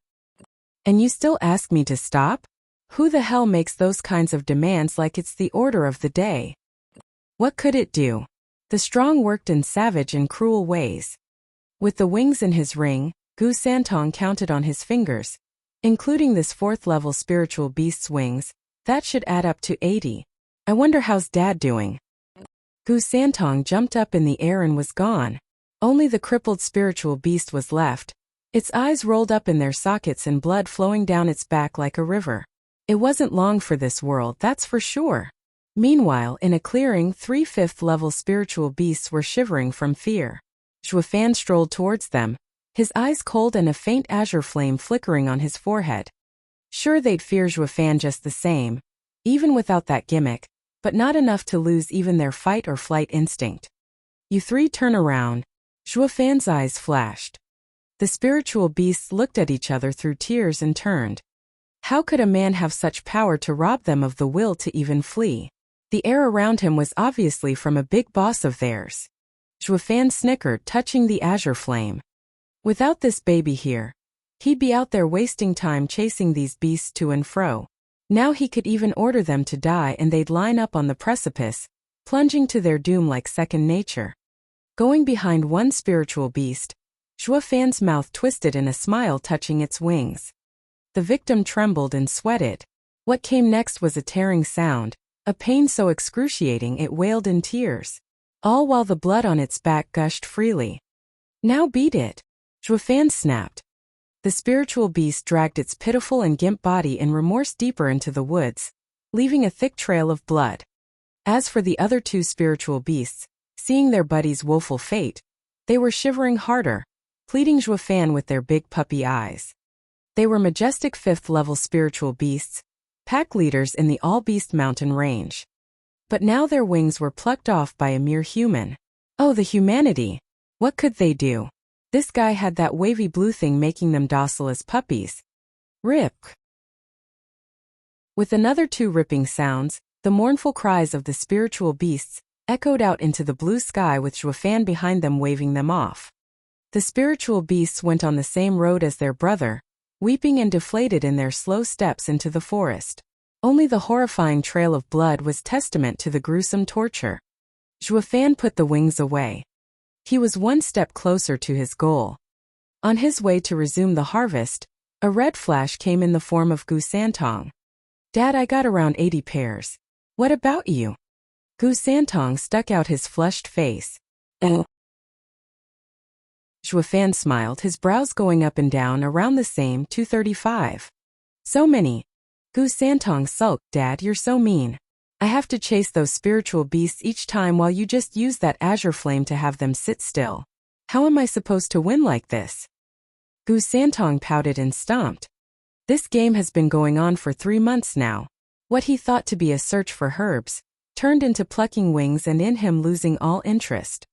And you still ask me to stop? Who the hell makes those kinds of demands like it's the order of the day? What could it do? The strong worked in savage and cruel ways. With the wings in his ring, Gu Santong counted on his fingers. Including this 4th-level spiritual beast's wings, that should add up to 80. I wonder how's Dad doing? Gu Santong jumped up in the air and was gone. Only the crippled spiritual beast was left. Its eyes rolled up in their sockets and blood flowing down its back like a river. It wasn't long for this world, that's for sure. Meanwhile, in a clearing, 3 5th-level spiritual beasts were shivering from fear. Zhuofan strolled towards them, his eyes cold and a faint azure flame flickering on his forehead. Sure, they'd fear Zhuofan just the same, even without that gimmick, but not enough to lose even their fight or flight instinct. You three turn around. Zhuofan's eyes flashed. The spiritual beasts looked at each other through tears and turned. How could a man have such power to rob them of the will to even flee? The air around him was obviously from a big boss of theirs. Zhuofan snickered, touching the azure flame. Without this baby here, he'd be out there wasting time chasing these beasts to and fro. Now he could even order them to die and they'd line up on the precipice, plunging to their doom like second nature. Going behind one spiritual beast, Zhuofan's mouth twisted in a smile, touching its wings. The victim trembled and sweated. What came next was a tearing sound, a pain so excruciating it wailed in tears, all while the blood on its back gushed freely. Now beat it! Zhuofan snapped. The spiritual beast dragged its pitiful and gimp body in remorse deeper into the woods, leaving a thick trail of blood. As for the other 2 spiritual beasts, seeing their buddy's woeful fate, they were shivering harder, pleading Zhuofan with their big puppy eyes. They were majestic 5th-level spiritual beasts, pack leaders in the all-beast mountain range. But now their wings were plucked off by a mere human. Oh, the humanity! What could they do? This guy had that wavy blue thing making them docile as puppies. Rip! With another 2 ripping sounds, the mournful cries of the spiritual beasts echoed out into the blue sky with Zhuofan behind them waving them off. The spiritual beasts went on the same road as their brother, weeping and deflated in their slow steps into the forest. Only the horrifying trail of blood was testament to the gruesome torture. Zhuofan put the wings away. He was one step closer to his goal. On his way to resume the harvest, a red flash came in the form of Gu Santong. Dad, I got around 80 pairs. What about you? Gu Santong stuck out his flushed face. Zhuofan smiled, his brows going up and down, around the same, 235. So many. Gu Santong sulked. Dad, you're so mean. I have to chase those spiritual beasts each time while you just use that azure flame to have them sit still. How am I supposed to win like this? Gu Santong pouted and stomped. This game has been going on for 3 months now. What he thought to be a search for herbs turned into plucking wings and in him losing all interest.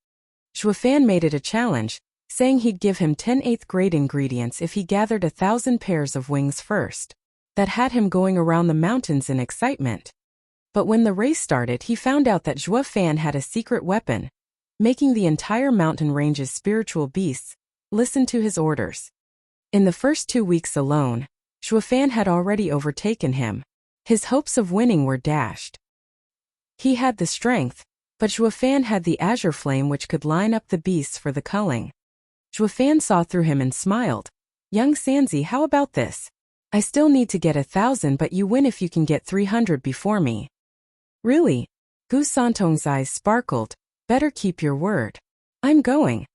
Zhuofan made it a challenge, saying he'd give him 10 8th-grade ingredients if he gathered 1,000 pairs of wings first. That had him going around the mountains in excitement. But when the race started, he found out that Zhuofan had a secret weapon, making the entire mountain range's spiritual beasts listen to his orders. In the first 2 weeks alone, Fan had already overtaken him. His hopes of winning were dashed. He had the strength, but Fan had the azure flame which could line up the beasts for the culling. Fan saw through him and smiled. Young Sanzi, how about this? I still need to get 1,000, but you win if you can get 300 before me. Really? Gu Santong's eyes sparkled. Better keep your word. I'm going.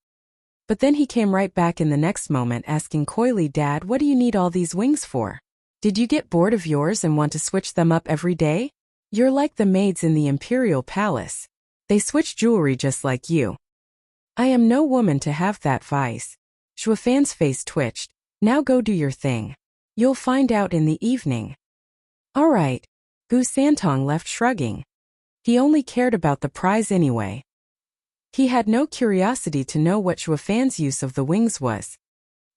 But then he came right back in the next moment asking coyly, Dad, what do you need all these wings for? Did you get bored of yours and want to switch them up every day? You're like the maids in the imperial palace. They switch jewelry just like you. I am no woman to have that vice. Fan's face twitched. Now go do your thing. You'll find out in the evening. All right. Gu Santong left shrugging. He only cared about the prize anyway. He had no curiosity to know what Fan's use of the wings was.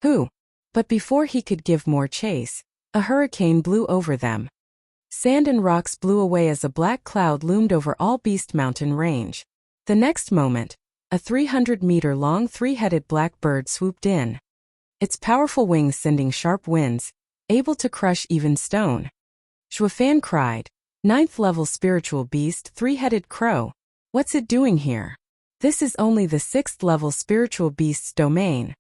But before he could give more chase, a hurricane blew over them. Sand and rocks blew away as a black cloud loomed over all Beast Mountain range. The next moment, a 300-meter-long three-headed black bird swooped in. Its powerful wings sending sharp winds, able to crush even stone. Fan cried, 9th level spiritual beast, three-headed crow. What's it doing here? This is only the 6th level spiritual beast's domain.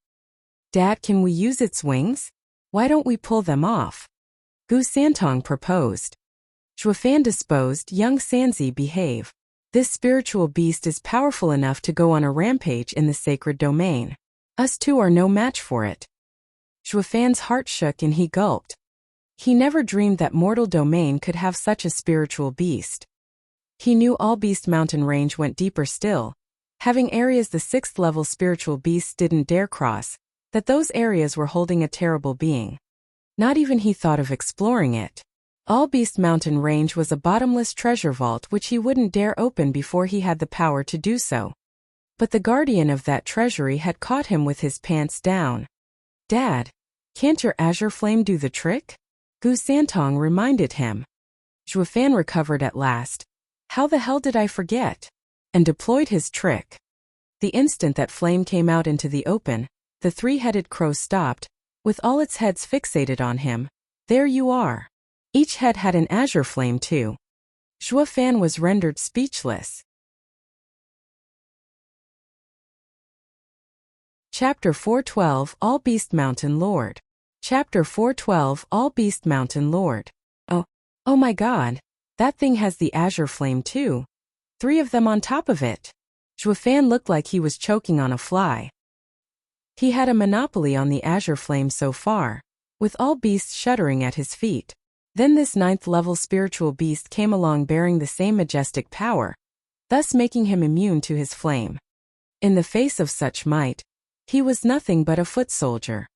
Dad, can we use its wings? Why don't we pull them off? Gu Santong proposed. Fan disposed, young Sanzi, behave. This spiritual beast is powerful enough to go on a rampage in the sacred domain. Us two are no match for it. Fan's heart shook and he gulped. He never dreamed that mortal domain could have such a spiritual beast. He knew all Beast Mountain range went deeper still, having areas the 6th level spiritual beasts didn't dare cross, that those areas were holding a terrible being. Not even he thought of exploring it. All Beast Mountain range was a bottomless treasure vault which he wouldn't dare open before he had the power to do so. But the guardian of that treasury had caught him with his pants down. Dad, can't your azure flame do the trick? Gu Santong reminded him. Fan recovered at last. How the hell did I forget? And deployed his trick. The instant that flame came out into the open, the three-headed crow stopped, with all its heads fixated on him. There you are. Each head had an azure flame too. Fan was rendered speechless. Chapter 412, All Beast Mountain Lord. Chapter 412, All Beast Mountain Lord. Oh my god. That thing has the azure flame too. 3 of them on top of it. Fan looked like he was choking on a fly. He had a monopoly on the azure flame so far, with all beasts shuddering at his feet. Then this 9th level spiritual beast came along bearing the same majestic power, thus making him immune to his flame. In the face of such might, he was nothing but a foot soldier.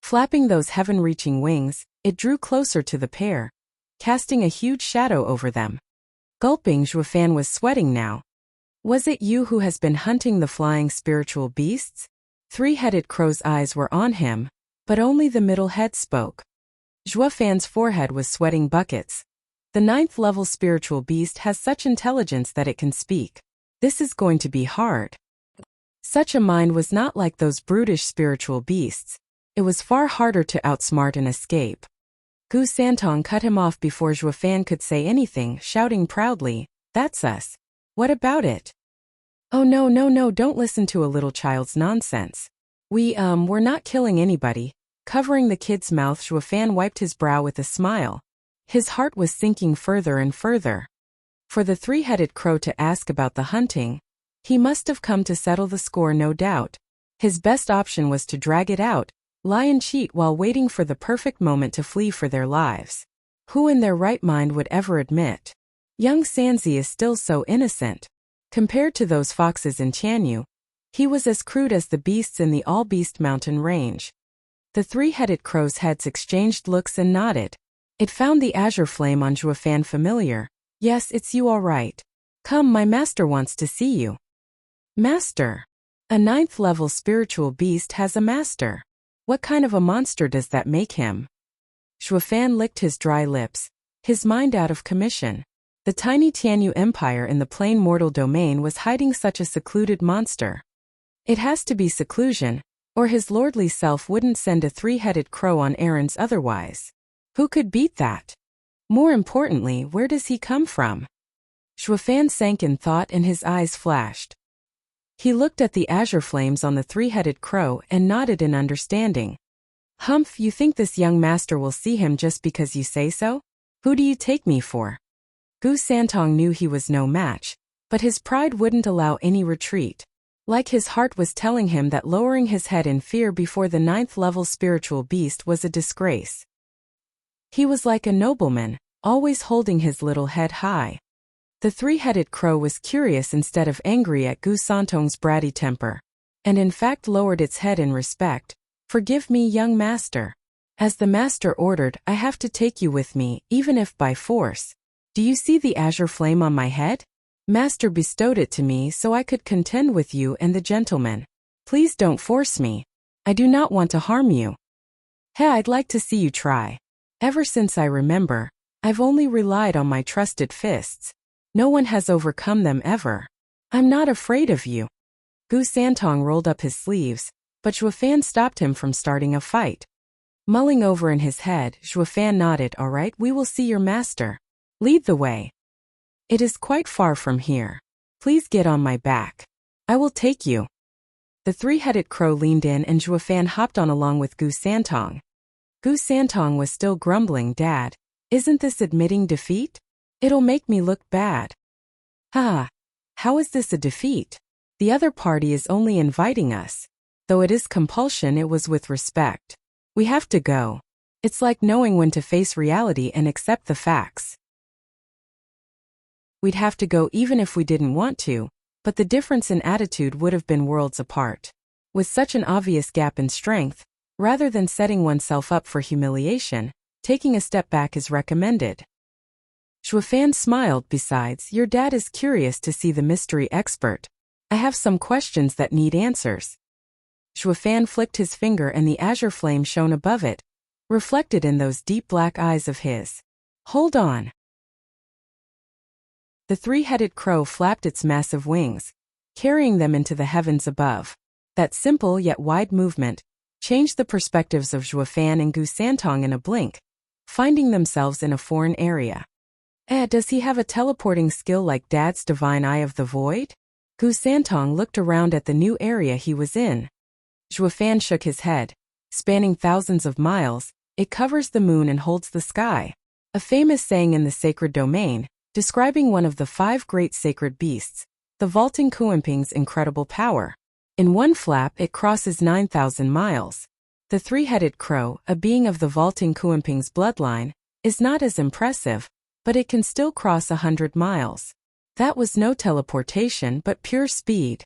Flapping those heaven-reaching wings, it drew closer to the pair, casting a huge shadow over them. Gulping, Fan was sweating now. Was it you who has been hunting the flying spiritual beasts? Three-headed crow's eyes were on him, but only the middle head spoke. Fan's forehead was sweating buckets. The 9th level spiritual beast has such intelligence that it can speak. This is going to be hard. Such a mind was not like those brutish spiritual beasts. It was far harder to outsmart and escape. Gu Santong cut him off before Fan could say anything, shouting proudly, That's us. What about it? Oh no, don't listen to a little child's nonsense. We're not killing anybody. Covering the kid's mouth, Fan wiped his brow with a smile. His heart was sinking further and further. For the three-headed crow to ask about the hunting, he must have come to settle the score, no doubt. His best option was to drag it out, lie and cheat while waiting for the perfect moment to flee for their lives. Who in their right mind would ever admit? Young Sanzi is still so innocent. Compared to those foxes in Chanyu, he was as crude as the beasts in the all-beast mountain range. The three-headed crow's heads exchanged looks and nodded. It found the azure flame on Fan familiar. Yes, it's you all right. Come, my master wants to see you. Master? A 9th level spiritual beast has a master. What kind of a monster does that make him? Fan licked his dry lips, his mind out of commission. The tiny Tianyu Empire in the plain mortal domain was hiding such a secluded monster. It has to be seclusion, Or his lordly self wouldn't send a three-headed crow on errands otherwise. Who could beat that? More importantly, where does he come from? Xuefan sank in thought and his eyes flashed. He looked at the azure flames on the three-headed crow and nodded in understanding. Humph, you think this young master will see him just because you say so? Who do you take me for? Gu Santong knew he was no match, but his pride wouldn't allow any retreat. Like his heart was telling him that lowering his head in fear before the 9th-level spiritual beast was a disgrace. He was like a nobleman, always holding his little head high. The three-headed crow was curious instead of angry at Gu Santong's bratty temper, and in fact lowered its head in respect. Forgive me, young master. As the master ordered, I have to take you with me, even if by force. Do you see the azure flame on my head? Master bestowed it to me so I could contend with you and the gentleman. Please don't force me. I do not want to harm you. Hey, I'd like to see you try. Ever since I remember, I've only relied on my trusted fists. No one has overcome them ever. I'm not afraid of you. Gu Santong rolled up his sleeves, but Xuefan stopped him from starting a fight. Mulling over in his head, Xuefan nodded. All right, we will see your master. Lead the way. It is quite far from here. Please get on my back. I will take you. The three-headed crow leaned in and Xuefan hopped on along with Gu Santong. Gu Santong was still grumbling. Dad, isn't this admitting defeat? It'll make me look bad. How is this a defeat? The other party is only inviting us. Though it is compulsion, it was with respect. We have to go. It's like knowing when to face reality and accept the facts. We'd have to go even if we didn't want to, but the difference in attitude would have been worlds apart. With such an obvious gap in strength, rather than setting oneself up for humiliation, taking a step back is recommended. Xuefan smiled. Besides, your dad is curious to see the mystery expert. I have some questions that need answers. Xuefan flicked his finger and the azure flame shone above it, reflected in those deep black eyes of his. Hold on. The three-headed crow flapped its massive wings, carrying them into the heavens above. That simple yet wide movement changed the perspectives of Xuefan and Gu Santong in a blink, finding themselves in a foreign area. Does he have a teleporting skill like Dad's divine eye of the void? Gu Santong looked around at the new area he was in. Xuefan shook his head. Spanning thousands of miles, it covers the moon and holds the sky. A famous saying in the sacred domain, describing one of the 5 great sacred beasts, the vaulting Kuimping's incredible power. In one flap it crosses 9,000 miles. The three-headed crow, a being of the vaulting Kuimping's bloodline, is not as impressive, but it can still cross 100 miles. That was no teleportation but pure speed.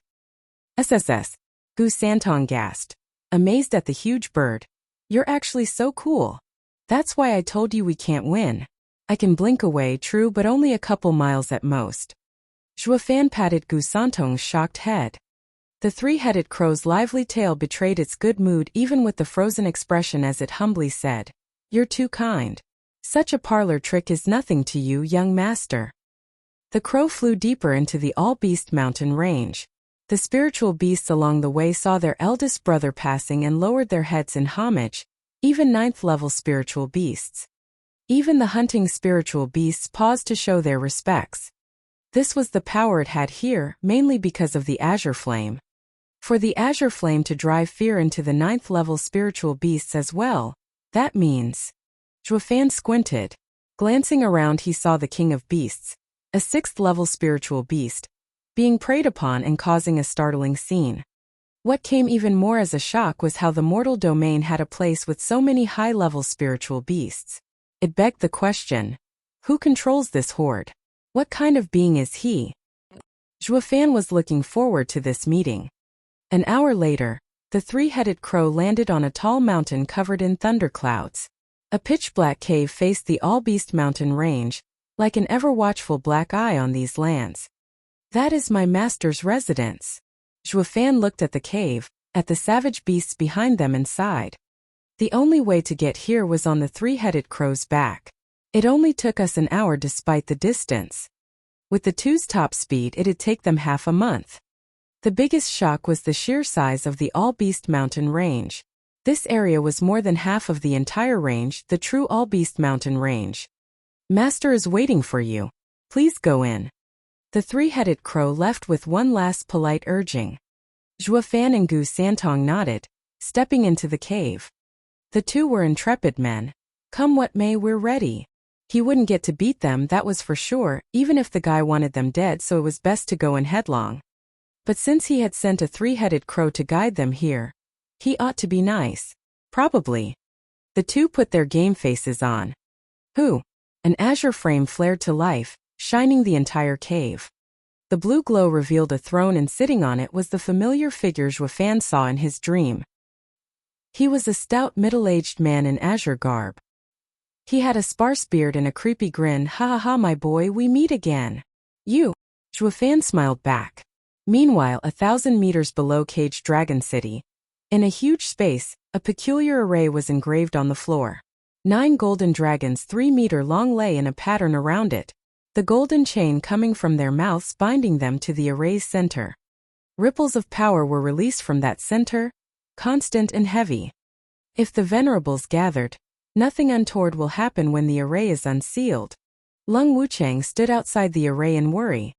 SSS. Gu Santong gasped, amazed at the huge bird. You're actually so cool. That's why I told you we can't win. I can blink away, true, but only a couple miles at most. Xuefan patted Gu Santong's shocked head. The three-headed crow's lively tail betrayed its good mood even with the frozen expression as it humbly said, You're too kind. Such a parlor trick is nothing to you, young master. The crow flew deeper into the all-beast mountain range. The spiritual beasts along the way saw their eldest brother passing and lowered their heads in homage, even 9th-level spiritual beasts. Even the hunting spiritual beasts paused to show their respects. This was the power it had here, mainly because of the azure flame. For the azure flame to drive fear into the 9th-level spiritual beasts as well, that means... Xuefan squinted. Glancing around he saw the king of beasts, a 6th-level spiritual beast, being preyed upon and causing a startling scene. What came even more as a shock was how the mortal domain had a place with so many high-level spiritual beasts. It begged the question, who controls this horde? What kind of being is he? Xuefan was looking forward to this meeting. An hour later, the three-headed crow landed on a tall mountain covered in thunderclouds. A pitch-black cave faced the all-beast mountain range, like an ever-watchful black eye on these lands. That is my master's residence. Xuefan looked at the cave, at the savage beasts behind them and sighed. The only way to get here was on the three-headed crow's back. It only took us an hour despite the distance. With the two's top speed it'd take them half a month. The biggest shock was the sheer size of the All-Beast mountain range. This area was more than half of the entire range, the true All-Beast mountain range. Master is waiting for you. Please go in. The three-headed crow left with one last polite urging. Zhuo Fan and Gu Santong nodded, stepping into the cave. The two were intrepid men. Come what may, we're ready. He wouldn't get to beat them, that was for sure, even if the guy wanted them dead, so it was best to go in headlong. But since he had sent a three-headed crow to guide them here, he ought to be nice. Probably. The two put their game faces on. Who? An azure frame flared to life, shining the entire cave. The blue glow revealed a throne, and sitting on it was the familiar figure Zhuo Fan saw in his dream. He was a stout middle-aged man in azure garb. He had a sparse beard and a creepy grin. Ha ha ha, my boy, we meet again. You. Zhuo Fan smiled back. Meanwhile, 1,000 meters below Caged Dragon City, in a huge space, a peculiar array was engraved on the floor. 9 golden dragons 3-meter long lay in a pattern around it, the golden chain coming from their mouths binding them to the array's center. Ripples of power were released from that center, constant and heavy. If the venerables gathered, nothing untoward will happen when the array is unsealed. Lung Wuchang stood outside the array in worry.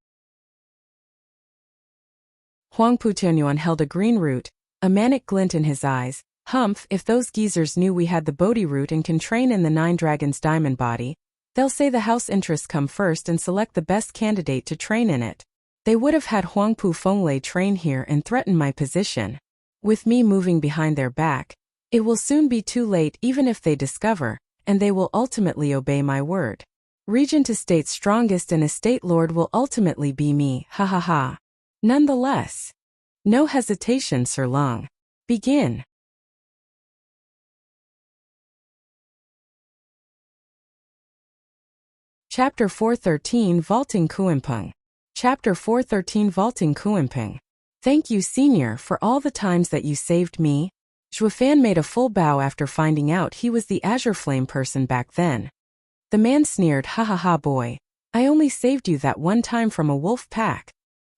Huang Putunyuan held a green root, a manic glint in his eyes. Humph, if those geezers knew we had the Bodhi root and can train in the 9 dragons diamond body, they'll say the house interests come first and select the best candidate to train in it. They would have had Huang Pu Fenglei train here and threaten my position. With me moving behind their back, it will soon be too late even if they discover, and they will ultimately obey my word. Regent Estate's strongest and estate lord will ultimately be me, ha ha ha. Nonetheless. No hesitation, Sir Long. Begin. Chapter 413 Vaulting Kuimpeng. Chapter 413 Vaulting Kuimpeng. Thank you, Senior, for all the times that you saved me. Zhuo Fan made a full bow after finding out he was the Azure Flame person back then. The man sneered, ha ha ha, boy. I only saved you that one time from a wolf pack.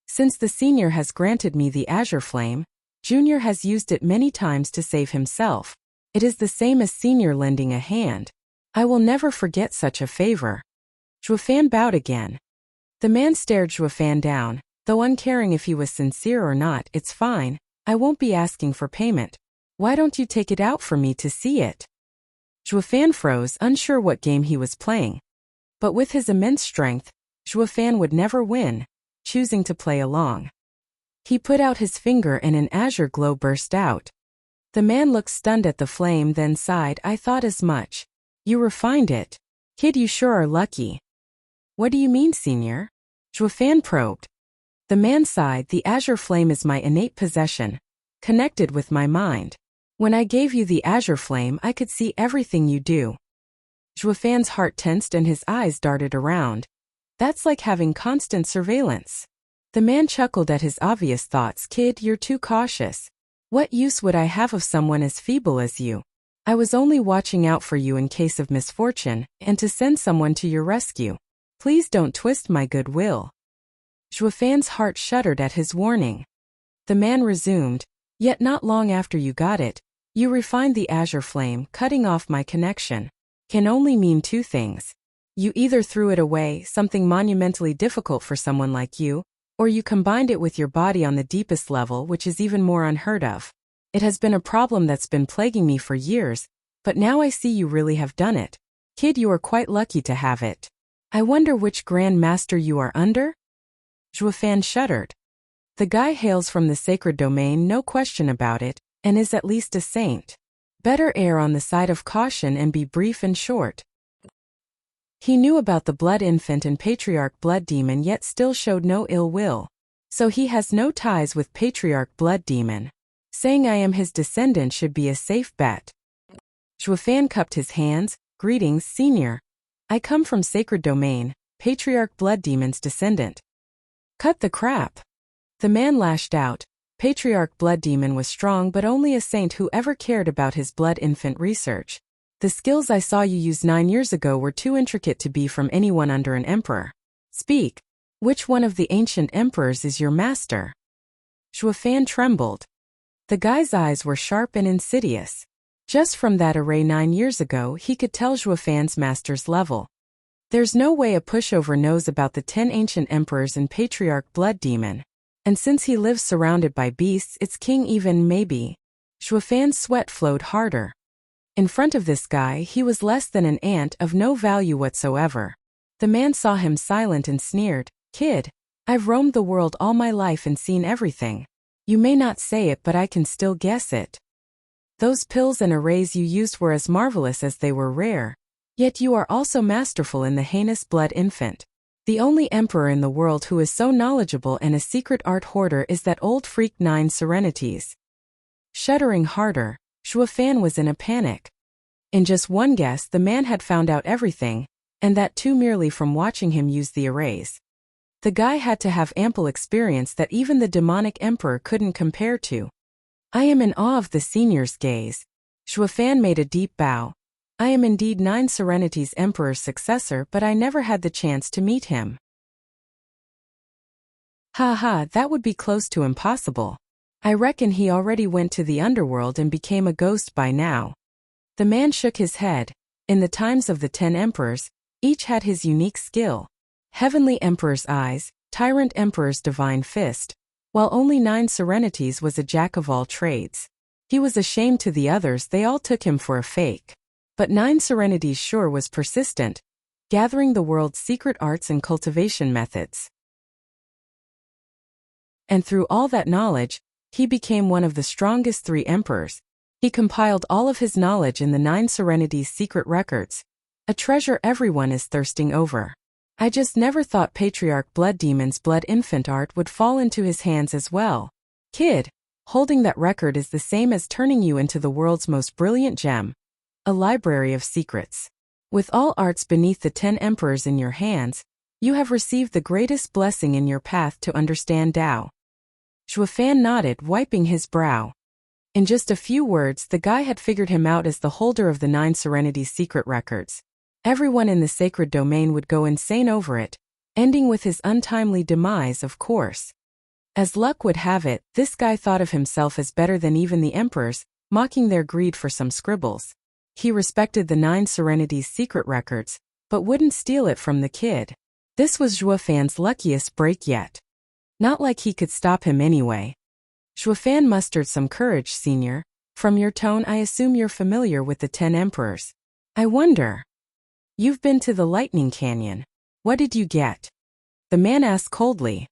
Since the Senior has granted me the Azure Flame, Junior has used it many times to save himself. It is the same as Senior lending a hand. I will never forget such a favor. Zhuo Fan bowed again. The man stared Zhuo Fan down, though uncaring if he was sincere or not. It's fine, I won't be asking for payment. Why don't you take it out for me to see it? Zhuo Fan froze, unsure what game he was playing. But with his immense strength, Zhuo Fan would never win, choosing to play along. He put out his finger and an azure glow burst out. The man looked stunned at the flame, then sighed, I thought as much. You refined it. Kid, you sure are lucky. What do you mean, Senior? Zhuo Fan probed. The man sighed, the azure flame is my innate possession, connected with my mind. When I gave you the azure flame, I could see everything you do. Zhuo Fan's heart tensed and his eyes darted around. That's like having constant surveillance. The man chuckled at his obvious thoughts. Kid, you're too cautious. What use would I have of someone as feeble as you? I was only watching out for you in case of misfortune, and to send someone to your rescue. Please don't twist my goodwill. Zhuo Fan's heart shuddered at his warning. The man resumed, yet not long after you got it, you refined the azure flame, cutting off my connection. Can only mean 2 things. You either threw it away, something monumentally difficult for someone like you, or you combined it with your body on the deepest level, which is even more unheard of. It has been a problem that's been plaguing me for years, but now I see you really have done it. Kid, you are quite lucky to have it. I wonder which Grand Master you are under? Zhuo Fan shuddered. The guy hails from the sacred domain, no question about it, and is at least a saint. Better err on the side of caution and be brief and short. He knew about the Blood Infant and Patriarch Blood Demon, yet still showed no ill will. So he has no ties with Patriarch Blood Demon. Saying I am his descendant should be a safe bet. Zhuo Fan cupped his hands. Greetings, Senior. I come from Sacred Domain, Patriarch Blood Demon's descendant. Cut the crap. The man lashed out. Patriarch Blood Demon was strong, but only a saint who ever cared about his Blood Infant research. The skills I saw you use 9 years ago were too intricate to be from anyone under an emperor. Speak. Which one of the ancient emperors is your master? Fan trembled. The guy's eyes were sharp and insidious. Just from that array 9 years ago he could tell Fan's master's level. There's no way a pushover knows about the 10 ancient emperors and patriarch blood demon. And since he lives surrounded by beasts it's king even maybe. Fan's sweat flowed harder. In front of this guy he was less than an ant of no value whatsoever. The man saw him silent and sneered, "Kid, I've roamed the world all my life and seen everything. You may not say it but I can still guess it. Those pills and arrays you used were as marvelous as they were rare. Yet you are also masterful in the heinous blood infant. The only emperor in the world who is so knowledgeable and a secret art hoarder is that old freak 9 Serenities." Shuddering harder, Fan was in a panic. In just one guess the man had found out everything, and that too merely from watching him use the arrays. The guy had to have ample experience that even the demonic emperor couldn't compare to. "I am in awe of the senior's gaze." Fan made a deep bow. "I am indeed 9 Serenities Emperor's successor but I never had the chance to meet him." "Ha, that would be close to impossible. I reckon he already went to the underworld and became a ghost by now." The man shook his head. In the times of the 10 emperors, each had his unique skill. Heavenly Emperor's eyes, Tyrant Emperor's divine fist, while only 9 Serenities was a jack of all trades. He was ashamed to the others they all took him for a fake. But 9 Serenities sure was persistent, gathering the world's secret arts and cultivation methods. And through all that knowledge, he became one of the strongest 3 emperors. He compiled all of his knowledge in the 9 Serenities secret records, a treasure everyone is thirsting over. I just never thought Patriarch Blood Demon's blood infant art would fall into his hands as well. Kid, holding that record is the same as turning you into the world's most brilliant gem, a library of secrets. With all arts beneath the 10 emperors in your hands, you have received the greatest blessing in your path to understand Tao. Fan nodded, wiping his brow. In just a few words the guy had figured him out as the holder of the 9 Serenities secret records. Everyone in the sacred domain would go insane over it, ending with his untimely demise, of course. As luck would have it, this guy thought of himself as better than even the emperors, mocking their greed for some scribbles. He respected the 9 Serenities secret records, but wouldn't steal it from the kid. This was Fan's luckiest break yet. Not like he could stop him anyway. Fan mustered some courage, senior. From your tone I assume you're familiar with the 10 emperors. I wonder. You've been to the Lightning Canyon. What did you get? The man asked coldly.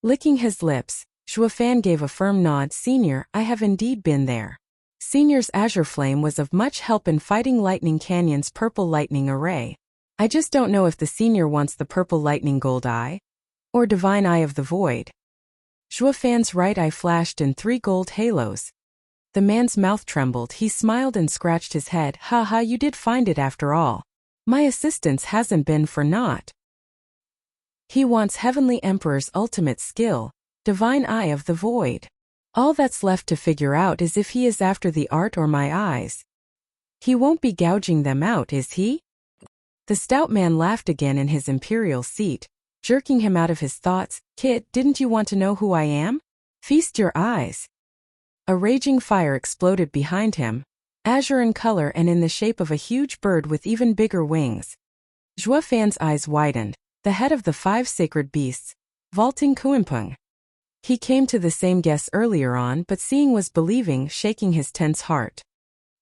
Licking his lips, Fan gave a firm nod. Senior, I have indeed been there. Senior's azure flame was of much help in fighting Lightning Canyon's purple lightning array. I just don't know if the senior wants the purple lightning gold eye, or divine eye of the void. Fan's right eye flashed in 3 gold halos. The man's mouth trembled. He smiled and scratched his head. Ha, you did find it after all. My assistance hasn't been for naught. He wants Heavenly Emperor's ultimate skill, divine eye of the void. All that's left to figure out is if he is after the art or my eyes. He won't be gouging them out, is he? The stout man laughed again in his imperial seat, jerking him out of his thoughts. Kid, didn't you want to know who I am? Feast your eyes. A raging fire exploded behind him, azure in color and in the shape of a huge bird with even bigger wings. Fan's eyes widened, the head of the 5 sacred beasts, vaulting Kuimpung. He came to the same guess earlier on, but seeing was believing, shaking his tense heart.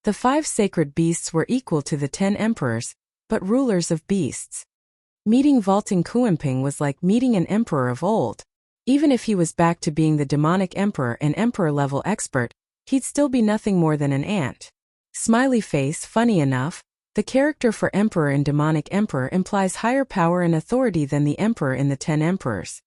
The 5 sacred beasts were equal to the 10 emperors, but rulers of beasts. Meeting vaulting Kuimpung was like meeting an emperor of old. Even if he was back to being the demonic emperor and emperor-level expert, he'd still be nothing more than an ant. Smiley face. Funny enough, the character for emperor in demonic emperor implies higher power and authority than the emperor in the 10 emperors.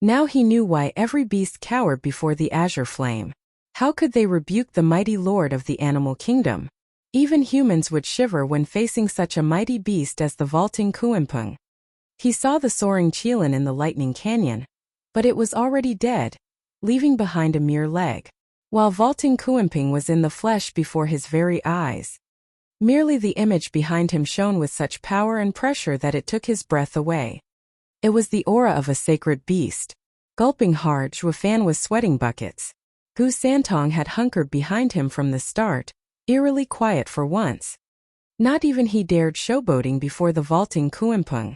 Now he knew why every beast cowered before the azure flame. How could they rebuke the mighty lord of the animal kingdom? Even humans would shiver when facing such a mighty beast as the vaulting Kuimpung. He saw the soaring Qilin in the Lightning Canyon, but it was already dead, leaving behind a mere leg, while vaulting Kuimpung was in the flesh before his very eyes. Merely the image behind him shone with such power and pressure that it took his breath away. It was the aura of a sacred beast. Gulping hard, Zhuofan was sweating buckets. Gu Santong had hunkered behind him from the start, eerily quiet for once. Not even he dared showboating before the vaulting Kuimping.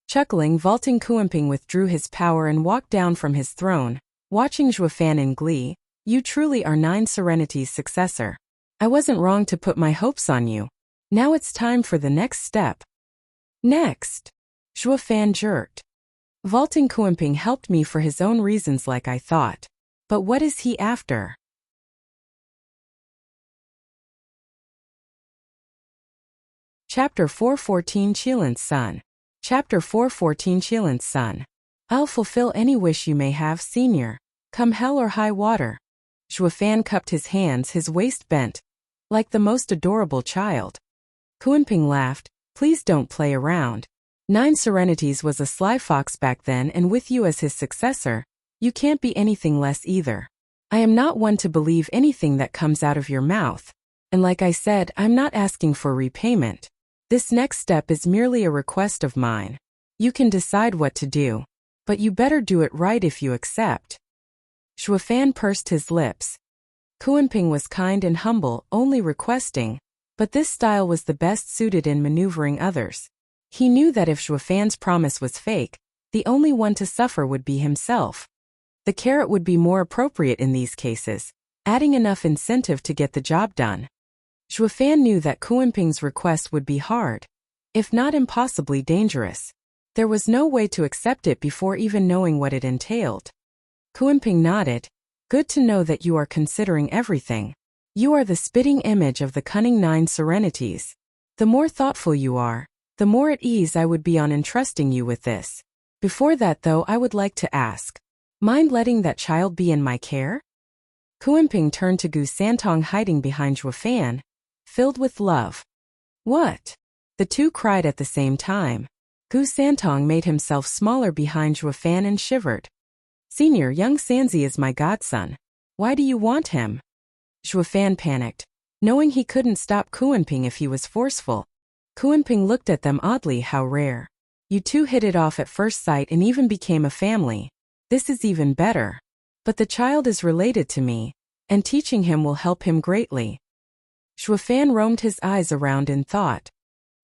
Chuckling, vaulting Kuimping withdrew his power and walked down from his throne, watching Zhuofan in glee. You truly are 9 Serenity's successor. I wasn't wrong to put my hopes on you. Now it's time for the next step. Next. Zhuofan jerked. Vaulting Kuimping helped me for his own reasons like I thought. But what is he after? Chapter 414 Qilin's Son. Chapter 414 Qilin's Son. I'll fulfill any wish you may have, senior. Come hell or high water. Zhuofan cupped his hands, his waist bent. Like the most adorable child. Kuimping laughed. Please don't play around. 9 Serenities was a sly fox back then, and with you as his successor, you can't be anything less either. I am not one to believe anything that comes out of your mouth. And like I said, I'm not asking for repayment. This next step is merely a request of mine. You can decide what to do. But you better do it right if you accept. Zhuofan pursed his lips. Kuimping was kind and humble, only requesting. But this style was the best suited in maneuvering others. He knew that if Zhuofan's promise was fake, the only one to suffer would be himself. The carrot would be more appropriate in these cases, adding enough incentive to get the job done. Zhuofan knew that Kuimping's request would be hard, if not impossibly dangerous. There was no way to accept it before even knowing what it entailed. Kuimping nodded. Good to know that you are considering everything. You are the spitting image of the cunning 9 Serenities. The more thoughtful you are, the more at ease I would be on entrusting you with this. Before that though, I would like to ask, mind letting that child be in my care? Kuimping turned to Gu Santong hiding behind Zhuofan, filled with love. What? The two cried at the same time. Gu Santong made himself smaller behind Zhuofan and shivered. Senior, young Sanzi is my godson. Why do you want him? Zhuofan panicked, knowing he couldn't stop Kuimping if he was forceful. Kuimping looked at them oddly. How rare. You two hit it off at first sight and even became a family. This is even better. But the child is related to me, and teaching him will help him greatly. Zhuofan roamed his eyes around in thought.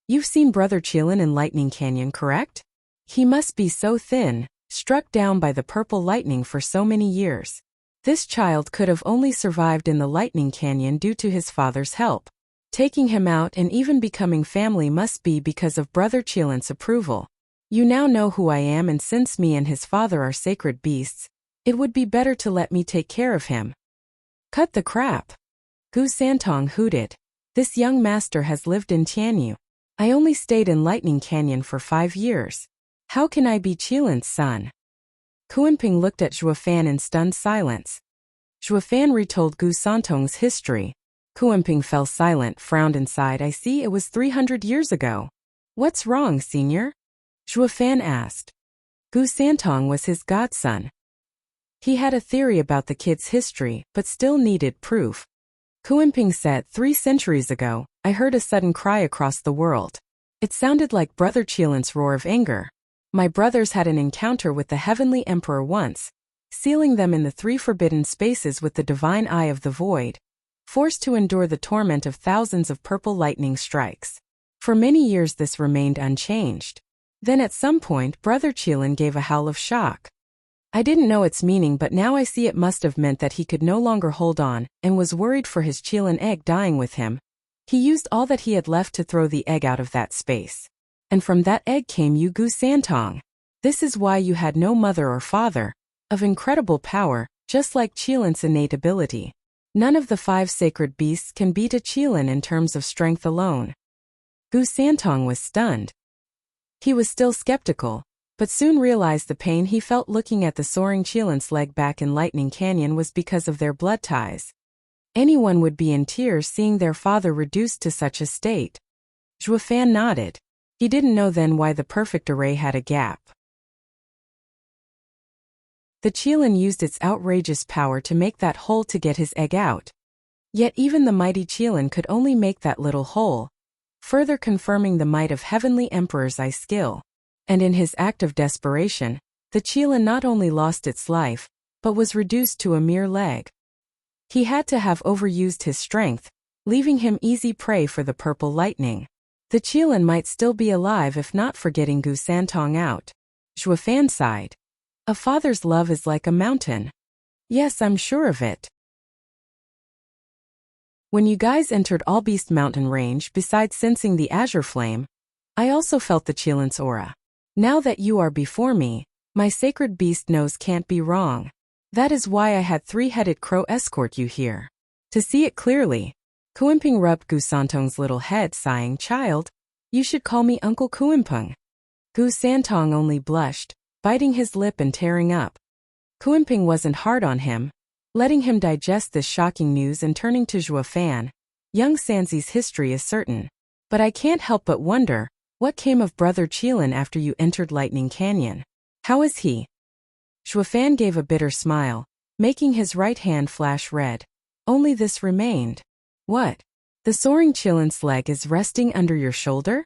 You've seen Brother Qilin in Lightning Canyon, correct? He must be so thin, struck down by the purple lightning for so many years. This child could have only survived in the Lightning Canyon due to his father's help. Taking him out and even becoming family must be because of Brother Qilin's approval. You now know who I am, and since me and his father are sacred beasts, it would be better to let me take care of him. Cut the crap. Gu Santong hooted. This young master has lived in Tianyu. I only stayed in Lightning Canyon for 5 years. How can I be Qilin's son? Kuimping looked at Zhuofan in stunned silence. Zhuofan retold Gu Santong's history. Kuimping fell silent, frowned and sighed. I see, it was 300 years ago. What's wrong, senior? Zhuofan asked. Gu Santong was his godson. He had a theory about the kid's history, but still needed proof. Kuimping said, 3 centuries ago, I heard a sudden cry across the world. It sounded like Brother Qilin's roar of anger. My brothers had an encounter with the Heavenly Emperor once, sealing them in the 3 forbidden spaces with the divine eye of the void, forced to endure the torment of thousands of purple lightning strikes. For many years this remained unchanged. Then at some point Brother Qilin gave a howl of shock. I didn't know its meaning, but now I see it must have meant that he could no longer hold on, and was worried for his Qilin egg dying with him. He used all that he had left to throw the egg out of that space. And from that egg came you, Gu Santong. This is why you had no mother or father. Of incredible power, just like Qilin's innate ability. None of the 5 sacred beasts can beat a Qilin in terms of strength alone. Gu Santong was stunned. He was still skeptical, but soon realized the pain he felt looking at the soaring Qilin's leg back in Lightning Canyon was because of their blood ties. Anyone would be in tears seeing their father reduced to such a state. Zhuofan nodded. He didn't know then why the perfect array had a gap. The Qilin used its outrageous power to make that hole to get his egg out. Yet even the mighty Qilin could only make that little hole, further confirming the might of Heavenly Emperor's eye skill. And in his act of desperation, The Qilin not only lost its life, but was reduced to a mere leg. He had to have overused his strength, leaving him easy prey for the purple lightning. The Qilin might still be alive if not for getting Gu Santong out. Zhuofan sighed. A father's love is like a mountain. Yes, I'm sure of it. When you guys entered Allbeast Mountain Range, besides sensing the azure flame, I also felt the Qilin's aura. Now that you are before me, my sacred beast nose can't be wrong. That is why I had three-headed crow escort you here. To see it clearly, Kuimping rubbed Gu Santong's little head, sighing, "Child, you should call me Uncle Kuimping." Gu Santong only blushed, biting his lip and tearing up. Kuimping wasn't hard on him, letting him digest this shocking news and turning to Zhuofan. "Young Sanzi's history is certain, but I can't help but wonder, what came of Brother Qilin after you entered Lightning Canyon? How is he?" Zhuofan gave a bitter smile, making his right hand flash red. Only this remained. "What? The soaring Qilin's leg is resting under your shoulder?"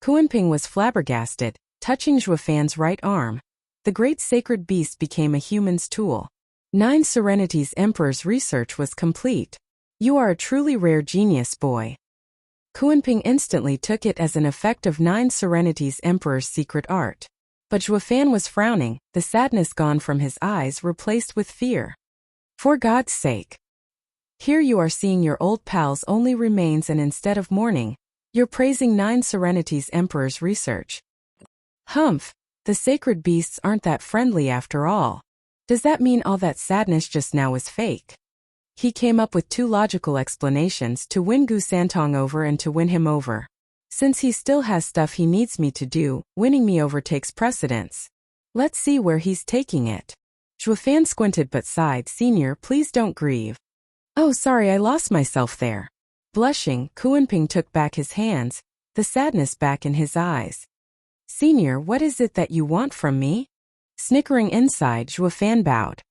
Kuimping was flabbergasted, touching Zhuofan's right arm. The great sacred beast became a human's tool. 9 Serenities Emperor's research was complete. "You are a truly rare genius, boy." Kuimping instantly took it as an effect of 9 Serenities Emperor's secret art. But Zhuofan was frowning, the sadness gone from his eyes replaced with fear. "For God's sake. Here you are seeing your old pal's only remains, and instead of mourning, you're praising 9 Serenities Emperor's research. Humph, the sacred beasts aren't that friendly after all. Does that mean all that sadness just now was fake?" He came up with 2 logical explanations to win Gu Santong over and to win him over. Since he still has stuff he needs me to do, winning me over takes precedence. Let's see where he's taking it. Zhuofan squinted but sighed. "Senior, please don't grieve." "Oh, sorry, I lost myself there." Blushing, Kuimping took back his hands, the sadness back in his eyes. "Senior, what is it that you want from me?" Snickering inside, Zhuofan bowed.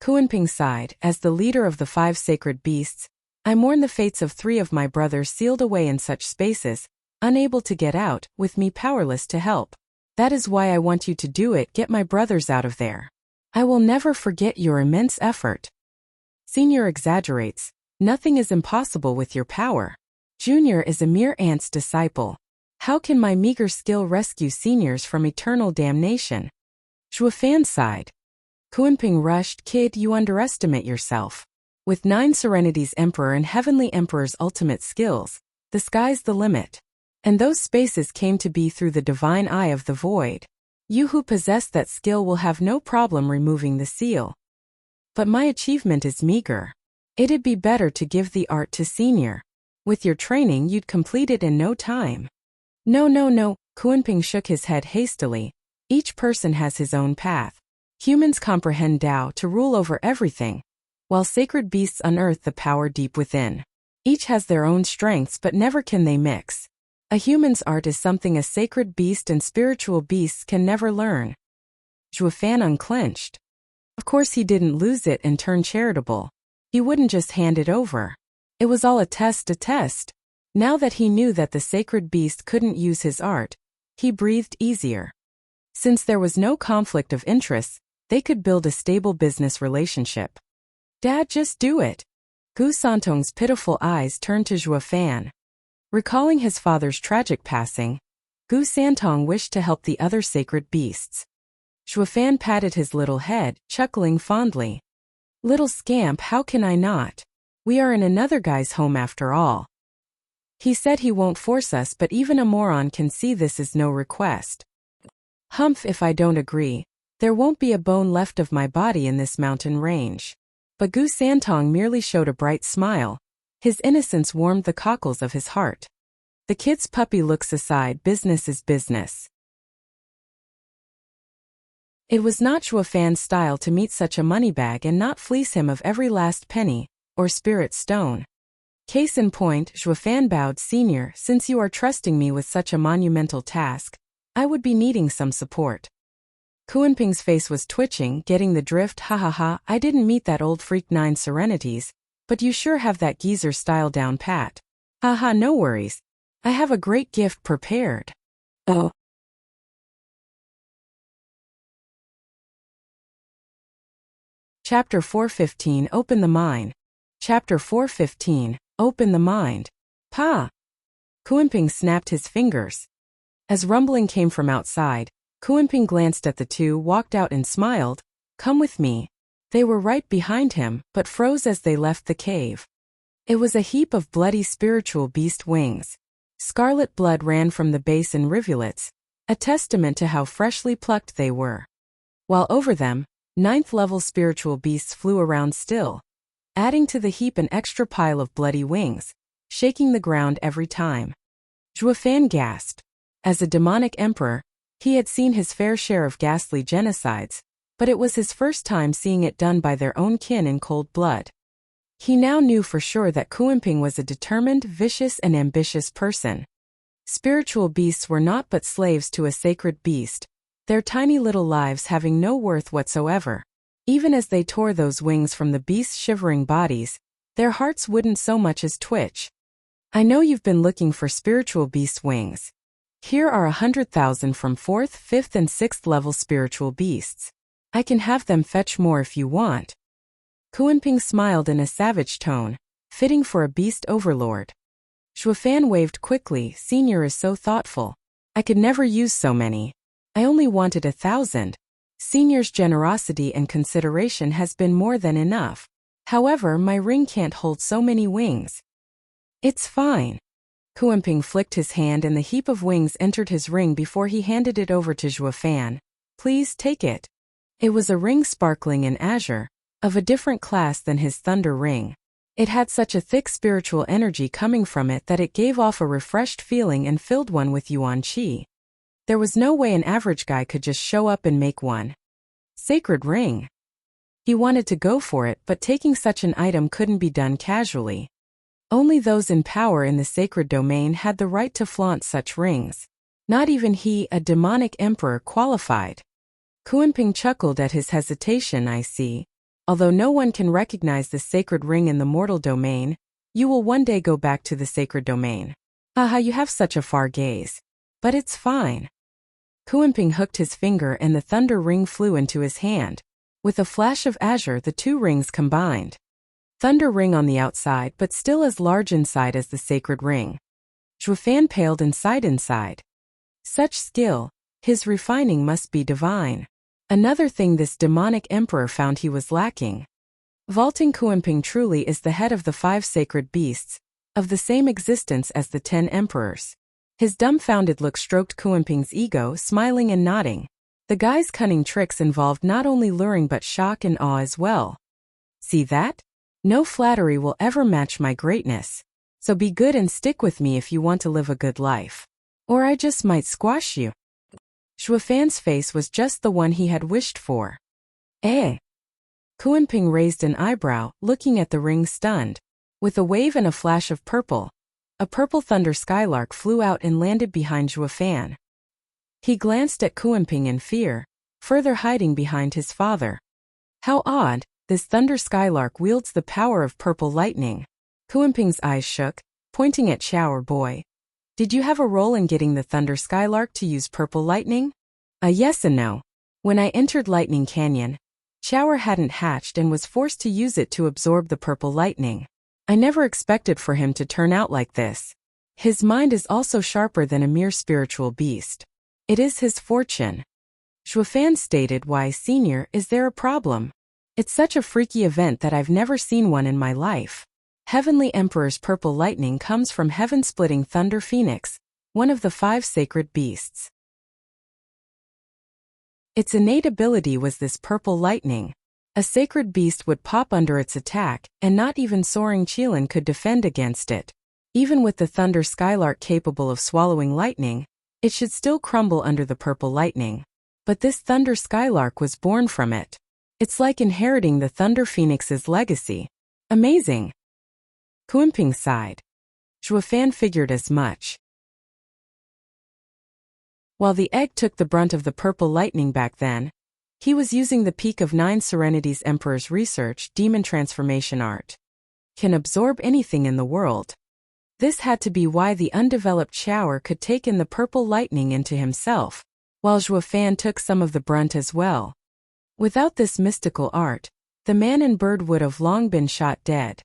Kuimping sighed. "As the leader of the 5 sacred beasts, I mourn the fates of 3 of my brothers sealed away in such spaces, unable to get out, with me powerless to help. That is why I want you to do it, get my brothers out of there. I will never forget your immense effort." Senior exaggerates. "Nothing is impossible with your power. Junior is a mere ant's disciple. How can my meager skill rescue seniors from eternal damnation?" Zhuofan sighed. Kuimping rushed. "Kid, you underestimate yourself. With 9 Serenities Emperor and Heavenly Emperor's ultimate skills, the sky's the limit. And those spaces came to be through the divine eye of the void. You who possess that skill will have no problem removing the seal. But my achievement is meager. It'd be better to give the art to Senior. With your training you'd complete it in no time." No. Kuimping shook his head hastily. "Each person has his own path. Humans comprehend Tao to rule over everything, while sacred beasts unearth the power deep within. Each has their own strengths, but never can they mix. A human's art is something a sacred beast and spiritual beasts can never learn." Zhuofan unclenched. Of course he didn't lose it and turn charitable. He wouldn't just hand it over. It was all a test. Now that he knew that the sacred beast couldn't use his art, he breathed easier. Since there was no conflict of interests, they could build a stable business relationship. "Dad, just do it." Gu Santong's pitiful eyes turned to Zhuofan. Recalling his father's tragic passing, Gu Santong wished to help the other sacred beasts. Zhuofan patted his little head, chuckling fondly. "Little scamp, how can I not? We are in another guy's home after all. He said he won't force us, but even a moron can see this is no request. Humph, if I don't agree, there won't be a bone left of my body in this mountain range." But Gu Santong merely showed a bright smile. His innocence warmed the cockles of his heart. The kid's puppy looks aside. Business is business. It was not Zhuofan's style to meet such a moneybag and not fleece him of every last penny, or spirit stone. Case in point, Zhuofan bowed. "Senior, since you are trusting me with such a monumental task, I would be needing some support." Kuimping's face was twitching, getting the drift. Ha, I didn't meet that old freak 9 Serenities, but you sure have that geezer style down pat. Ha, no worries. I have a great gift prepared. Oh. Chapter 415 Open the Mind. Chapter 415 Open the Mind. Pa! Kuenping snapped his fingers. As rumbling came from outside, Kuenping glanced at the two, walked out and smiled. Come with me. They were right behind him, but froze as they left the cave. It was a heap of bloody spiritual beast wings. Scarlet blood ran from the base in rivulets, a testament to how freshly plucked they were. While over them, 9th-level spiritual beasts flew around still, adding to the heap an extra pile of bloody wings, shaking the ground every time. Zhuofan gasped. As a demonic emperor, he had seen his fair share of ghastly genocides, but it was his first time seeing it done by their own kin in cold blood. He now knew for sure that Kuenping was a determined, vicious and ambitious person. Spiritual beasts were not but slaves to a sacred beast, their tiny little lives having no worth whatsoever. Even as they tore those wings from the beast's shivering bodies, their hearts wouldn't so much as twitch. I know you've been looking for spiritual beast wings. Here are 100,000 from 4th, 5th and 6th level spiritual beasts. I can have them fetch more if you want. Kuenping smiled in a savage tone, fitting for a beast overlord. Zhuofan waved quickly. Senior is so thoughtful. I could never use so many. I only wanted 1,000. Senior's generosity and consideration has been more than enough. However, my ring can't hold so many wings. It's fine. Kuenping flicked his hand and the heap of wings entered his ring before he handed it over to Zhuofan. Please take it. It was a ring sparkling in azure, of a different class than his thunder ring. It had such a thick spiritual energy coming from it that it gave off a refreshed feeling and filled one with yuan qi. There was no way an average guy could just show up and make one. Sacred ring. He wanted to go for it, but taking such an item couldn't be done casually. Only those in power in the sacred domain had the right to flaunt such rings. Not even he, a demonic emperor, qualified. Kuenping chuckled at his hesitation. I see. Although no one can recognize the sacred ring in the mortal domain, you will one day go back to the sacred domain. Haha, you have such a far gaze. But it's fine. Kuenping hooked his finger and the thunder ring flew into his hand. With a flash of azure, the two rings combined. Thunder ring on the outside, but still as large inside as the sacred ring. Zhuofan paled inside. Such skill, his refining must be divine. Another thing this demonic emperor found he was lacking. Vaulting Kuenping truly is the head of the 5 sacred beasts, of the same existence as the 10 emperors. His dumbfounded look stroked Kuenping's ego, smiling and nodding. The guy's cunning tricks involved not only luring but shock and awe as well. See that? No flattery will ever match my greatness. So be good and stick with me if you want to live a good life. Or I just might squash you. Zhuofan's face was just the one he had wished for. Eh? Kuenping raised an eyebrow, looking at the ring stunned. With a wave and a flash of purple, a purple thunder skylark flew out and landed behind Zhuofan. He glanced at Kuenping in fear, further hiding behind his father. How odd, this thunder skylark wields the power of purple lightning. Kuenping's eyes shook, pointing at Shower Boy. Did you have a role in getting the thunder skylark to use purple lightning? A yes and no. When I entered Lightning Canyon, Shower hadn't hatched and was forced to use it to absorb the purple lightning. I never expected for him to turn out like this. His mind is also sharper than a mere spiritual beast. It is his fortune. Zhuofan stated. Why, Senior, is there a problem? It's such a freaky event that I've never seen one in my life. Heavenly Emperor's purple lightning comes from heaven-splitting Thunder Phoenix, one of the 5 sacred beasts. Its innate ability was this purple lightning. A sacred beast would pop under its attack, and not even soaring Qilin could defend against it. Even with the thunder skylark capable of swallowing lightning, it should still crumble under the purple lightning. But this thunder skylark was born from it. It's like inheriting the Thunder Phoenix's legacy. Amazing. Kuenping sighed. Zhuofan figured as much. While the egg took the brunt of the purple lightning back then, he was using the peak of 9 Serenity's Emperor's research, demon transformation art. Can absorb anything in the world. This had to be why the undeveloped Shower could take in the purple lightning into himself, while Zhuofan took some of the brunt as well. Without this mystical art, the man and bird would have long been shot dead.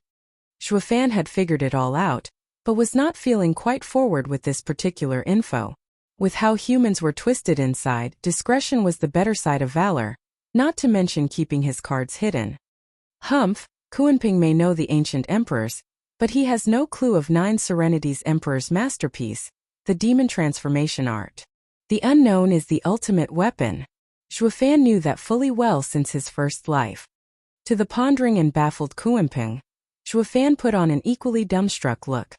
Xuefan had figured it all out, but was not feeling quite forward with this particular info. With how humans were twisted inside, discretion was the better side of valor, not to mention keeping his cards hidden. Humph, Kuanping may know the ancient emperors, but he has no clue of Nine Serenities Emperor's masterpiece, the demon transformation art. The unknown is the ultimate weapon. Xuefan knew that fully well since his first life. To the pondering and baffled Kuanping, Xuefan put on an equally dumbstruck look.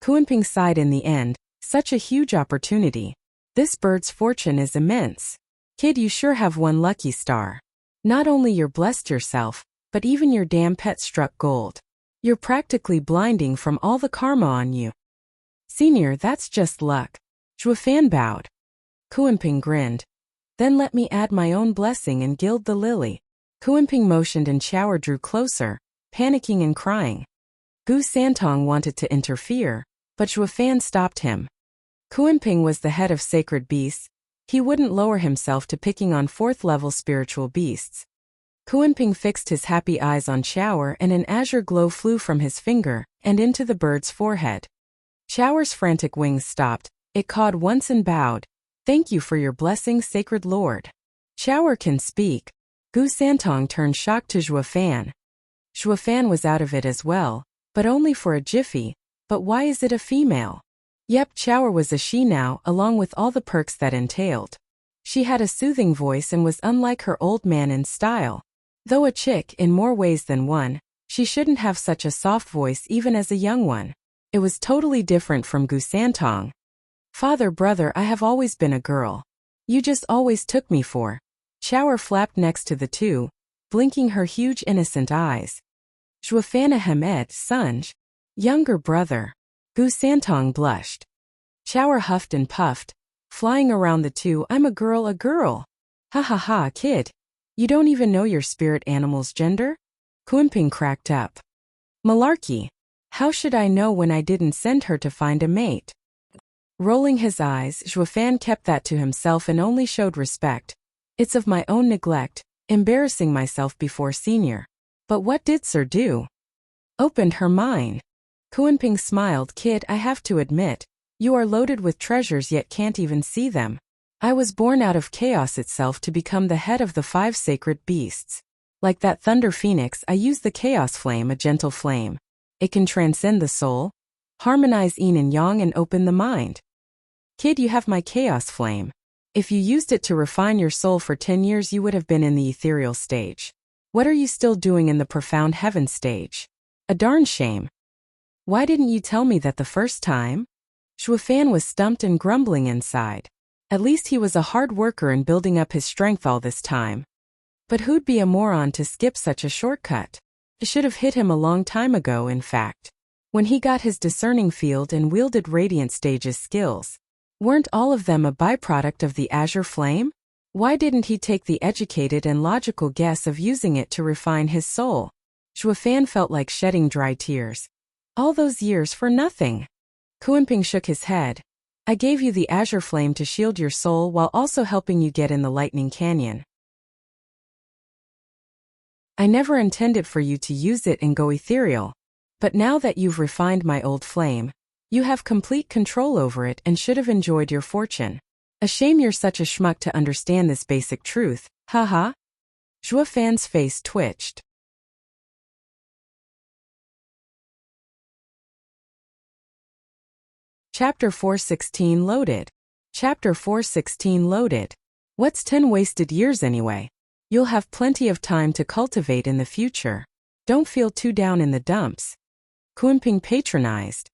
Kuanping sighed in the end, such a huge opportunity. This bird's fortune is immense. Kid, you sure have one lucky star. Not only you're blessed yourself, but even your damn pet struck gold. You're practically blinding from all the karma on you. Senior, that's just luck. Xuefan bowed. Kuanping grinned. Then let me add my own blessing and gild the lily. Kuanping motioned and Shower drew closer, panicking and crying. Gu Santong wanted to interfere, but Xuefan stopped him. Kuanping was the head of sacred beasts. He wouldn't lower himself to picking on fourth-level spiritual beasts. Kuanping fixed his happy eyes on Shower and an azure glow flew from his finger and into the bird's forehead. Shower's frantic wings stopped, it cawed once and bowed. Thank you for your blessing, sacred lord. Shower can speak. Gu Santong turned shocked to Xuefan. Xuefan was out of it as well, but only for a jiffy. But why is it a female? Yep, Shower was a she now, along with all the perks that entailed. She had a soothing voice and was unlike her old man in style. Though a chick in more ways than one, she shouldn't have such a soft voice even as a young one. It was totally different from Gu Santong. Father, brother, I have always been a girl. You just always took me for. Shower flapped next to the two, blinking her huge innocent eyes. Xuefan Ahmed, Sunj. Younger brother. Gu Santong blushed. Shower huffed and puffed, flying around the two. I'm a girl, a girl. Ha ha ha, kid. You don't even know your spirit animal's gender? Kuanping cracked up. Malarkey. How should I know when I didn't send her to find a mate? Rolling his eyes, Xuefan kept that to himself and only showed respect. It's of my own neglect, embarrassing myself before senior. But what did Sir do? Opened her mind. Kuanping smiled. Kid, I have to admit, you are loaded with treasures yet can't even see them. I was born out of chaos itself to become the head of the 5 sacred beasts. Like that thunder phoenix, I use the chaos flame, a gentle flame. It can transcend the soul, harmonize yin and yang and open the mind. Kid, you have my chaos flame. If you used it to refine your soul for 10 years you would have been in the ethereal stage. What are you still doing in the profound heaven stage? A darn shame. Why didn't you tell me that the first time? Xuefan was stumped and grumbling inside. At least he was a hard worker in building up his strength all this time. But who'd be a moron to skip such a shortcut? It should have hit him a long time ago, in fact. When he got his discerning field and wielded Radiant Stage's skills. Weren't all of them a byproduct of the Azure Flame? Why didn't he take the educated and logical guess of using it to refine his soul? Xuefan felt like shedding dry tears. All those years for nothing. Kuanping shook his head. I gave you the Azure Flame to shield your soul while also helping you get in the Lightning Canyon. I never intended for you to use it and go ethereal. But now that you've refined my old flame, you have complete control over it and should have enjoyed your fortune. A shame you're such a schmuck to understand this basic truth, haha. Xuefan's face twitched. Chapter 416 loaded. Chapter 416 loaded. What's 10 wasted years anyway? You'll have plenty of time to cultivate in the future. Don't feel too down in the dumps. Kuanping patronized.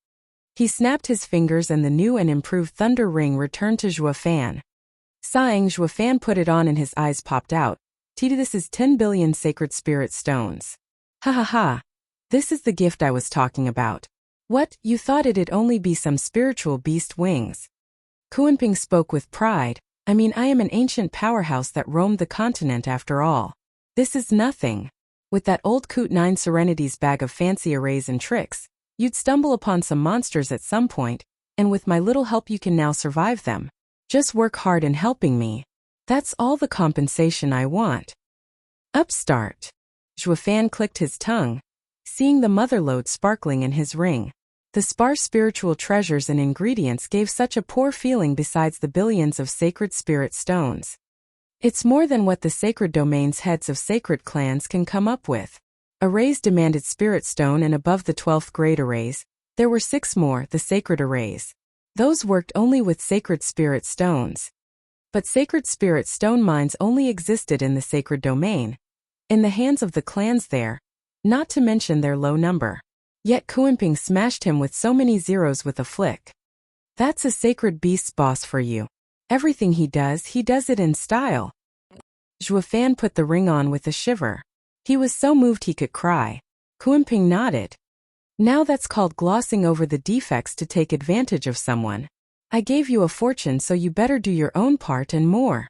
He snapped his fingers and the new and improved thunder ring returned to Xuefan. Sighing, Xuefan put it on and his eyes popped out. This is 10 billion sacred spirit stones. Ha ha ha. This is the gift I was talking about. What, you thought it'd only be some spiritual beast wings? Kuanping spoke with pride. I mean, I am an ancient powerhouse that roamed the continent after all. This is nothing. With that old coot 9 Serenities bag of fancy arrays and tricks, you'd stumble upon some monsters at some point, and with my little help you can now survive them. Just work hard in helping me. That's all the compensation I want. Upstart. Zhuofan clicked his tongue, seeing the motherlode sparkling in his ring. The sparse spiritual treasures and ingredients gave such a poor feeling besides the billions of sacred spirit stones. It's more than what the sacred domain's heads of sacred clans can come up with. Arrays demanded spirit stone, and above the 12th grade arrays, there were 6 more, the sacred arrays. Those worked only with sacred spirit stones. But sacred spirit stone mines only existed in the sacred domain, in the hands of the clans there, not to mention their low number. Yet Kuanping smashed him with so many zeros with a flick. That's a sacred beast's boss for you. Everything he does it in style. Zhuofan put the ring on with a shiver. He was so moved he could cry. Kuanping nodded. Now that's called glossing over the defects to take advantage of someone. I gave you a fortune, so you better do your own part and more.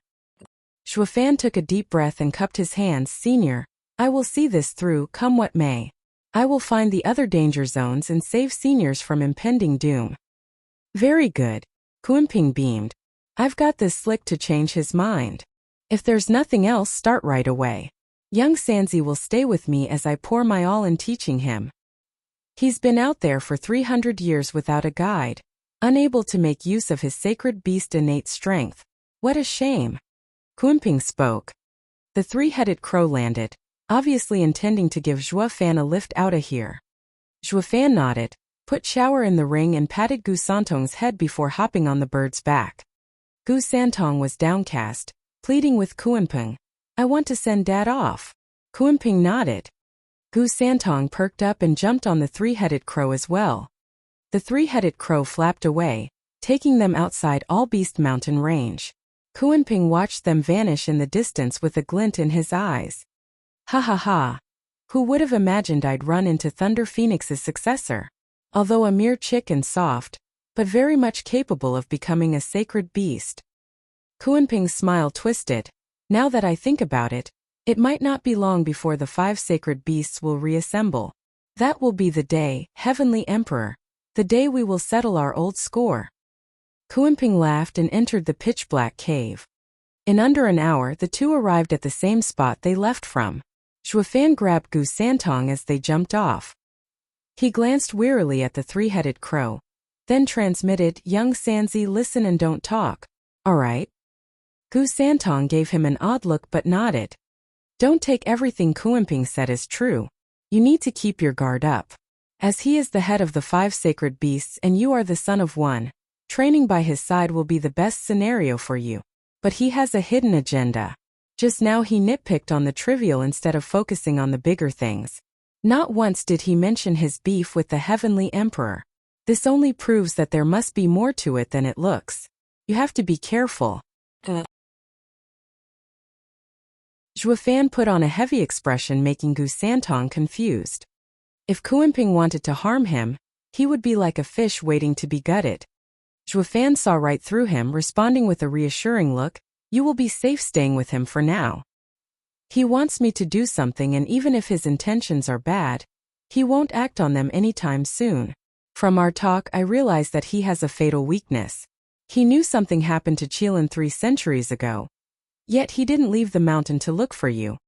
Zhuofan took a deep breath and cupped his hands. Senior, I will see this through, come what may. I will find the other danger zones and save seniors from impending doom. Very good. Kuanping beamed. I've got this slick to change his mind. If there's nothing else, start right away. Young Sanzi will stay with me as I pour my all in teaching him. He's been out there for 300 years without a guide, unable to make use of his sacred beast innate strength. What a shame. Kuanping spoke. The 3-headed crow landed, obviously intending to give Zhuofan a lift out of here. Zhuofan nodded, put shower in the ring and patted Gu Santong's head before hopping on the bird's back. Gu Santong was downcast, pleading with Kuanping. I want to send Dad off. Kuanping nodded. Gu Santong perked up and jumped on the 3-headed crow as well. The 3-headed crow flapped away, taking them outside All Beast Mountain range. Kuanping watched them vanish in the distance with a glint in his eyes. Ha ha ha. Who would have imagined I'd run into Thunder Phoenix's successor? Although a mere chick and soft, but very much capable of becoming a sacred beast. Kuanping's smile twisted. Now that I think about it, it might not be long before the 5 sacred beasts will reassemble. That will be the day, Heavenly Emperor, the day we will settle our old score. Kuanping laughed and entered the pitch-black cave. In under an hour, the two arrived at the same spot they left from. Zhuofan grabbed Gu Santong as they jumped off. He glanced wearily at the 3-headed crow, then transmitted, Young Sanzi, listen and don't talk. All right. Gu Santong gave him an odd look but nodded. Don't take everything Kuanping said as true. You need to keep your guard up. As he is the head of the 5 sacred beasts and you are the son of one, training by his side will be the best scenario for you. But he has a hidden agenda. Just now he nitpicked on the trivial instead of focusing on the bigger things. Not once did he mention his beef with the Heavenly Emperor. This only proves that there must be more to it than it looks. You have to be careful. Zhuofan put on a heavy expression, making Gu Santong confused. If Kuanping wanted to harm him, he would be like a fish waiting to be gutted. Zhuofan saw right through him, responding with a reassuring look, you will be safe staying with him for now. He wants me to do something, and even if his intentions are bad, he won't act on them anytime soon. From our talk, I realized that he has a fatal weakness. He knew something happened to Qilin 3 centuries ago. Yet he didn't leave the mountain to look for you.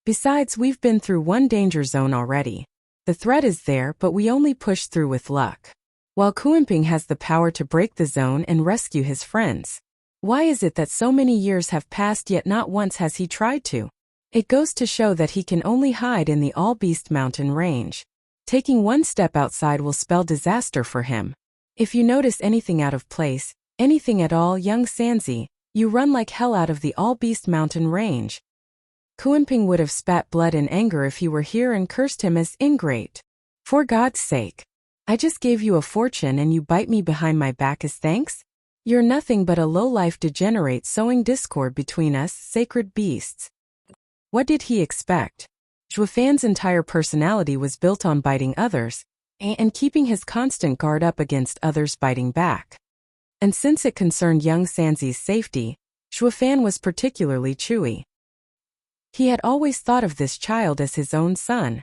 Besides, we've been through one danger zone already. The threat is there, but we only push through with luck. While Kuanping has the power to break the zone and rescue his friends. Why is it that so many years have passed yet not once has he tried to? It goes to show that he can only hide in the All Beast Mountain range. Taking one step outside will spell disaster for him. If you notice anything out of place, anything at all, Young Sanzi, you run like hell out of the All Beast Mountain range. Kuanping would have spat blood in anger if he were here and cursed him as ingrate. For God's sake. I just gave you a fortune and you bite me behind my back as thanks? You're nothing but a low-life degenerate sowing discord between us sacred beasts. What did he expect? Zhuofan's entire personality was built on biting others, and keeping his constant guard up against others biting back. And since it concerned young Sanzi's safety, Zhuofan was particularly chewy. He had always thought of this child as his own son.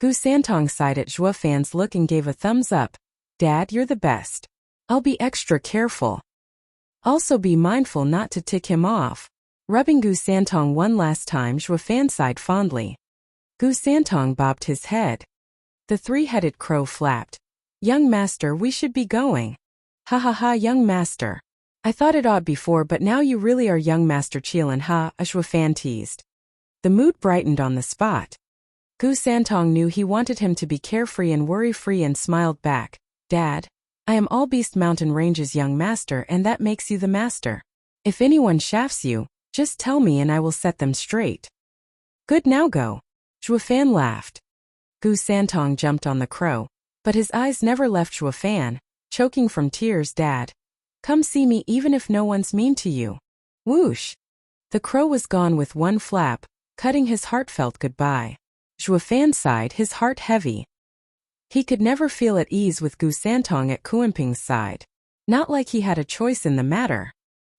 Gu Santong sighed at Zhuofan's look and gave a thumbs up. Dad, you're the best. I'll be extra careful. Also be mindful not to tick him off. Rubbing Gu Santong one last time, Zhuo Fan sighed fondly. Gu Santong bobbed his head. The three-headed crow flapped. Young master, we should be going. Ha ha ha, young master. I thought it odd before, but now you really are young master Qilan, ha, Zhuo Fan teased. The mood brightened on the spot. Gu Santong knew he wanted him to be carefree and worry-free and smiled back. Dad, I am all Beast Mountain Range's young master, and that makes you the master. If anyone shafts you, just tell me and I will set them straight. Good, now go. Zhuo Fan laughed. Gu Santong jumped on the crow, but his eyes never left Zhuo Fan, choking from tears. Dad, come see me even if no one's mean to you. Whoosh! The crow was gone with one flap, cutting his heartfelt goodbye. Zhuo Fan sighed, his heart heavy. He could never feel at ease with Gu Santong at Kuanping's side. Not like he had a choice in the matter.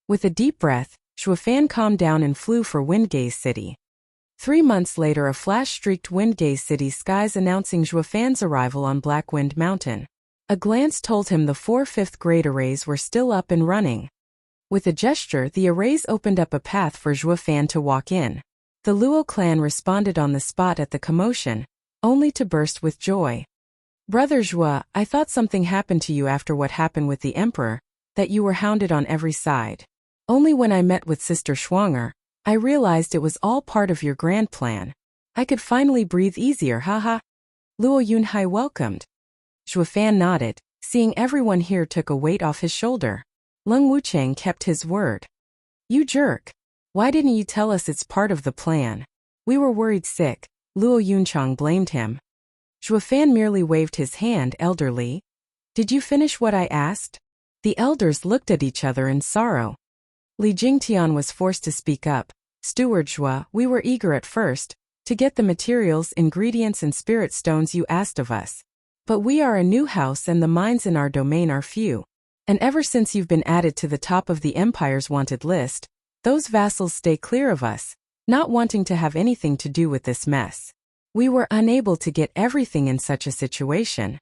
With a deep breath, Zhuo Fan calmed down and flew for Windgaze City. 3 months later, a flash streaked Windgaze City skies announcing Zhuo Fan's arrival on Blackwind Mountain. A glance told him the 4 5th-grade arrays were still up and running. With a gesture, the arrays opened up a path for Zhuo Fan to walk in. The Luo clan responded on the spot at the commotion, only to burst with joy. Brother Zhuo, I thought something happened to you after what happened with the emperor, that you were hounded on every side. Only when I met with Sister Schwanger, I realized it was all part of your grand plan. I could finally breathe easier, haha. Luo Yunhai welcomed. Zhuo Fan nodded, seeing everyone here took a weight off his shoulder. Lung Wuchang kept his word. You jerk. Why didn't you tell us it's part of the plan? We were worried sick. Luo Yunchang blamed him. Zhuo Fan merely waved his hand. Elderly. Did you finish what I asked? The elders looked at each other in sorrow. Li Jingtian was forced to speak up. Steward Zhuo, we were eager at first, to get the materials, ingredients and spirit stones you asked of us. But we are a new house and the mines in our domain are few. And ever since you've been added to the top of the Empire's wanted list, those vassals stay clear of us, not wanting to have anything to do with this mess. We were unable to get everything in such a situation.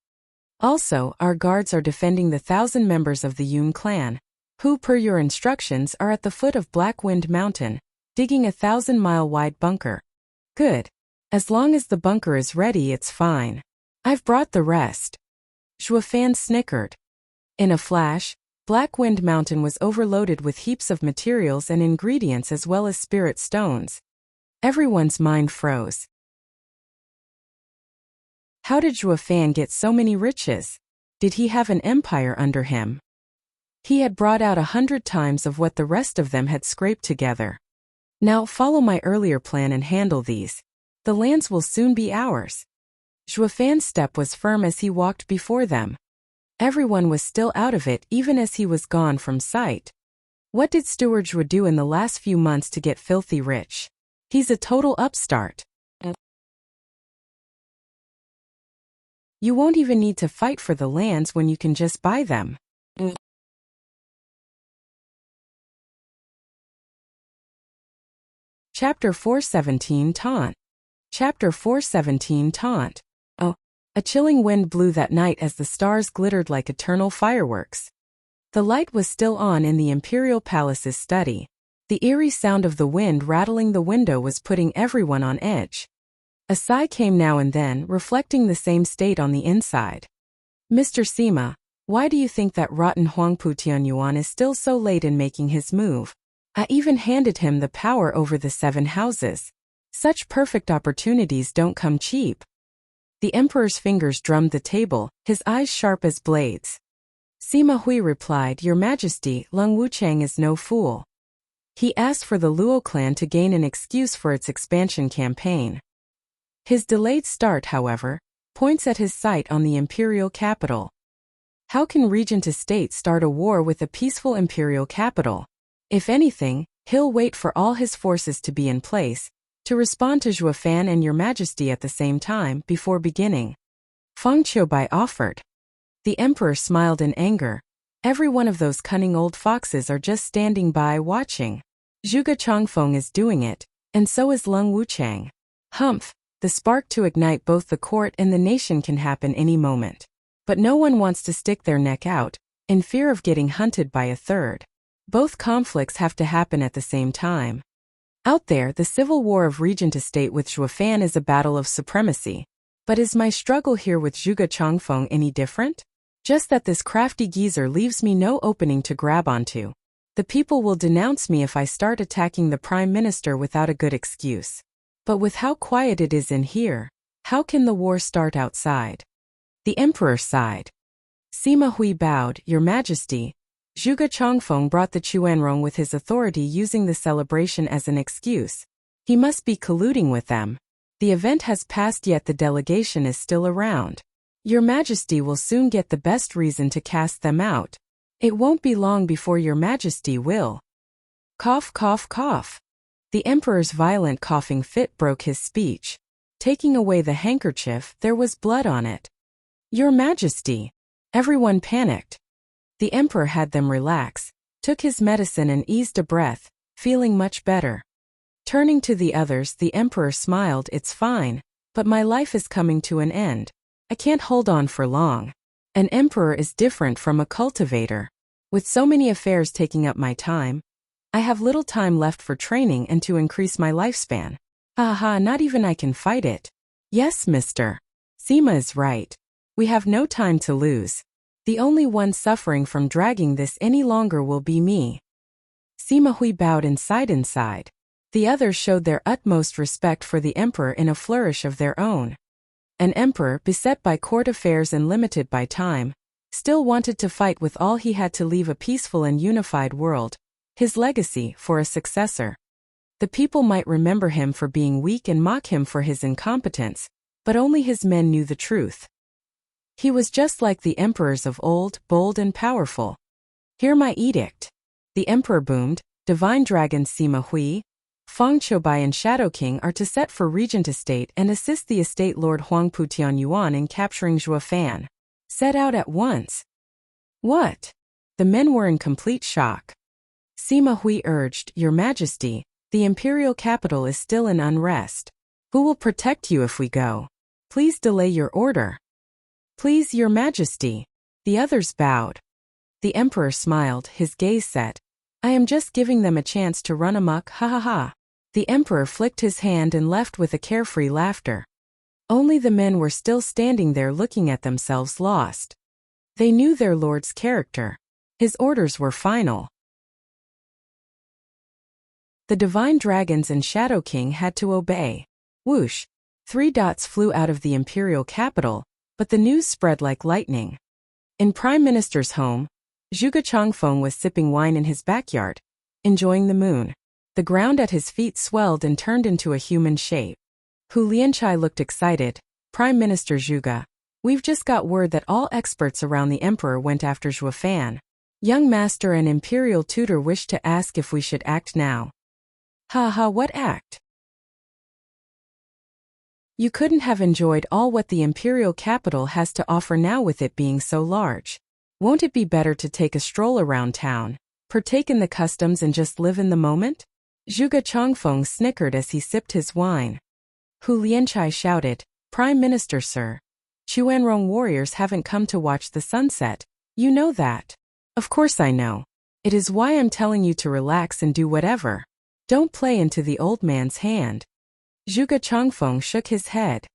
Also, our guards are defending the 1,000 members of the Yun clan, who per your instructions are at the foot of Blackwind Mountain, digging a 1,000-mile-wide bunker. Good. As long as the bunker is ready, it's fine. I've brought the rest. Zhuo Fan snickered. In a flash, Blackwind Mountain was overloaded with heaps of materials and ingredients as well as spirit stones. Everyone's mind froze. How did Zhuo Fan get so many riches? Did he have an empire under him? He had brought out 100 times of what the rest of them had scraped together. Now follow my earlier plan and handle these. The lands will soon be ours. Zhuo Fan's step was firm as he walked before them. Everyone was still out of it even as he was gone from sight. What did Steward Zhuo do in the last few months to get filthy rich? He's a total upstart. You won't even need to fight for the lands when you can just buy them. Chapter 417 Taunt. Chapter 417 Taunt. Oh, a chilling wind blew that night as the stars glittered like eternal fireworks. The light was still on in the Imperial Palace's study. The eerie sound of the wind rattling the window was putting everyone on edge. A sigh came now and then, reflecting the same state on the inside. Mr. Sima, why do you think that rotten Huangpu Tianyuan is still so late in making his move? I even handed him the power over the 7 houses. Such perfect opportunities don't come cheap. The emperor's fingers drummed the table, his eyes sharp as blades. Sima Hui replied, Your Majesty, Lung Wuchang is no fool. He asked for the Luo clan to gain an excuse for its expansion campaign. His delayed start, however, points at his sight on the imperial capital. How can Regent Estate start a war with a peaceful imperial capital? If anything, he'll wait for all his forces to be in place, to respond to Zhuo Fan and Your Majesty at the same time before beginning. Feng Qiubai offered. The emperor smiled in anger. Every one of those cunning old foxes are just standing by watching. Zhuge Changfeng is doing it, and so is Lung Wuchang. Humph, the spark to ignite both the court and the nation can happen any moment. But no one wants to stick their neck out, in fear of getting hunted by a third. Both conflicts have to happen at the same time. Out there, the civil war of regent estate with Zhuofan is a battle of supremacy. But is my struggle here with Zhuge Changfeng any different? Just that this crafty geezer leaves me no opening to grab onto. The people will denounce me if I start attacking the prime minister without a good excuse. But with how quiet it is in here, how can the war start outside? The emperor sighed. Sima Hui bowed, Your Majesty. Zhuge Changfeng brought the Chuanrong with his authority using the celebration as an excuse. He must be colluding with them. The event has passed yet the delegation is still around. Your Majesty will soon get the best reason to cast them out. It won't be long before Your Majesty will. Cough, cough, cough. The emperor's violent coughing fit broke his speech. Taking away the handkerchief, there was blood on it. Your Majesty. Everyone panicked. The emperor had them relax, took his medicine and eased a breath, feeling much better. Turning to the others, the emperor smiled, It's fine, but my life is coming to an end. I can't hold on for long. An emperor is different from a cultivator. With so many affairs taking up my time, I have little time left for training and to increase my lifespan. Aha, not even I can fight it. Yes, mister. Sima is right. We have no time to lose. The only one suffering from dragging this any longer will be me. Sima Hui bowed inside. The others showed their utmost respect for the emperor in a flourish of their own. An emperor, beset by court affairs and limited by time, still wanted to fight with all he had to leave a peaceful and unified world, his legacy for a successor. The people might remember him for being weak and mock him for his incompetence, but only his men knew the truth. He was just like the emperors of old, bold and powerful. Hear my edict. The emperor boomed, Divine Dragon Sima Hui, Feng Choubai and Shadow King are to set for regent estate and assist the estate lord Huang Putian Yuan in capturing Zhuofan. Set out at once. What? The men were in complete shock. Sima Hui urged, Your Majesty, the imperial capital is still in unrest. Who will protect you if we go? Please delay your order. Please, Your Majesty. The others bowed. The emperor smiled, his gaze set. I am just giving them a chance to run amok, ha ha ha. The emperor flicked his hand and left with a carefree laughter. Only the men were still standing there looking at themselves lost. They knew their lord's character. His orders were final. The divine dragons and Shadow King had to obey. Whoosh! 3 dots flew out of the imperial capital, but the news spread like lightning. In Prime Minister's home, Zhuge Changfeng was sipping wine in his backyard, enjoying the moon. The ground at his feet swelled and turned into a human shape. Hu Lianchai looked excited. Prime Minister Zhuge, we've just got word that all experts around the emperor went after Zhuofan. Young master and imperial tutor wish to ask if we should act now. Ha ha, what act? You couldn't have enjoyed all what the imperial capital has to offer now with it being so large. Won't it be better to take a stroll around town, partake in the customs and just live in the moment? Zhuge Changfeng snickered as he sipped his wine. Hu Lianchai shouted, Prime Minister sir, Chuanrong warriors haven't come to watch the sunset, you know that. Of course I know. It is why I'm telling you to relax and do whatever. Don't play into the old man's hand. Zhuge Changfeng shook his head.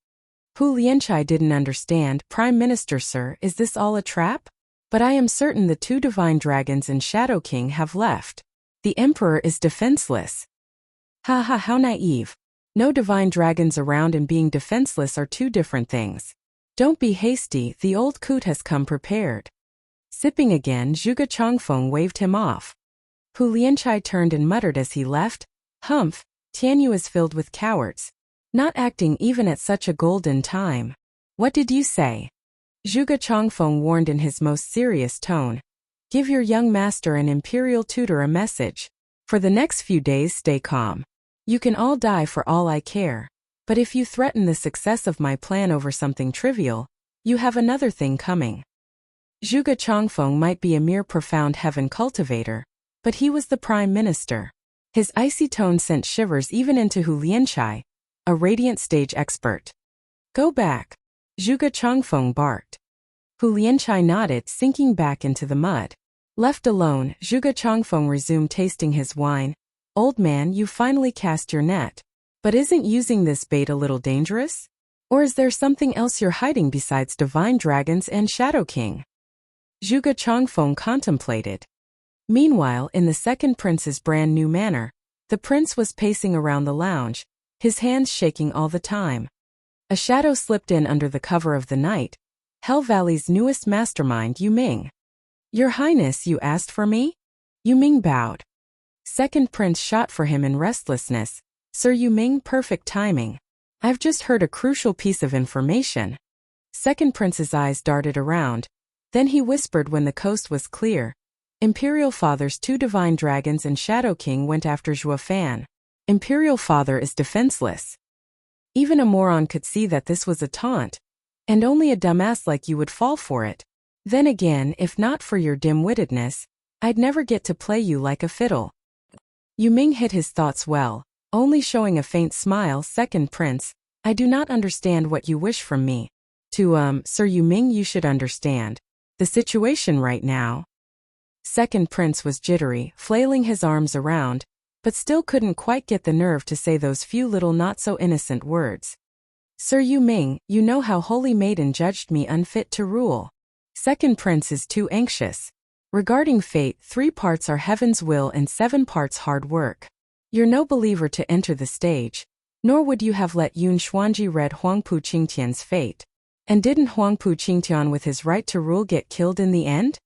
Hu Lianchai didn't understand. Prime Minister sir, is this all a trap? But I am certain the 2 divine dragons and Shadow King have left. The emperor is defenseless. Ha ha, how naive. No divine dragons around and being defenseless are 2 different things. Don't be hasty, the old coot has come prepared. Sipping again, Zhuge Changfeng waved him off. Hu Lianchai turned and muttered as he left, Humph, Tianyu is filled with cowards. Not acting even at such a golden time. What did you say? Zhuge Changfeng warned in his most serious tone. Give your young master and imperial tutor a message. For the next few days stay calm. You can all die for all I care. But if you threaten the success of my plan over something trivial, you have another thing coming. Zhuge Changfeng might be a mere profound heaven cultivator, but he was the prime minister. His icy tone sent shivers even into Hu Lianchai, a radiant stage expert. Go back. Zhuge Changfeng barked. Hu Lianchai nodded, sinking back into the mud. Left alone, Zhuge Changfeng resumed tasting his wine, Old man, you finally cast your net. But isn't using this bait a little dangerous? Or is there something else you're hiding besides divine dragons and Shadow King? Zhuge Changfeng contemplated. Meanwhile, in the second prince's brand new manor, the prince was pacing around the lounge, his hands shaking all the time. A shadow slipped in under the cover of the night. Hell Valley's newest mastermind, Yu Ming. Your Highness, you asked for me? Yu Ming bowed. Second prince shot for him in restlessness. Sir Yu Ming, perfect timing. I've just heard a crucial piece of information. Second prince's eyes darted around. Then he whispered when the coast was clear. Imperial Father's 2 divine dragons and Shadow King went after Zhuo Fan. Imperial Father is defenseless. Even a moron could see that this was a taunt. And only a dumbass like you would fall for it. Then again, if not for your dim-wittedness, I'd never get to play you like a fiddle. Yu Ming hid his thoughts well, only showing a faint smile. Second prince, I do not understand what you wish from me. Sir Yu Ming, you should understand the situation right now. Second prince was jittery, flailing his arms around, but still couldn't quite get the nerve to say those few little not-so-innocent words. Sir Yu Ming, you know how Holy Maiden judged me unfit to rule. Second prince is too anxious. Regarding fate, 3 parts are heaven's will and 7 parts hard work. You're no believer to enter the stage, nor would you have let Yun Xuanji read Huangpu Qingtian's fate. And didn't Huangpu Qingtian with his right to rule get killed in the end?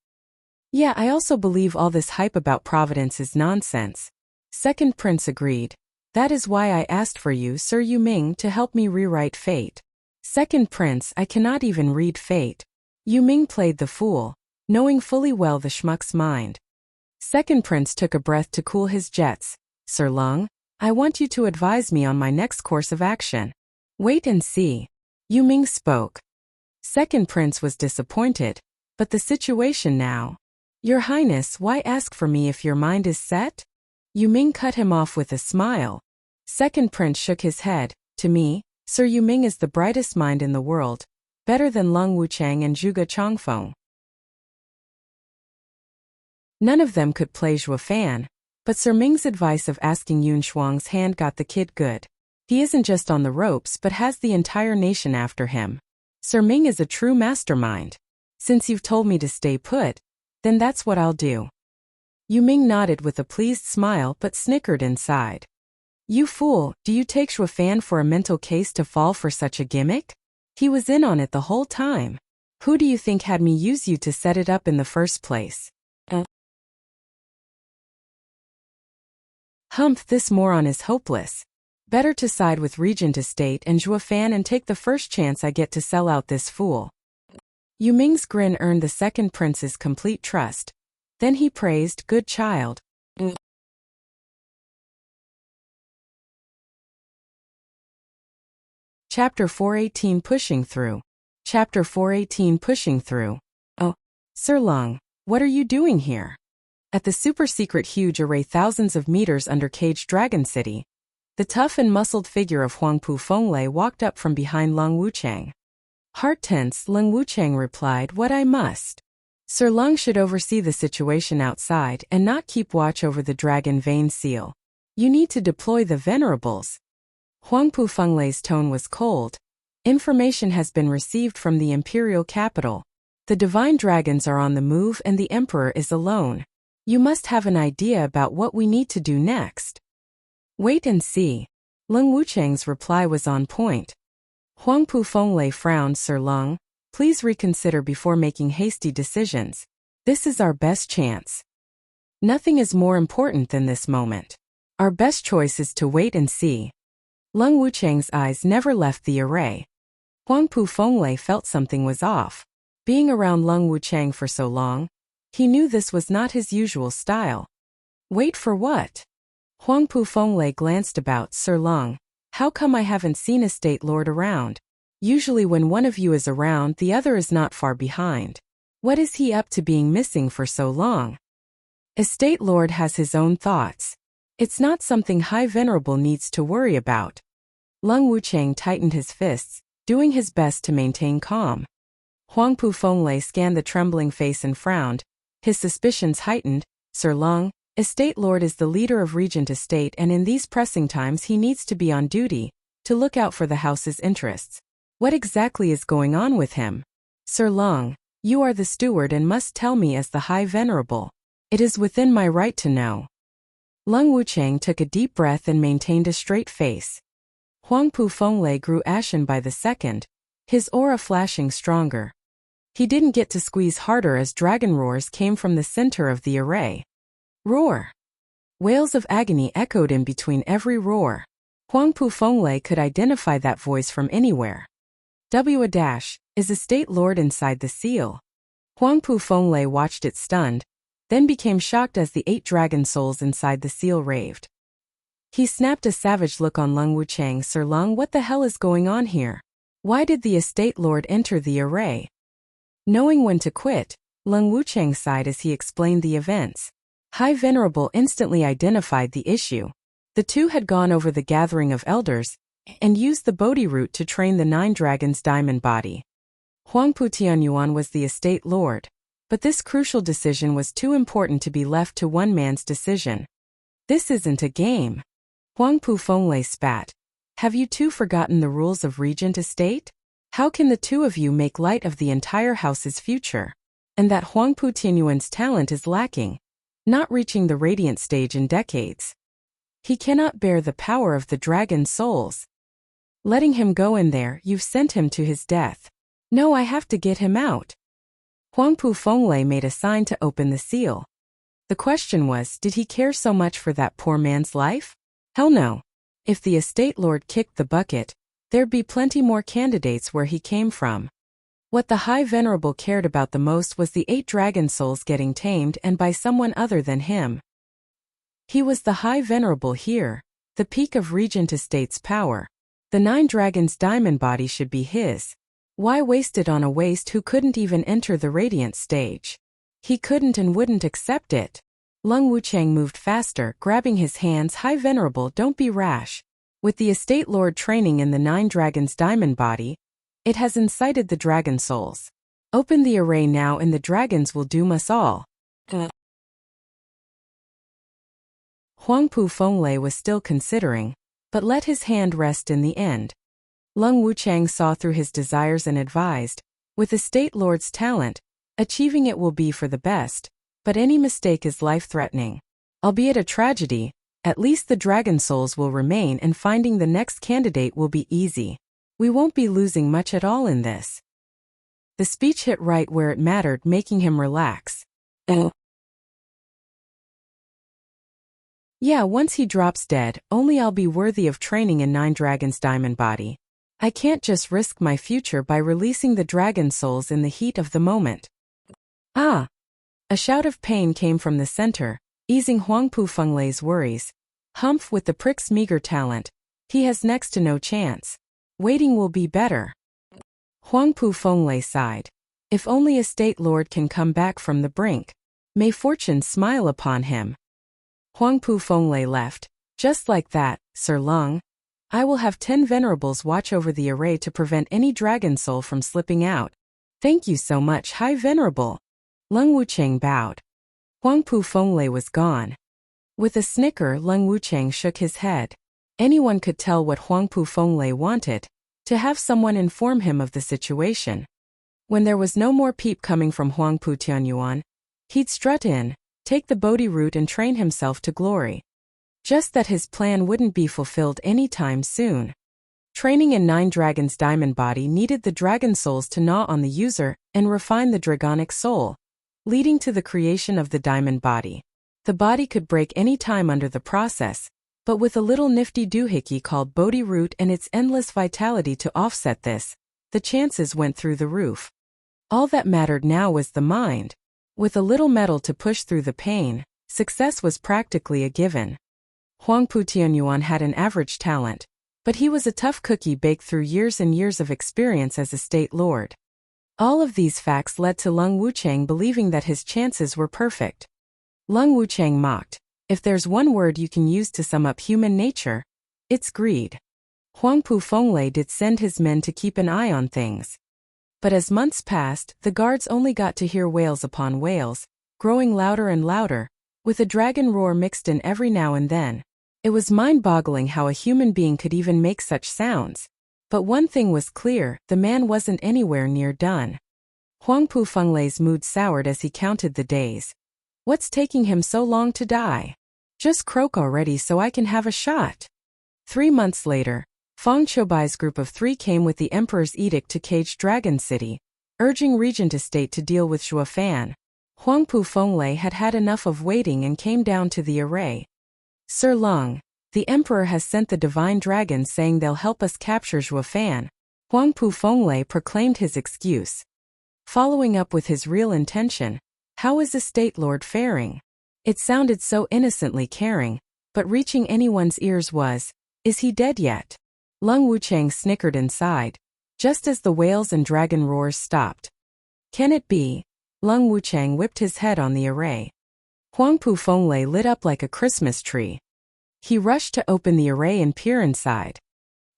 Yeah, I also believe all this hype about providence is nonsense. Second prince agreed. That is why I asked for you, Sir Yu Ming, to help me rewrite fate. Second prince, I cannot even read fate. Yu Ming played the fool, knowing fully well the schmuck's mind. Second prince took a breath to cool his jets. Sir Lung, I want you to advise me on my next course of action. Wait and see. Yu Ming spoke. Second prince was disappointed. But the situation now. Your Highness, why ask for me if your mind is set? Yu Ming cut him off with a smile. Second prince shook his head. To me, Sir Yu Ming is the brightest mind in the world, better than Lung Wuchang and Zhuge Changfeng. None of them could play Zhuo Fan, but Sir Ming's advice of asking Yun Shuang's hand got the kid good. He isn't just on the ropes but has the entire nation after him. Sir Ming is a true mastermind. Since you've told me to stay put, then that's what I'll do. Yu Ming nodded with a pleased smile but snickered inside. You fool, do you take Zhuo Fan for a mental case to fall for such a gimmick? He was in on it the whole time. Who do you think had me use you to set it up in the first place? Humph, this moron is hopeless. Better to side with Regent Estate and Zhuo Fan and take the first chance I get to sell out this fool. Yu Ming's grin earned the second prince's complete trust. Then he praised, good child. Chapter 418 Pushing Through. Chapter 418 Pushing Through. Oh, Sir Lung, what are you doing here? At the super-secret huge array thousands of meters under Caged Dragon City, the tough and muscled figure of Huangpu Fenglei walked up from behind Lung Wuchang. Heart tense, Lung Wuchang replied, what I must. Sir Lung should oversee the situation outside and not keep watch over the dragon vein seal. You need to deploy the venerables. Huangpu Fenglei's tone was cold. Information has been received from the imperial capital. The divine dragons are on the move and the emperor is alone. You must have an idea about what we need to do next. Wait and see. Lung Wuchang's reply was on point. Huangpu Fenglei frowned. Sir Lung, please reconsider before making hasty decisions. This is our best chance. Nothing is more important than this moment. Our best choice is to wait and see. Lung Wuchang's eyes never left the array. Huangpu Fenglei felt something was off. Being around Lung Wuchang for so long, he knew this was not his usual style. Wait for what? Huangpu Fenglei glanced about. Sir Lung, how come I haven't seen a state lord around? Usually when one of you is around, the other is not far behind. What is he up to being missing for so long? A state lord has his own thoughts. It's not something High Venerable needs to worry about. Lung Wuchang tightened his fists, doing his best to maintain calm. Huangpu Fenglei scanned the trembling face and frowned. His suspicions heightened. Sir Lung, Estate Lord is the leader of Regent Estate, and in these pressing times he needs to be on duty, to look out for the house's interests. What exactly is going on with him? Sir Long, you are the steward and must tell me as the High Venerable. It is within my right to know. Lung Wuchang took a deep breath and maintained a straight face. Huangpu Fenglei grew ashen by the second, his aura flashing stronger. He didn't get to squeeze harder as dragon roars came from the center of the array. Roar! Wails of agony echoed in between every roar. Huangpu Fenglei could identify that voice from anywhere. Is Estate Lord inside the seal? Huangpu Fenglei watched it stunned, then became shocked as the 8 dragon souls inside the seal raved. He snapped a savage look on Lung Wuchang. Sir Lung, what the hell is going on here? Why did the Estate Lord enter the array? Knowing when to quit, Lung Wuchang sighed as he explained the events. High Venerable instantly identified the issue. The two had gone over the gathering of elders and used the Bodhi root to train the 9 dragons' diamond body. Huangpu Tianyuan was the Estate Lord, but this crucial decision was too important to be left to one man's decision. This isn't a game. Huangpu Fenglei spat. Have you two forgotten the rules of Regent Estate? How can the two of you make light of the entire house's future? And that Huangpu Tianyuan's talent is lacking, not reaching the radiant stage in decades. He cannot bear the power of the dragon souls. Letting him go in there, you've sent him to his death. No, I have to get him out. Huangpu Fenglei made a sign to open the seal. The question was, did he care so much for that poor man's life? Hell no. If the Estate Lord kicked the bucket, there'd be plenty more candidates where he came from. What the High Venerable cared about the most was the 8 dragon souls getting tamed and by someone other than him. He was the High Venerable here, the peak of Regent Estate's power. The 9 dragons' diamond body should be his. Why waste it on a waste who couldn't even enter the radiant stage? He couldn't and wouldn't accept it. Lung Wuchang moved faster, grabbing his hands. High Venerable, don't be rash. With the Estate Lord training in the 9 dragons' diamond body, it has incited the dragon souls. Open the array now and the dragons will doom us all. Huangpu Fenglei was still considering, but let his hand rest in the end. Lung Wuchang saw through his desires and advised, with Estate Lord's talent, achieving it will be for the best, but any mistake is life-threatening. Albeit a tragedy, at least the dragon souls will remain and finding the next candidate will be easy. We won't be losing much at all in this. The speech hit right where it mattered, making him relax. Yeah, once he drops dead, only I'll be worthy of training in 9 dragons' diamond body. I can't just risk my future by releasing the dragon souls in the heat of the moment. Ah! A shout of pain came from the center, easing Huangpu Fenglei's worries. Humph, with the prick's meager talent, he has next to no chance. Waiting will be better. Huangpu Fenglei sighed. If only Estate Lord can come back from the brink. May fortune smile upon him. Huangpu Fenglei left. Just like that, Sir Lung. I will have 10 venerables watch over the array to prevent any dragon soul from slipping out. Thank you so much, High Venerable. Lung Wuchang bowed. Huangpu Fenglei was gone. With a snicker, Lung Wuchang shook his head. Anyone could tell what Huangpu Fenglei wanted, to have someone inform him of the situation. When there was no more peep coming from Huangpu Tianyuan, he'd strut in, take the Bodhi root and train himself to glory. Just that his plan wouldn't be fulfilled anytime soon. Training in 9 dragons' diamond body needed the dragon souls to gnaw on the user and refine the dragonic soul, leading to the creation of the diamond body. The body could break any time under the process, but with a little nifty doohickey called Bodhi root and its endless vitality to offset this, the chances went through the roof. All that mattered now was the mind. With a little metal to push through the pain, success was practically a given. Huangpu Tianyuan had an average talent, but he was a tough cookie baked through years and years of experience as Estate Lord. All of these facts led to Lung Wuchang believing that his chances were perfect. Lung Wuchang mocked. If there's one word you can use to sum up human nature, it's greed. Huangpu Fenglei did send his men to keep an eye on things. But as months passed, the guards only got to hear wails upon wails, growing louder and louder, with a dragon roar mixed in every now and then. It was mind-boggling how a human being could even make such sounds. But one thing was clear, the man wasn't anywhere near done. Huangpu Fenglei's mood soured as he counted the days. What's taking him so long to die? Just croak already so I can have a shot. 3 months later, Feng Qiubai's group of 3 came with the emperor's edict to cage Dragon City, urging Regent Estate to deal with Zhuo Fan. Huangpu Fenglei had had enough of waiting and came down to the array. Sir Lung, the emperor has sent the divine dragons saying they'll help us capture Zhuo Fan. Huangpu Fenglei proclaimed his excuse. Following up with his real intention, how is Estate Lord faring? It sounded so innocently caring, but reaching anyone's ears was, is he dead yet? Lung Wuchang snickered inside, just as the wails and dragon roars stopped. Can it be? Lung Wuchang whipped his head on the array. Huangpu Fenglei lit up like a Christmas tree. He rushed to open the array and peer inside.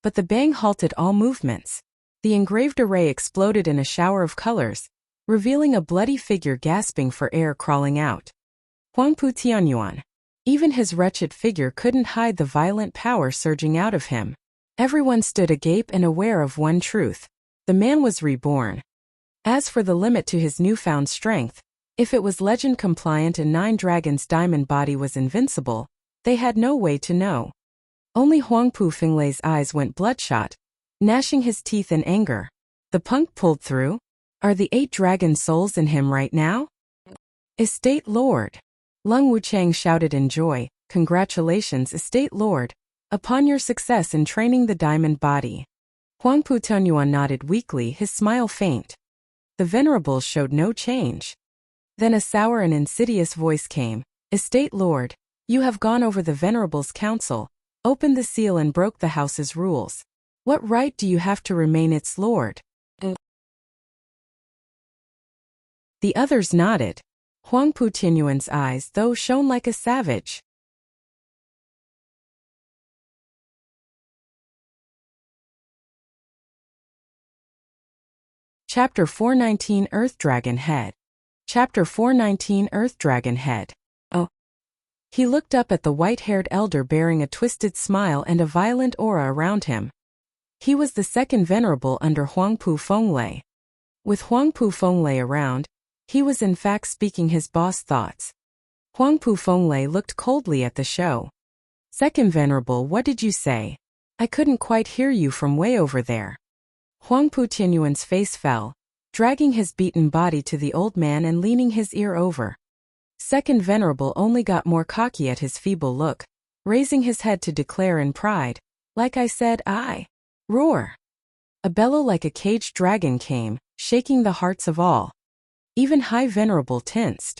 But the bang halted all movements. The engraved array exploded in a shower of colors, revealing a bloody figure gasping for air crawling out. Huangpu Tianyuan. Even his wretched figure couldn't hide the violent power surging out of him. Everyone stood agape and aware of one truth. The man was reborn. As for the limit to his newfound strength, if it was legend-compliant and 9 Dragons' diamond body was invincible, they had no way to know. Only Huangpu Fenglei's eyes went bloodshot, gnashing his teeth in anger. The punk pulled through? Are the 8 dragon souls in him right now? Estate Lord! Lung Wuchang shouted in joy, congratulations, Estate Lord, upon your success in training the diamond body. Huangpu Tianyuan nodded weakly, his smile faint. The venerables showed no change. Then a sour and insidious voice came, Estate Lord, you have gone over the venerables' council, opened the seal and broke the house's rules. What right do you have to remain its lord? The others nodded. Huangpu Tianyuan's eyes, though, shone like a savage. Chapter 419 Earth Dragon Head. Chapter 419 Earth Dragon Head. Oh. He looked up at the white-haired elder bearing a twisted smile and a violent aura around him. He was the second venerable under Huangpu Fenglei. With Huangpu Fenglei around, he was in fact speaking his boss thoughts. Huangpu Fenglei looked coldly at the show. Second venerable, what did you say? I couldn't quite hear you from way over there. Huangpu Tianyuan's face fell, dragging his beaten body to the old man and leaning his ear over. Second venerable only got more cocky at his feeble look, raising his head to declare in pride, like I said, I. Roar. A bellow like a caged dragon came, shaking the hearts of all. Even High Venerable tensed.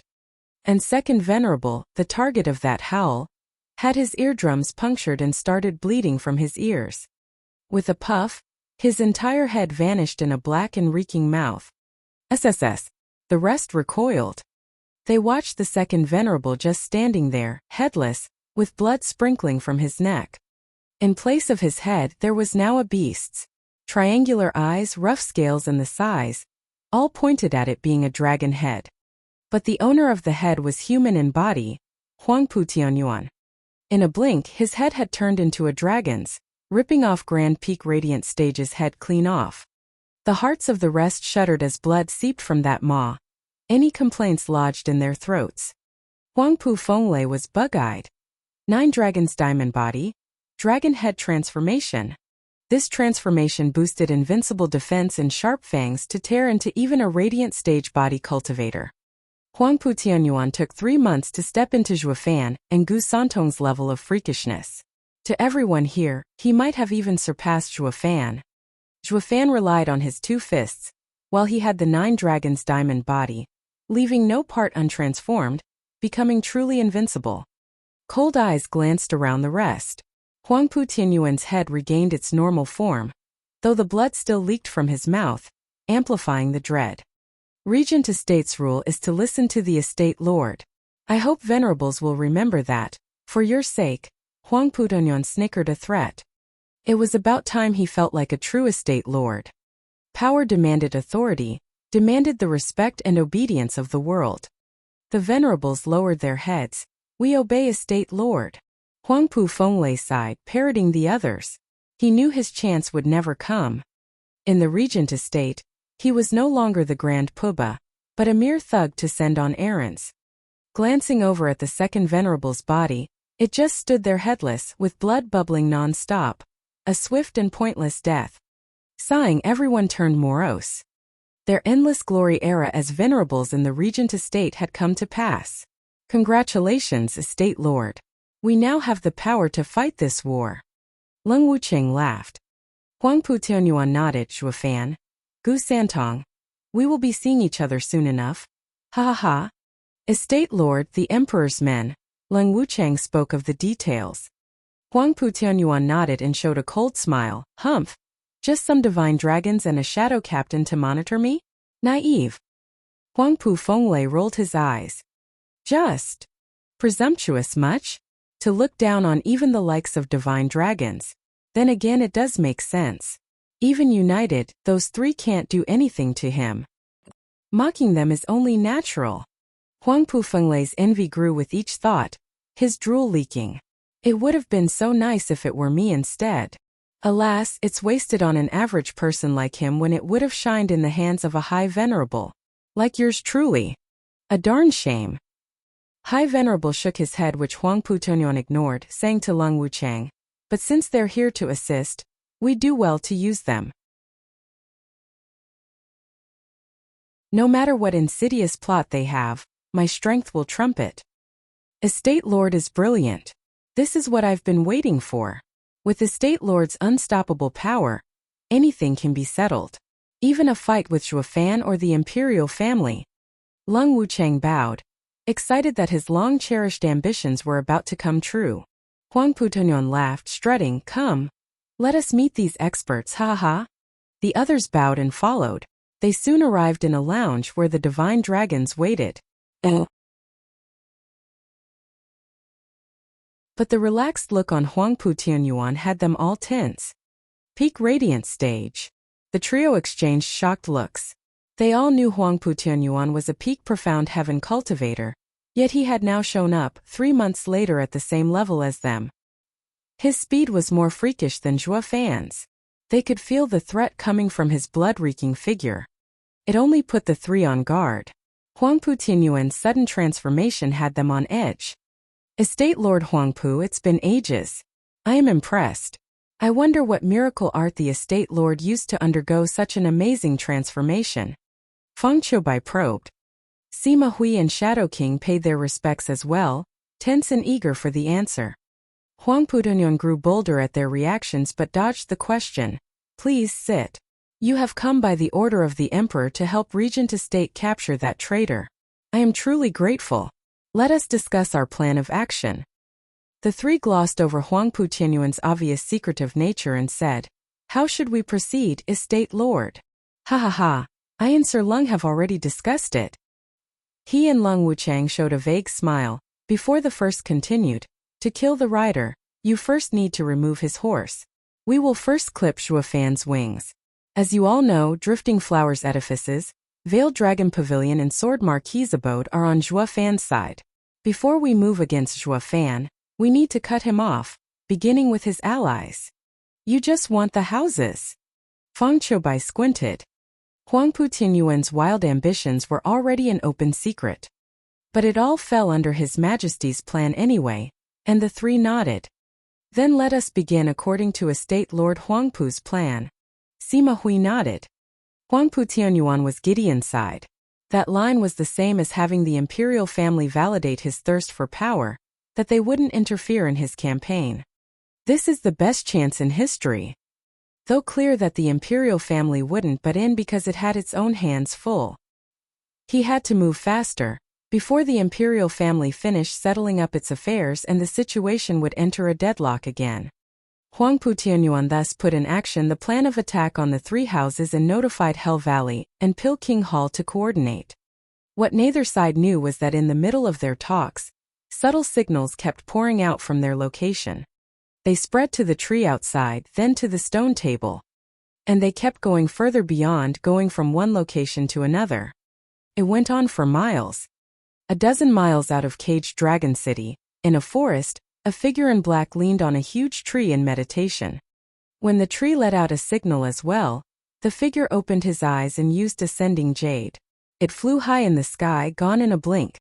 And Second Venerable, the target of that howl, had his eardrums punctured and started bleeding from his ears. With a puff, his entire head vanished in a black and reeking mouth. SSS. The rest recoiled. They watched the Second Venerable just standing there, headless, with blood sprinkling from his neck. In place of his head there was now a beast's. Triangular eyes, rough scales and the size, all pointed at it being a dragon head. But the owner of the head was human in body, Huangpu Tianyuan. In a blink his head had turned into a dragon's, ripping off Grand Peak Radiant Stage's head clean off. The hearts of the rest shuddered as blood seeped from that maw, any complaints lodged in their throats. Huangpu Fenglei was bug-eyed. 9 Dragons' diamond body, dragon head transformation. This transformation boosted invincible defense and sharp fangs to tear into even a radiant stage body cultivator. Huangpu Tianyuan took 3 months to step into Zhuo Fan and Gu Santong's level of freakishness. To everyone here, he might have even surpassed Zhuo Fan. Zhuo Fan relied on his 2 fists, while he had the 9 Dragons' diamond body, leaving no part untransformed, becoming truly invincible. Cold eyes glanced around the rest. Huangpu Tianyuan's head regained its normal form, though the blood still leaked from his mouth, amplifying the dread. Regent Estate's rule is to listen to the Estate Lord. I hope venerables will remember that, for your sake. Huangpu Tianyuan snickered a threat. It was about time he felt like a true Estate Lord. Power demanded authority, demanded the respect and obedience of the world. The venerables lowered their heads, We obey estate lord. Huangpu Fenglei sighed, parroting the others. He knew his chance would never come. In the regent estate, he was no longer the grand poobah, but a mere thug to send on errands. Glancing over at the second venerable's body, it just stood there headless, with blood bubbling non-stop. A swift and pointless death. Sighing, everyone turned morose. Their endless glory era as venerables in the regent estate had come to pass. Congratulations, estate lord. We now have the power to fight this war. Leng Wucheng laughed. Huangpu Tianyuan nodded. Zhuofan. Gu Santong. We will be seeing each other soon enough. Ha ha ha. Estate lord, the emperor's men. Leng Wucheng spoke of the details. Huangpu Tianyuan nodded and showed a cold smile. Humph. Just some divine dragons and a shadow captain to monitor me? Naive. Huangpu Fenglei rolled his eyes. Just presumptuous much? To look down on even the likes of divine dragons. Then again, it does make sense. Even united, those three can't do anything to him. Mocking them is only natural. Huangpu Fenglei's envy grew with each thought, his drool leaking. It would have been so nice if it were me instead. Alas, it's wasted on an average person like him when it would have shined in the hands of a high venerable. Like yours truly. A darn shame. High Venerable shook his head, which Huangpu Tianyuan ignored, saying to Leng Wucheng, but since they're here to assist, we do well to use them. No matter what insidious plot they have, my strength will trump it. Estate Lord is brilliant. This is what I've been waiting for. With Estate Lord's unstoppable power, anything can be settled. Even a fight with Zhuofan or the imperial family. Leng Wucheng bowed, excited that his long-cherished ambitions were about to come true. Huangpu Tianyuan laughed, strutting, come. Let us meet these experts, ha ha. The others bowed and followed. They soon arrived in a lounge where the divine dragons waited. But the relaxed look on Huangpu Tianyuan had them all tense. Peak radiant stage. The trio exchanged shocked looks. They all knew Huangpu Tianyuan was a peak profound heaven cultivator, yet he had now shown up 3 months later at the same level as them. His speed was more freakish than Zhuofan's. They could feel the threat coming from his blood-reeking figure. It only put the three on guard. Huangpu Tianyuan's sudden transformation had them on edge. Estate Lord Huangpu, it's been ages. I am impressed. I wonder what miracle art the Estate Lord used to undergo such an amazing transformation. Feng Qiubai probed. Sima Hui and Shadow King paid their respects as well, tense and eager for the answer. Huangpu Tianyuan grew bolder at their reactions but dodged the question. Please sit. You have come by the order of the Emperor to help Regent Estate capture that traitor. I am truly grateful. Let us discuss our plan of action. The three glossed over Huangpu Tianyuan's obvious secretive nature and said, how should we proceed, Estate Lord? Ha ha ha, I and Sir Leng have already discussed it. He and Leng Wucheng showed a vague smile, before the first continued, to kill the rider, you first need to remove his horse. We will first clip Zhuofan's wings. As you all know, Drifting Flowers Edifices, Veiled Dragon Pavilion and Sword Marquis Abode are on Zhuofan's side. Before we move against Zhuofan, we need to cut him off, beginning with his allies. You just want the houses. Feng Qiubai squinted. Huangpu Tianyuan's wild ambitions were already an open secret. But it all fell under His Majesty's plan anyway, and the three nodded. Then let us begin according to Estate Lord Huangpu's plan. Sima Hui nodded. Huangpu Tianyuan was giddy inside. That line was the same as having the imperial family validate his thirst for power, that they wouldn't interfere in his campaign. This is the best chance in history. Though clear that the imperial family wouldn't butt in because it had its own hands full. He had to move faster, before the imperial family finished settling up its affairs and the situation would enter a deadlock again. Huangpu Tianyuan thus put in action the plan of attack on the three houses and notified Hell Valley and Pil King Hall to coordinate. What neither side knew was that in the middle of their talks, subtle signals kept pouring out from their location. They spread to the tree outside, then to the stone table. And they kept going further beyond, going from one location to another. It went on for miles. A dozen miles out of Caged Dragon City, In a forest, a figure in black leaned on a huge tree in meditation. When the tree let out a signal as well, the figure opened his eyes and used ascending jade. It flew high in the sky, gone in a blink.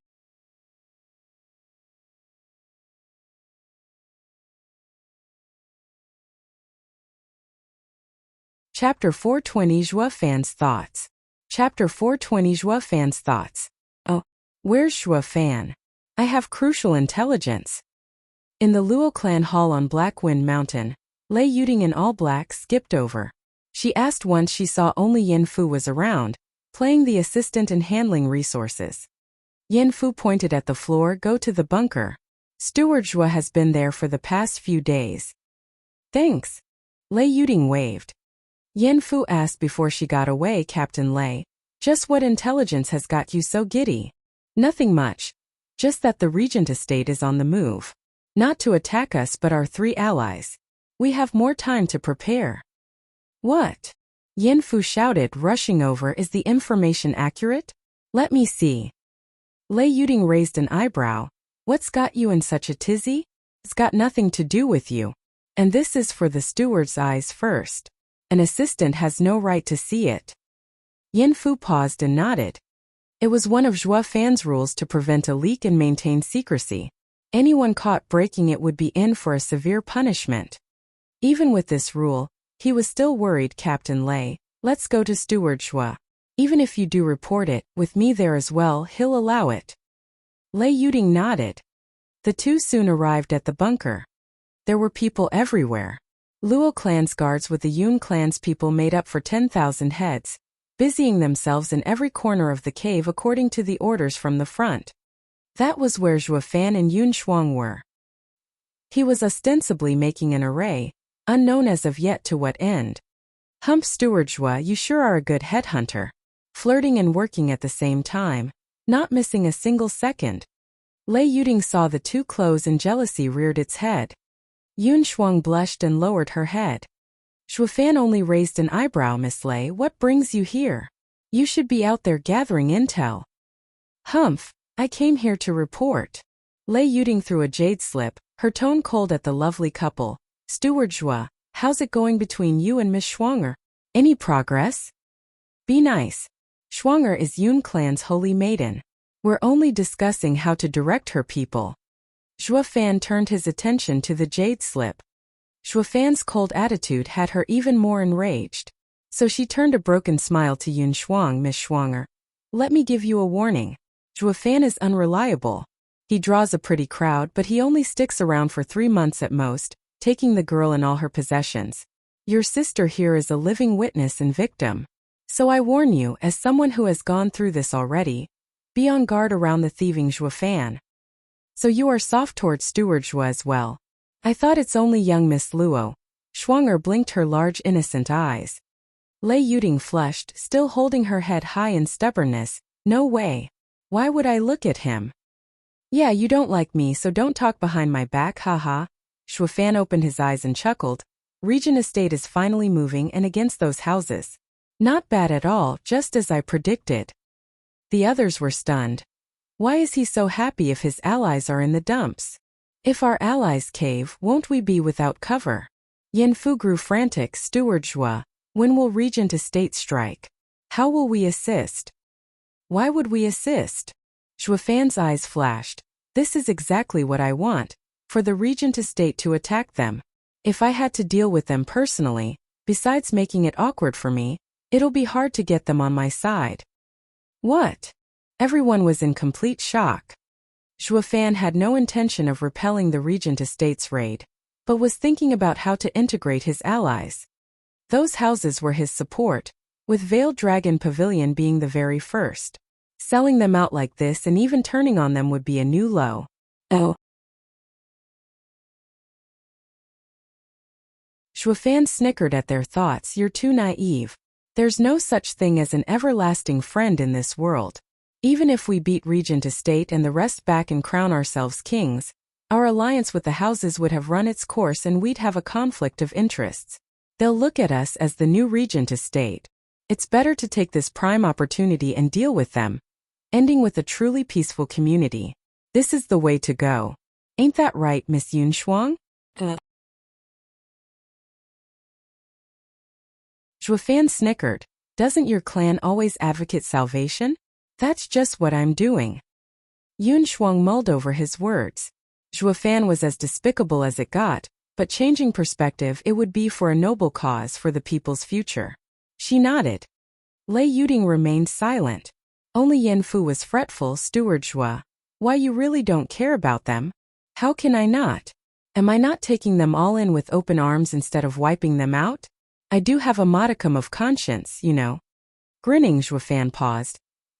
Chapter 420 Zhua Fan's Thoughts. Chapter 420 Zhua Fan's Thoughts. Oh, where's Zhua Fan? I have crucial intelligence. In the Luo clan hall on Black Wind Mountain, Lei Yuding in all black skipped over. She asked once she saw only Yin Fu was around, playing the assistant and handling resources. Yin Fu pointed at the floor. Go to the bunker. Steward Zhua has been there for the past few days. Thanks. Lei Yuding waved. Yin Fu asked before she got away, Captain Lei, just what intelligence has got you so giddy? Nothing much. Just that the Regent estate is on the move. Not to attack us but our 3 allies. We have more time to prepare. What? Yin Fu shouted, rushing over. Is the information accurate? Let me see. Lei Yuding raised an eyebrow. What's got you in such a tizzy? It's got nothing to do with you. And this is for the steward's eyes first. An assistant has no right to see it. Yin Fu paused and nodded. It was one of Zhua Fan's rules to prevent a leak and maintain secrecy. Anyone caught breaking it would be in for a severe punishment. Even with this rule, he was still worried. Captain Lei, let's go to Steward Zhua. Even if you do report it, with me there as well, he'll allow it. Lei Yuding nodded. The two soon arrived at the bunker. There were people everywhere. Luo clan's guards with the Yun clan's people made up for 10,000 heads, busying themselves in every corner of the cave according to the orders from the front. That was where Zhua Fan and Yun Shuang were. He was ostensibly making an array, unknown as of yet to what end. Hump Steward Zhua, you sure are a good headhunter. Flirting and working at the same time, not missing a single second. Lei Yuding saw the two close and jealousy reared its head. Yun Shuang blushed and lowered her head. Zhua Fan only raised an eyebrow. Miss Lei, what brings you here? You should be out there gathering intel. Humph, I came here to report. Lei Yuding threw a jade slip, her tone cold at the lovely couple. Steward Zhua, how's it going between you and Miss Schwanger? Any progress? Be nice. Schwanger is Yun clan's holy maiden. We're only discussing how to direct her people. Zhua Fan turned his attention to the jade slip. Zhua Fan's cold attitude had her even more enraged. So she turned a broken smile to Yun Shuang. Miss Schwanger, let me give you a warning. Zhua Fan is unreliable. He draws a pretty crowd but he only sticks around for 3 months at most, taking the girl and all her possessions. Your sister here is a living witness and victim. So I warn you, as someone who has gone through this already, be on guard around the thieving Zhua Fan. So you are soft towards Steward Zhua as well. I thought it's only young Miss Luo. Schwanger blinked her large innocent eyes. Lei Yuding flushed, still holding her head high in stubbornness. No way. Why would I look at him? Yeah, you don't like me, so don't talk behind my back, haha. Zhua Fan opened his eyes and chuckled. Regent Estate is finally moving and against those houses. Not bad at all, just as I predicted. The others were stunned. Why is he so happy if his allies are in the dumps? If our allies cave, won't we be without cover? Yin Fu grew frantic. Steward Zhua, when will Regent Estate strike? How will we assist? Why would we assist? Zhua Fan's eyes flashed. This is exactly what I want, for the Regent Estate to attack them. If I had to deal with them personally, besides making it awkward for me, it'll be hard to get them on my side. What? Everyone was in complete shock. Zhua Fan had no intention of repelling the Regent Estate's raid, but was thinking about how to integrate his allies. Those houses were his support, with Veiled Dragon Pavilion being the very first. Selling them out like this and even turning on them would be a new low. Oh. Zhua Fan snickered at their thoughts. You're too naive. There's no such thing as an everlasting friend in this world. Even if we beat Regent Estate and the rest back and crown ourselves kings, our alliance with the houses would have run its course and we'd have a conflict of interests. They'll look at us as the new Regent Estate. It's better to take this prime opportunity and deal with them, ending with a truly peaceful community. This is the way to go. Ain't that right, Miss Yunshuang? Zhuofan snickered. Doesn't your clan always advocate salvation? That's just what I'm doing. Yunshuang mulled over his words. Zhuofan was as despicable as it got, but changing perspective, it would be for a noble cause for the people's future. She nodded. Lei Yuding remained silent. Only Yanfu was fretful. Steward Zhua. Why, you really don't care about them? How can I not? Am I not taking them all in with open arms instead of wiping them out? I do have a modicum of conscience, you know. Grinning, Zhuofan paused.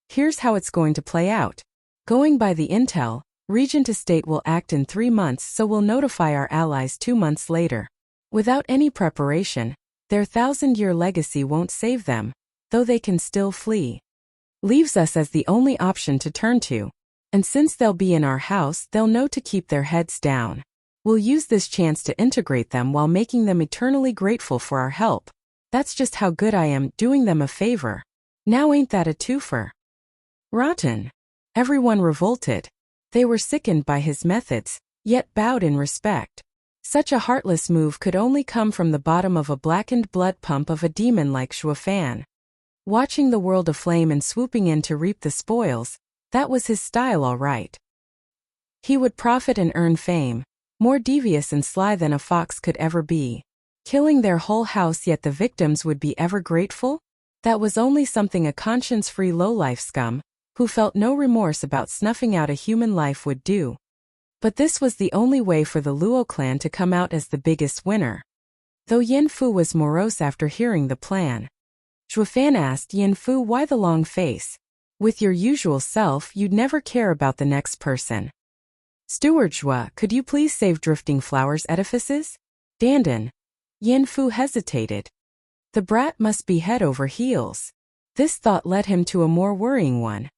Here's how it's going to play out. Going by the intel, Regent Estate will act in 3 months, so we'll notify our allies 2 months later. Without any preparation, their 1,000-year legacy won't save them, though they can still flee. Leaves us as the only option to turn to. And since they'll be in our house, they'll know to keep their heads down. We'll use this chance to integrate them while making them eternally grateful for our help. That's just how good I am, doing them a favor. Now ain't that a twofer? Rotten. Everyone revolted. They were sickened by his methods, yet bowed in respect. Such a heartless move could only come from the bottom of a blackened blood pump of a demon like Zhuofan. Watching the world aflame and swooping in to reap the spoils, that was his style all right. He would profit and earn fame, more devious and sly than a fox could ever be. Killing their whole house, yet the victims would be ever grateful? That was only something a conscience-free lowlife scum, who felt no remorse about snuffing out a human life, would do. But this was the only way for the Luo clan to come out as the biggest winner. Though Yanfu was morose after hearing the plan. Zhuofan asked Yanfu, why the long face? With your usual self, you'd never care about the next person. Steward Zhua, could you please save Drifting Flowers edifices? Dandan. Yanfu hesitated. The brat must be head over heels. This thought led him to a more worrying one.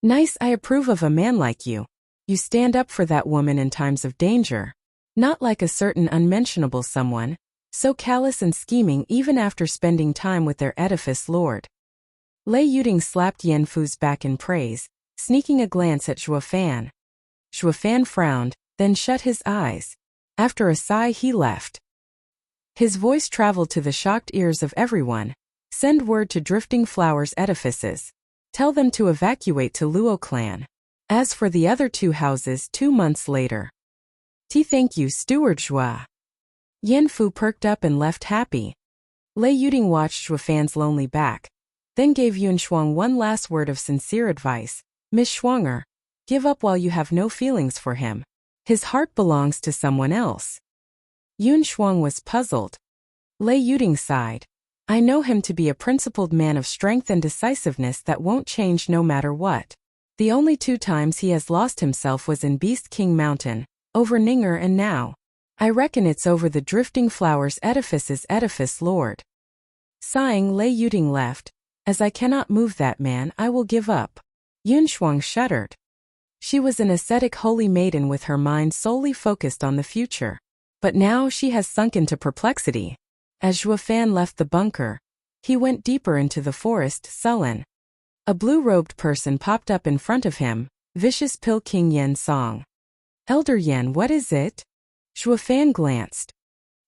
Nice, I approve of a man like you. You stand up for that woman in times of danger. Not like a certain unmentionable someone, so callous and scheming even after spending time with their edifice lord. Lei Yuding slapped Yanfu's back in praise, sneaking a glance at Zhuofan. Zhuofan frowned, then shut his eyes. After a sigh, he left. His voice traveled to the shocked ears of everyone. Send word to Drifting Flowers edifices. Tell them to evacuate to Luo clan. As for the other 2 houses, 2 months later. Thank you, Steward Zhua. Yanfu perked up and left happy. Lei Yuding watched Zhuofan's lonely back, then gave Yunshuang one last word of sincere advice. Miss Schwanger, give up while you have no feelings for him. His heart belongs to someone else. Yunshuang was puzzled. Lei Yuding sighed. I know him to be a principled man of strength and decisiveness that won't change no matter what. The only 2 times he has lost himself was in Beast King Mountain, over Ninger, and now. I reckon it's over the Drifting Flowers edifice's edifice lord. Sighing, Lei Yuding left. As I cannot move that man, I will give up. Yunshuang shuddered. She was an ascetic holy maiden with her mind solely focused on the future. But now she has sunk into perplexity. As Zhuofan left the bunker, he went deeper into the forest, sullen. A blue-robed person popped up in front of him, Vicious Pill King Yen Song. Elder Yen, what is it? Zhuofan glanced.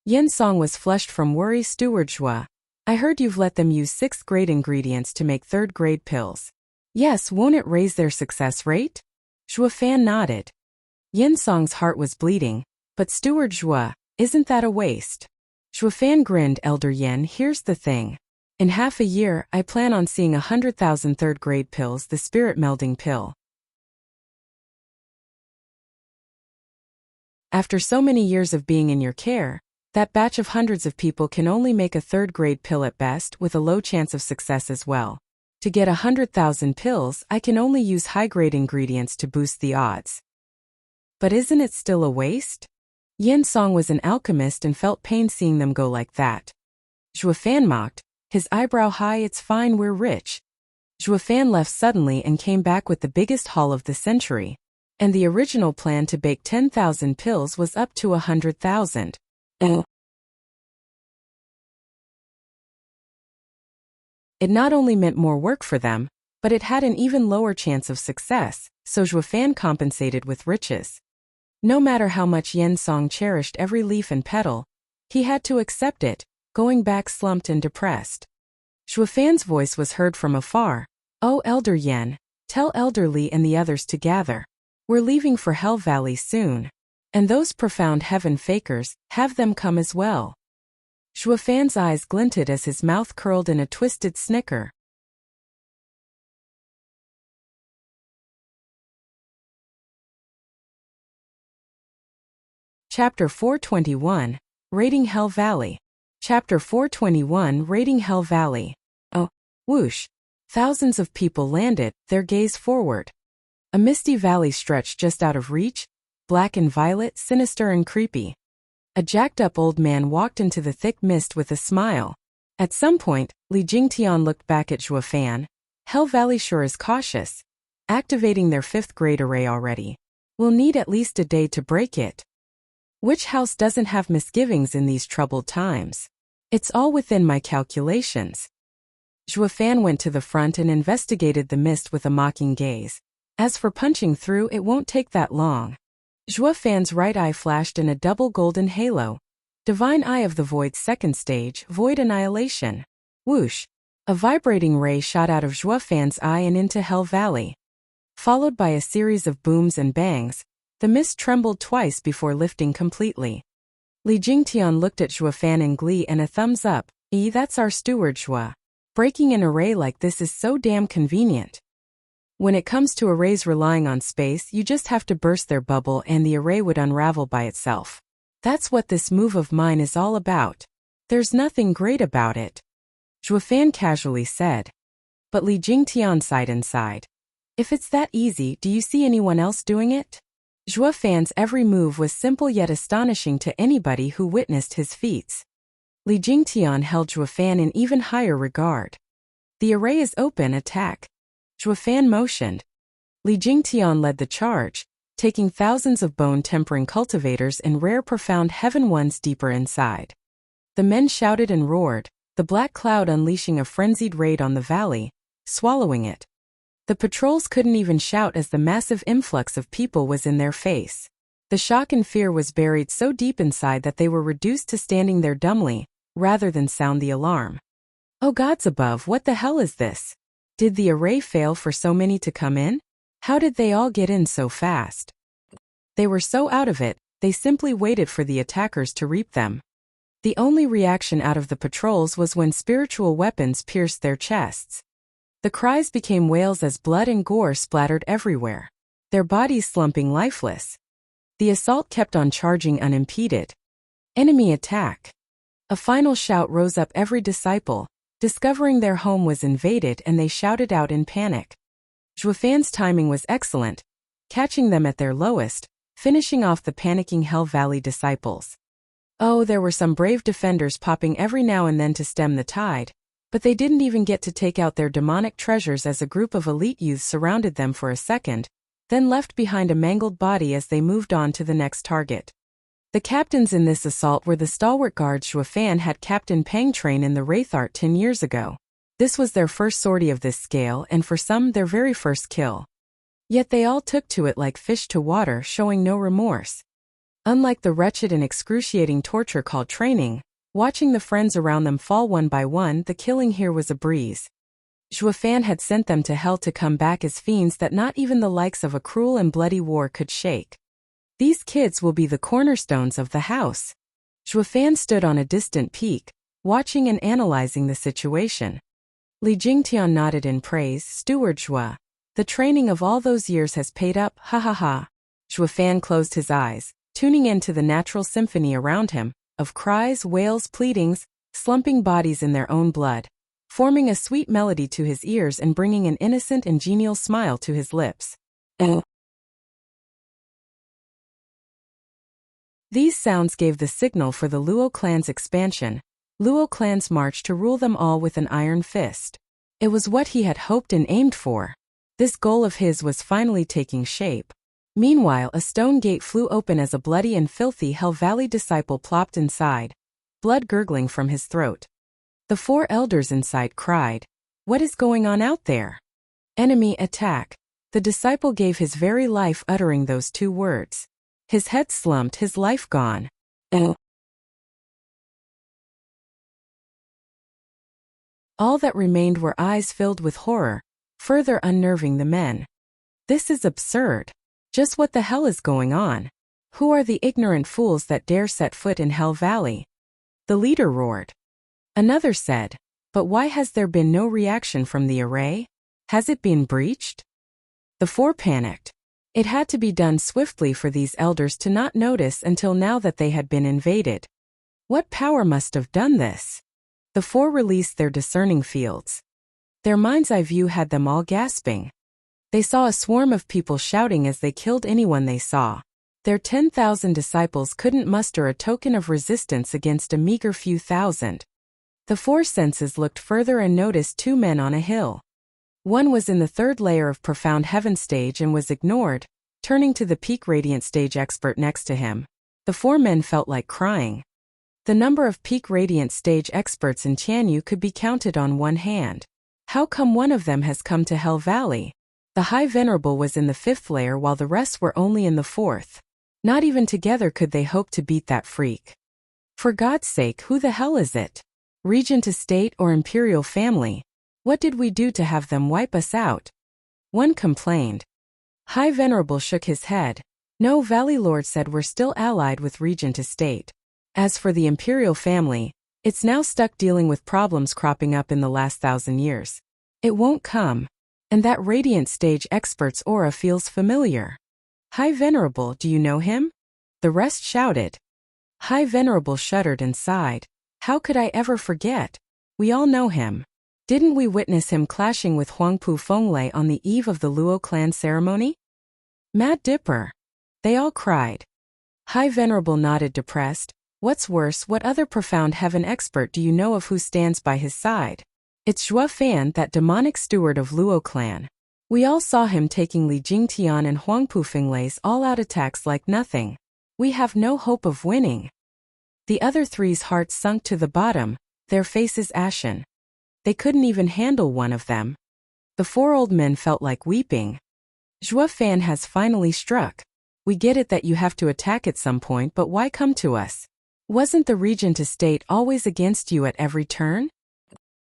Yen Song was flushed from worry. Steward Zhua, I heard you've let them use 6th-grade ingredients to make 3rd-grade pills. Yes, won't it raise their success rate? Zhuofan nodded. Yen Song's heart was bleeding, but Steward Zhua, isn't that a waste? Zhuofan grinned. Elder Yen, here's the thing. In half a year, I plan on seeing 100,000 3rd-grade pills, the spirit melding pill. After so many years of being in your care, that batch of hundreds of people can only make a 3rd-grade pill at best, with a low chance of success as well. To get 100,000 pills, I can only use high-grade ingredients to boost the odds. But isn't it still a waste? Yen Song was an alchemist and felt pain seeing them go like that. Zhuofan mocked, his eyebrow high. It's fine, we're rich. Zhuofan left suddenly and came back with the biggest haul of the century. And the original plan to bake 10,000 pills was up to 100,000. It not only meant more work for them, but it had an even lower chance of success, so Zhuofan compensated with riches. No matter how much Yen Song cherished every leaf and petal, he had to accept it, going back slumped and depressed. Zhuofan's voice was heard from afar. "Oh, Elder Yen, tell Elder Li and the others to gather. We're leaving for Hell Valley soon. And those profound heaven fakers, have them come as well." Zhuofan's eyes glinted as his mouth curled in a twisted snicker. Chapter 421, Raiding Hell Valley. Chapter 421, Raiding Hell Valley. Oh, whoosh. Thousands of people landed, their gaze forward. A misty valley stretched just out of reach, black and violet, sinister and creepy. A jacked-up old man walked into the thick mist with a smile. At some point, Li Jingtian looked back at Zhuofan. Hell Valley sure is cautious. Activating their 5th grade array already. We'll need at least a day to break it. Which house doesn't have misgivings in these troubled times? It's all within my calculations. Zhuofan went to the front and investigated the mist with a mocking gaze. As for punching through, it won't take that long. Zhuofan's right eye flashed in a double golden halo. Divine Eye of the Void's 2nd stage, Void Annihilation. Whoosh! A vibrating ray shot out of Zhuofan's eye and into Hell Valley. Followed by a series of booms and bangs, the mist trembled twice before lifting completely. Li Jingtian looked at Zhuofan in glee and a thumbs up. That's our Steward Zhuo. Breaking an array like this is so damn convenient. When it comes to arrays relying on space, you just have to burst their bubble and the array would unravel by itself. That's what this move of mine is all about. There's nothing great about it. Zhuofan casually said. But Li Jingtian sighed inside. If it's that easy, do you see anyone else doing it? Zhuofan's every move was simple yet astonishing to anybody who witnessed his feats. Li Jingtian held Zhuofan in even higher regard. The array is open, attack. Zhuofan motioned. Li Jingtian led the charge, taking thousands of bone-tempering cultivators and rare profound heaven ones deeper inside. The men shouted and roared, the black cloud unleashing a frenzied raid on the valley, swallowing it. The patrols couldn't even shout as the massive influx of people was in their face. The shock and fear was buried so deep inside that they were reduced to standing there dumbly, rather than sound the alarm. Oh gods above, what the hell is this? Did the array fail for so many to come in? How did they all get in so fast? They were so out of it, they simply waited for the attackers to reap them. The only reaction out of the patrols was when spiritual weapons pierced their chests. The cries became wails as blood and gore splattered everywhere, their bodies slumping lifeless. The assault kept on charging unimpeded. Enemy attack. A final shout rose up every disciple, discovering their home was invaded, and they shouted out in panic. Zhuofan's timing was excellent, catching them at their lowest, finishing off the panicking Hell Valley disciples. Oh, there were some brave defenders popping every now and then to stem the tide, but they didn't even get to take out their demonic treasures as a group of elite youths surrounded them for a second, then left behind a mangled body as they moved on to the next target. The captains in this assault were the stalwart guards Zhuofan had Captain Pang train in the Wraithart 10 years ago. This was their first sortie of this scale, and for some their very first kill. Yet they all took to it like fish to water, showing no remorse. Unlike the wretched and excruciating torture called training, watching the friends around them fall one by one, the killing here was a breeze. Zhuofan had sent them to hell to come back as fiends that not even the likes of a cruel and bloody war could shake. These kids will be the cornerstones of the house. Zhuofan stood on a distant peak, watching and analyzing the situation. Li Jingtian nodded in praise. Steward Zhuo. The training of all those years has paid up, ha ha ha. Zhuofan closed his eyes, tuning into the natural symphony around him, of cries, wails, pleadings, slumping bodies in their own blood, forming a sweet melody to his ears and bringing an innocent and genial smile to his lips. These sounds gave the signal for the Luo clan's expansion, Luo clan's march to rule them all with an iron fist. It was what he had hoped and aimed for. This goal of his was finally taking shape. Meanwhile, a stone gate flew open as a bloody and filthy Hell Valley disciple plopped inside, blood gurgling from his throat. The 4 elders inside cried, "What is going on out there?" Enemy attack. The disciple gave his very life uttering those 2 words. His head slumped, his life gone. Oh. All that remained were eyes filled with horror, further unnerving the men. This is absurd. Just what the hell is going on? Who are the ignorant fools that dare set foot in Hell Valley? The leader roared. Another said, but why has there been no reaction from the array? Has it been breached? The four panicked. It had to be done swiftly for these elders to not notice until now that they had been invaded. What power must have done this? The four released their discerning fields. Their mind's eye view had them all gasping. They saw a swarm of people shouting as they killed anyone they saw. Their 10,000 disciples couldn't muster a token of resistance against a meager few thousand. The four senses looked further and noticed two men on a hill. One was in the third layer of profound heaven stage and was ignored. Turning to the peak radiant stage expert next to him, the four men felt like crying. The number of peak radiant stage experts in Tianyu could be counted on one hand. How come one of them has come to Hell Valley? The High Venerable was in the fifth layer while the rest were only in the fourth. Not even together could they hope to beat that freak. For God's sake, who the hell is it? Regent estate or imperial family? What did we do to have them wipe us out? One complained. High Venerable shook his head. No, Valley Lord said we're still allied with Regent estate. As for the imperial family, it's now stuck dealing with problems cropping up in the last 1,000 years. It won't come. And that radiant stage expert's aura feels familiar. High Venerable, do you know him? The rest shouted. High Venerable shuddered and sighed. How could I ever forget? We all know him. Didn't we witness him clashing with Huangpu Fenglei on the eve of the Luo clan ceremony? Mad Dipper. They all cried. High Venerable nodded depressed. What's worse, what other profound heaven expert do you know of who stands by his side? It's Zhuo Fan, that demonic steward of Luo clan. We all saw him taking Li Jingtian and Huangpu Fenglei's all-out attacks like nothing. We have no hope of winning. The other three's hearts sunk to the bottom, their faces ashen. They couldn't even handle one of them. The four old men felt like weeping. Zhuo Fan has finally struck. We get it that you have to attack at some point, but why come to us? Wasn't the Regent estate always against you at every turn?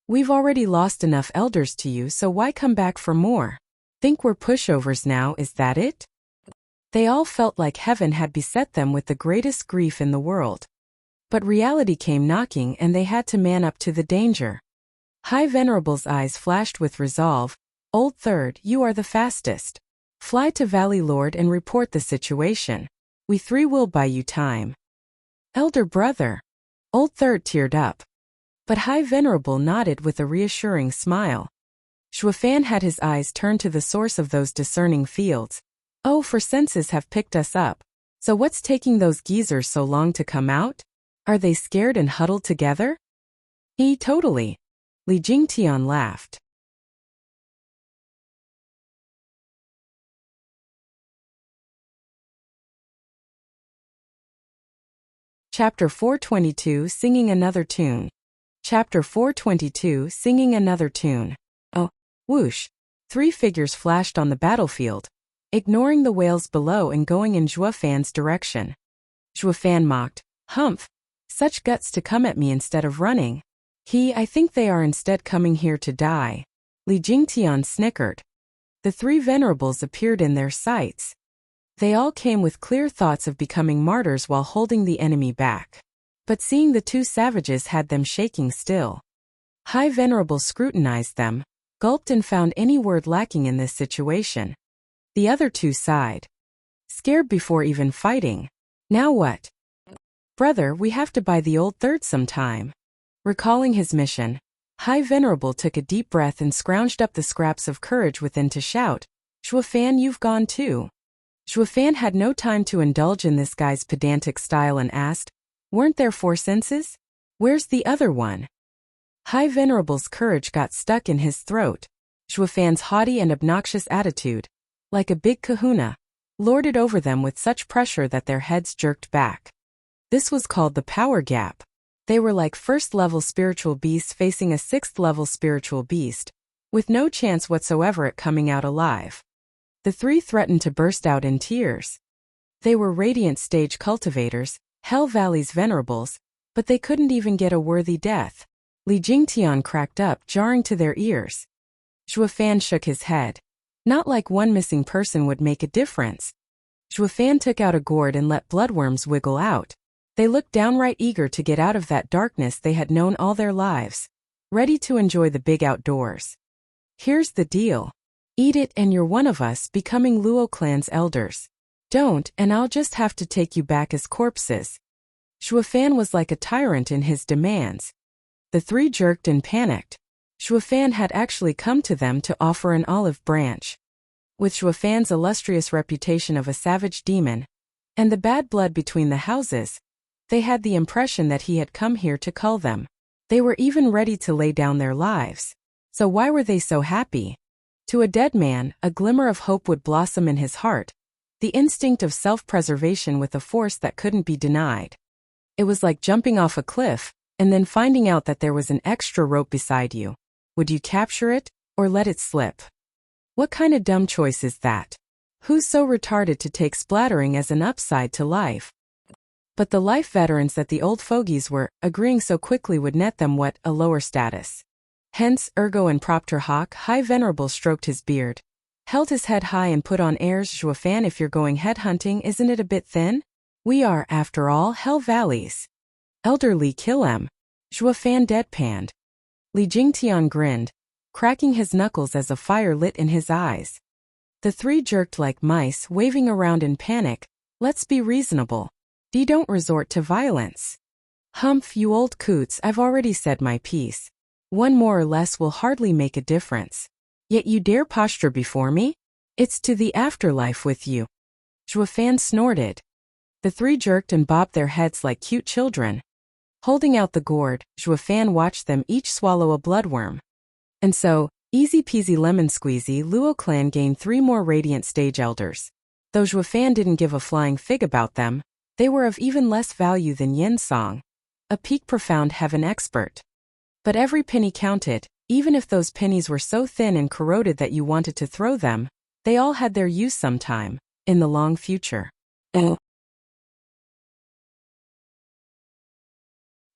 We've already lost enough elders to you, so why come back for more? Think we're pushovers now, is that it? They all felt like heaven had beset them with the greatest grief in the world. But reality came knocking and they had to man up to the danger. High Venerable's eyes flashed with resolve. Old Third, you are the fastest. Fly to Valley Lord and report the situation. We three will buy you time. Elder brother. Old Third teared up. But High Venerable nodded with a reassuring smile. Zhuo Fan had his eyes turned to the source of those discerning fields. Oh, for senses have picked us up. So what's taking those geezers so long to come out? Are they scared and huddled together? Totally. Li Jingtian laughed. Chapter 422, Singing Another Tune. Chapter 422, Singing Another Tune. Oh, whoosh. 3 figures flashed on the battlefield, ignoring the whales below and going in Zhuo Fan's direction. Zhuo Fan mocked, Humph. Such guts to come at me instead of running. I think they are instead coming here to die. Li Jingtian snickered. The 3 venerables appeared in their sights. They all came with clear thoughts of becoming martyrs while holding the enemy back. But seeing the 2 savages had them shaking still. High Venerable scrutinized them, gulped and found any word lacking in this situation. The other 2 sighed. Scared before even fighting. Now what? Brother, we have to buy the Old Third some time. Recalling his mission, High Venerable took a deep breath and scrounged up the scraps of courage within to shout, Zhuo Fan, you've gone too. Zhuo Fan had no time to indulge in this guy's pedantic style and asked, weren't there 4 senses? Where's the other one? High Venerable's courage got stuck in his throat. Zhuo Fan's haughty and obnoxious attitude, like a big kahuna, lorded over them with such pressure that their heads jerked back. This was called the power gap. They were like first-level spiritual beasts facing a 6th-level spiritual beast, with no chance whatsoever at coming out alive. The 3 threatened to burst out in tears. They were Radiant Stage cultivators, Hell Valley's venerables, but they couldn't even get a worthy death. Li Jingtian cracked up, jarring to their ears. Zhuofan shook his head. Not like one missing person would make a difference. Zhuofan took out a gourd and let bloodworms wiggle out. They looked downright eager to get out of that darkness they had known all their lives, ready to enjoy the big outdoors. Here's the deal. Eat it and you're one of us, becoming Luo clan's elders. Don't, and I'll just have to take you back as corpses. Zhuofan was like a tyrant in his demands. The three jerked and panicked. Zhuofan had actually come to them to offer an olive branch. With Zhuofan's illustrious reputation of a savage demon, and the bad blood between the houses, they had the impression that he had come here to cull them. They were even ready to lay down their lives. So why were they so happy? To a dead man, a glimmer of hope would blossom in his heart, the instinct of self-preservation with a force that couldn't be denied. It was like jumping off a cliff, and then finding out that there was an extra rope beside you. Would you capture it, or let it slip? What kind of dumb choice is that? Who's so retarded to take splattering as an upside to life? But the life veterans that the old fogies were, agreeing so quickly would net them what, a lower status. Hence, Ergo and Propter Hawk High Venerable stroked his beard, held his head high and put on airs. Zhuofan, if you're going headhunting, isn't it a bit thin? We are, after all, Hell Valleys. Elderly kill 'em. Zhuofan deadpanned. Li Jingtian grinned, cracking his knuckles as a fire lit in his eyes. The three jerked like mice, waving around in panic. Let's be reasonable. Don't resort to violence. Humph, you old coots, I've already said my piece. One more or less will hardly make a difference. Yet you dare posture before me? It's to the afterlife with you. Zhuofan snorted. The three jerked and bobbed their heads like cute children. Holding out the gourd, Zhuofan watched them each swallow a bloodworm. And so, easy peasy lemon squeezy, Luo clan gained 3 more Radiant Stage elders. Though Zhuofan didn't give a flying fig about them, they were of even less value than Yin Song, a peak profound heaven expert. But every penny counted, even if those pennies were so thin and corroded that you wanted to throw them. They all had their use sometime, in the long future. And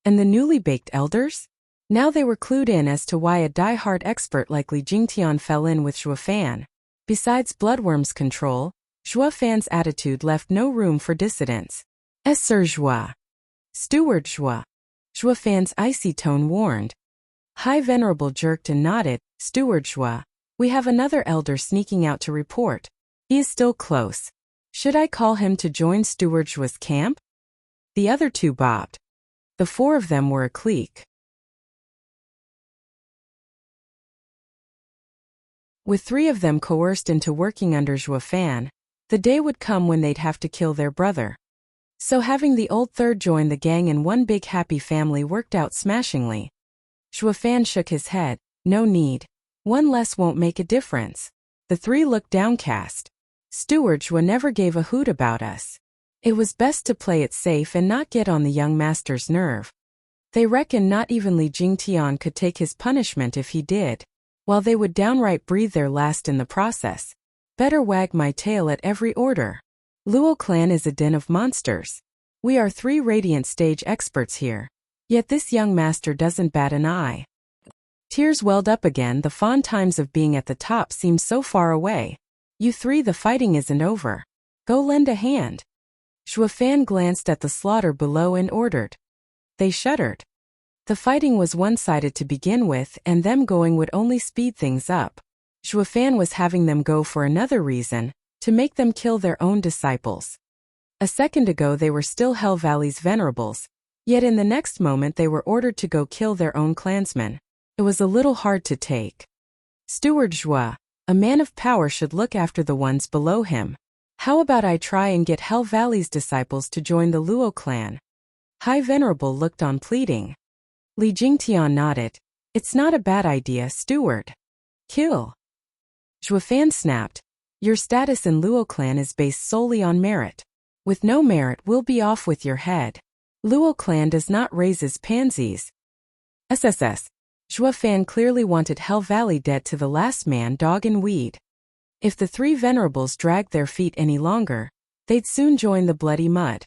the newly baked elders? Now they were clued in as to why a die-hard expert like Li Jingtian fell in with Zhuofan. Besides bloodworms control, Zhuofan's attitude left no room for dissidence. Sir Zhua. Steward Zhua. Zhuofan's icy tone warned. High Venerable jerked and nodded. Steward Zhua. We have another elder sneaking out to report. He is still close. Should I call him to join Steward Zhua's camp? The other two bobbed. The 4 of them were a clique. With 3 of them coerced into working under Zhuofan, the day would come when they'd have to kill their brother. So having the old third join the gang in one big happy family worked out smashingly. Zhuofan shook his head. No need. 1 less won't make a difference. The 3 looked downcast. Steward Zhua never gave a hoot about us. It was best to play it safe and not get on the young master's nerve. They reckoned not even Li Jingtian could take his punishment if he did, while they would downright breathe their last in the process. Better wag my tail at every order. Luo clan is a den of monsters. We are 3 Radiant Stage experts here. Yet this young master doesn't bat an eye. Tears welled up again. The fond times of being at the top seemed so far away. You 3, the fighting isn't over. Go lend a hand. Zhuofan glanced at the slaughter below and ordered. They shuddered. The fighting was one-sided to begin with, and them going would only speed things up. Zhuofan was having them go for another reason, to make them kill their own disciples. A second ago they were still Hell Valley's venerables, yet in the next moment they were ordered to go kill their own clansmen. It was a little hard to take. Steward Zhua, a man of power, should look after the ones below him. How about I try and get Hell Valley's disciples to join the Luo clan? High Venerable looked on pleading. Li Jingtian nodded. It's not a bad idea, Steward. Kill. Zhuofan snapped. Your status in Luo clan is based solely on merit. With no merit, we'll be off with your head. Luo clan does not raise his pansies. SSS. Zhuofan clearly wanted Hell Valley dead to the last man, dog and weed. If the 3 venerables dragged their feet any longer, they'd soon join the bloody mud.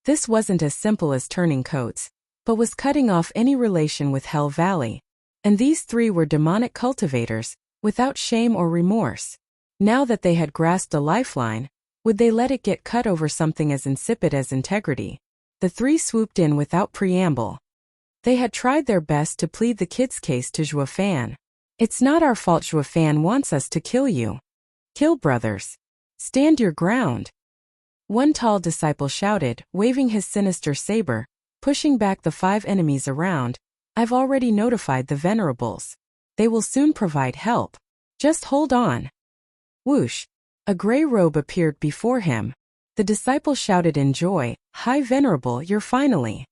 This wasn't as simple as turning coats, but was cutting off any relation with Hell Valley. And these three were demonic cultivators, without shame or remorse. Now that they had grasped a lifeline, would they let it get cut over something as insipid as integrity? The three swooped in without preamble. They had tried their best to plead the kid's case to Zhuo Fan. It's not our fault Zhuo Fan wants us to kill you. Kill brothers. Stand your ground. One tall disciple shouted, waving his sinister saber, pushing back the 5 enemies around. I've already notified the venerables. They will soon provide help. Just hold on. Whoosh. A gray robe appeared before him. The disciple shouted in joy, High Venerable, you're finally.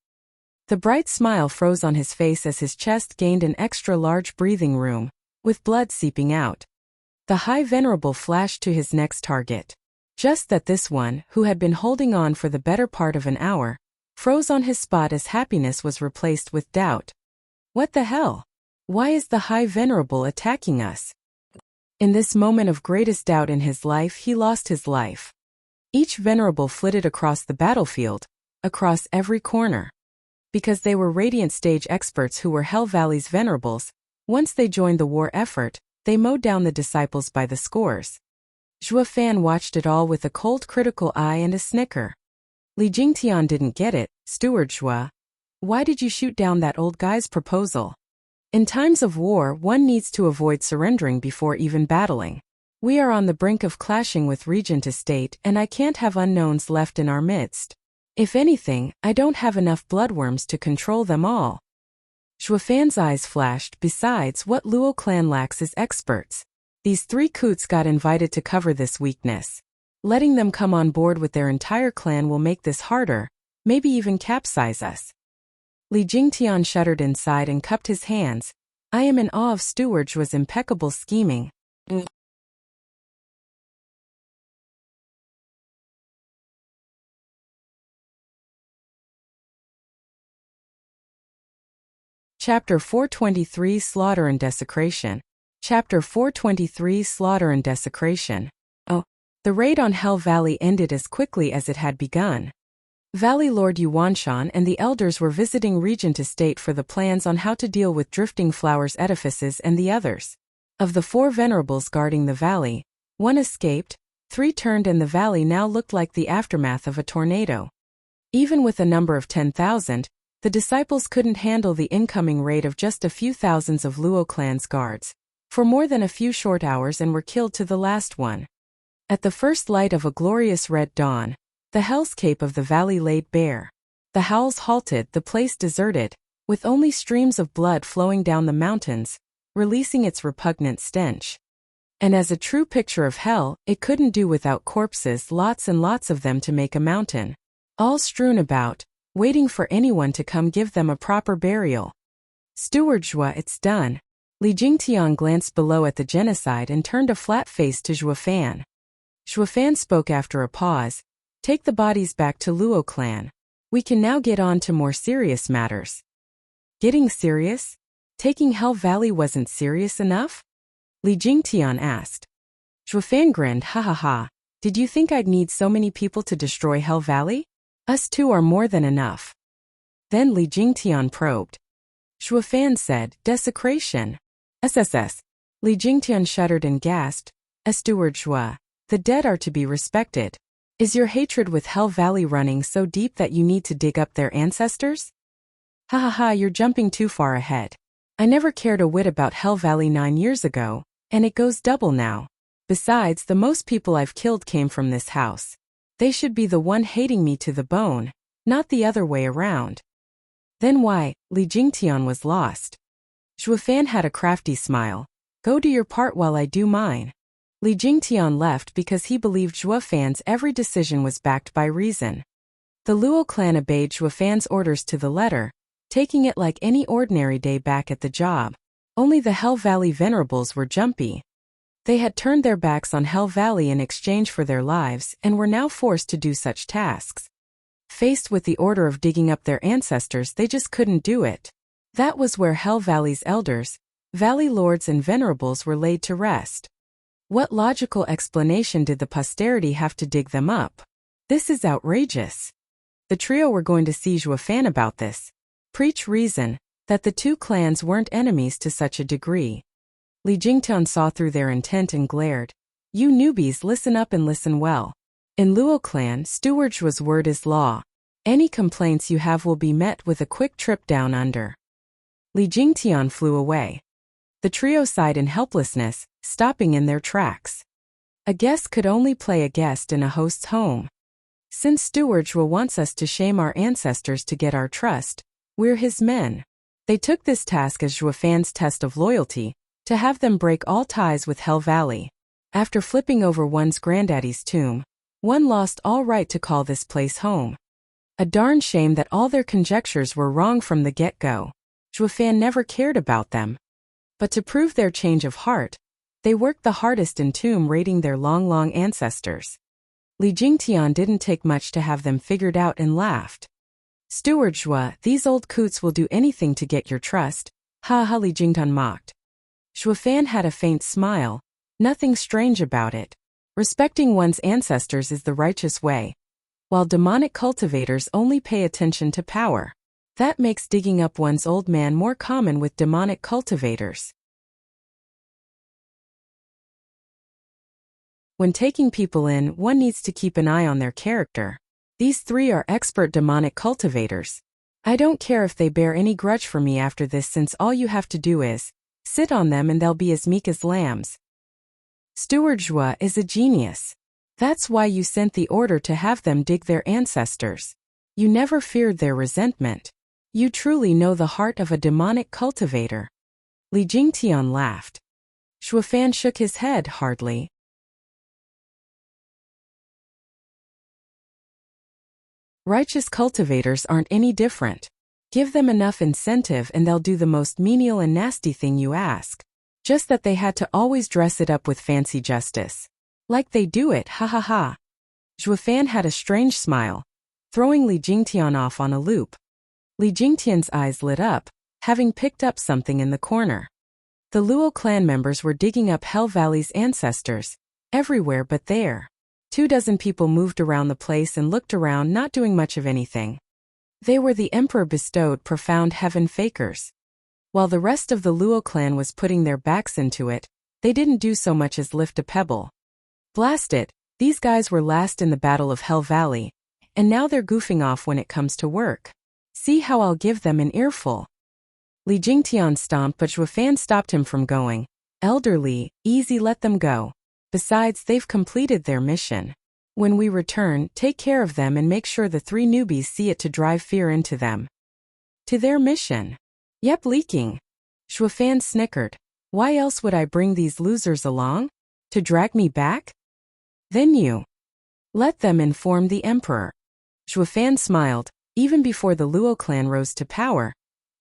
The bright smile froze on his face as his chest gained an extra large breathing room, with blood seeping out. The High Venerable flashed to his next target. Just that this one, who had been holding on for the better part of an hour, froze on his spot as happiness was replaced with doubt. What the hell? Why is the High Venerable attacking us? In this moment of greatest doubt in his life, he lost his life. Each venerable flitted across the battlefield, across every corner. Because they were Radiant Stage experts who were Hell Valley's venerables, once they joined the war effort, they mowed down the disciples by the scores. Zhuo Fan watched it all with a cold critical eye and a snicker. Li Jingtian didn't get it. Steward Zhuo. Why did you shoot down that old guy's proposal? In times of war, one needs to avoid surrendering before even battling. We are on the brink of clashing with Regent Estate, and I can't have unknowns left in our midst. If anything, I don't have enough bloodworms to control them all. Zhuo Fan's eyes flashed. Besides, what Luo clan lacks is experts. These 3 coots got invited to cover this weakness. Letting them come on board with their entire clan will make this harder, maybe even capsize us. Li Jingtian shuddered inside and cupped his hands. I am in awe of Steward Zhuo's impeccable scheming. Chapter 423 Slaughter and Desecration. Chapter 423 Slaughter and Desecration. Oh, the raid on Hell Valley ended as quickly as it had begun. Valley Lord Yuanshan and the elders were visiting Regent Estate for the plans on how to deal with Drifting Flowers edifices and the others. Of the 4 venerables guarding the valley, 1 escaped, 3 turned, and the valley now looked like the aftermath of a tornado. Even with a number of 10,000, the disciples couldn't handle the incoming raid of just a few thousands of Luo clan's guards, for more than a few short hours, and were killed to the last one. At the first light of a glorious red dawn, the hellscape of the valley laid bare. The howls halted, the place deserted, with only streams of blood flowing down the mountains, releasing its repugnant stench. And as a true picture of hell, it couldn't do without corpses, lots and lots of them to make a mountain. All strewn about, waiting for anyone to come give them a proper burial. Steward Zhuo, it's done. Li Jingtian glanced below at the genocide and turned a flat face to Zhuo Fan. Zhuo Fan spoke after a pause. Take the bodies back to Luo clan. We can now get on to more serious matters. Getting serious? Taking Hell Valley wasn't serious enough? Li Jingtian asked. Zhuo Fan grinned, ha ha ha. Did you think I'd need so many people to destroy Hell Valley? Us 2 are more than enough. Then Li Jingtian probed. Zhuo Fan said, desecration. SSS. Li Jingtian shuddered and gasped. Steward Zhuo, the dead are to be respected. Is your hatred with Hell Valley running so deep that you need to dig up their ancestors? Ha ha ha, you're jumping too far ahead. I never cared a whit about Hell Valley 9 years ago, and it goes double now. Besides, the most people I've killed came from this house. They should be the one hating me to the bone, not the other way around. Then why? Li Jingtian was lost. Zhuo Fan had a crafty smile. Go do your part while I do mine. Li Jingtian left because he believed Zhuo Fan's every decision was backed by reason. The Luo clan obeyed Zhuo Fan's orders to the letter, taking it like any ordinary day back at the job. Only the Hell Valley venerables were jumpy. They had turned their backs on Hell Valley in exchange for their lives and were now forced to do such tasks. Faced with the order of digging up their ancestors, they just couldn't do it. That was where Hell Valley's elders, valley lords and venerables were laid to rest. What logical explanation did the posterity have to dig them up? This is outrageous. The trio were going to see Zhuofan about this. Preach reason, that the two clans weren't enemies to such a degree. Li Jingtian saw through their intent and glared. You newbies, listen up and listen well. In Luo clan, Steward's word is law. Any complaints you have will be met with a quick trip down under. Li Jingtian flew away. The trio sighed in helplessness, stopping in their tracks. A guest could only play a guest in a host's home. Since Steward wants us to shame our ancestors to get our trust, we're his men. They took this task as Zhuofan's test of loyalty, to have them break all ties with Hell Valley. After flipping over one's granddaddy's tomb, one lost all right to call this place home. A darn shame that all their conjectures were wrong from the get-go. Zhuofan never cared about them. But to prove their change of heart, they worked the hardest in tomb raiding their long ancestors. Li Jingtian didn't take much to have them figured out and laughed. Steward Zhuo, these old coots will do anything to get your trust, ha ha, Li Jingtian mocked. Zhuofan had a faint smile, nothing strange about it. Respecting one's ancestors is the righteous way, while demonic cultivators only pay attention to power. That makes digging up one's old man more common with demonic cultivators. When taking people in, one needs to keep an eye on their character. These three are expert demonic cultivators. I don't care if they bear any grudge for me after this, since all you have to do is sit on them and they'll be as meek as lambs. Steward Zhuo is a genius. That's why you sent the order to have them dig their ancestors. You never feared their resentment. You truly know the heart of a demonic cultivator. Li Jingtian laughed. Zhuofan shook his head hardly. Righteous cultivators aren't any different. Give them enough incentive and they'll do the most menial and nasty thing you ask. Just that they had to always dress it up with fancy justice. Like they do it, ha ha ha. Zhuofan had a strange smile, throwing Li Jingtian off on a loop. Li Jingtian's eyes lit up, having picked up something in the corner. The Luo clan members were digging up Hell Valley's ancestors, everywhere but there. 24 people moved around the place and looked around, not doing much of anything. They were the Emperor bestowed profound heaven fakers. While the rest of the Luo clan was putting their backs into it, they didn't do so much as lift a pebble. Blast it, these guys were last in the Battle of Hell Valley, and now they're goofing off when it comes to work. See how I'll give them an earful. Li Jingtian stomped, but Zhuofan stopped him from going. Elderly, easy, let them go. Besides, they've completed their mission. When we return, take care of them and make sure the three newbies see it to drive fear into them. To their mission. Yep, leaking. Zhuofan snickered. Why else would I bring these losers along? To drag me back? Then you. Let them inform the emperor. Zhuofan smiled. Even before the Luo clan rose to power,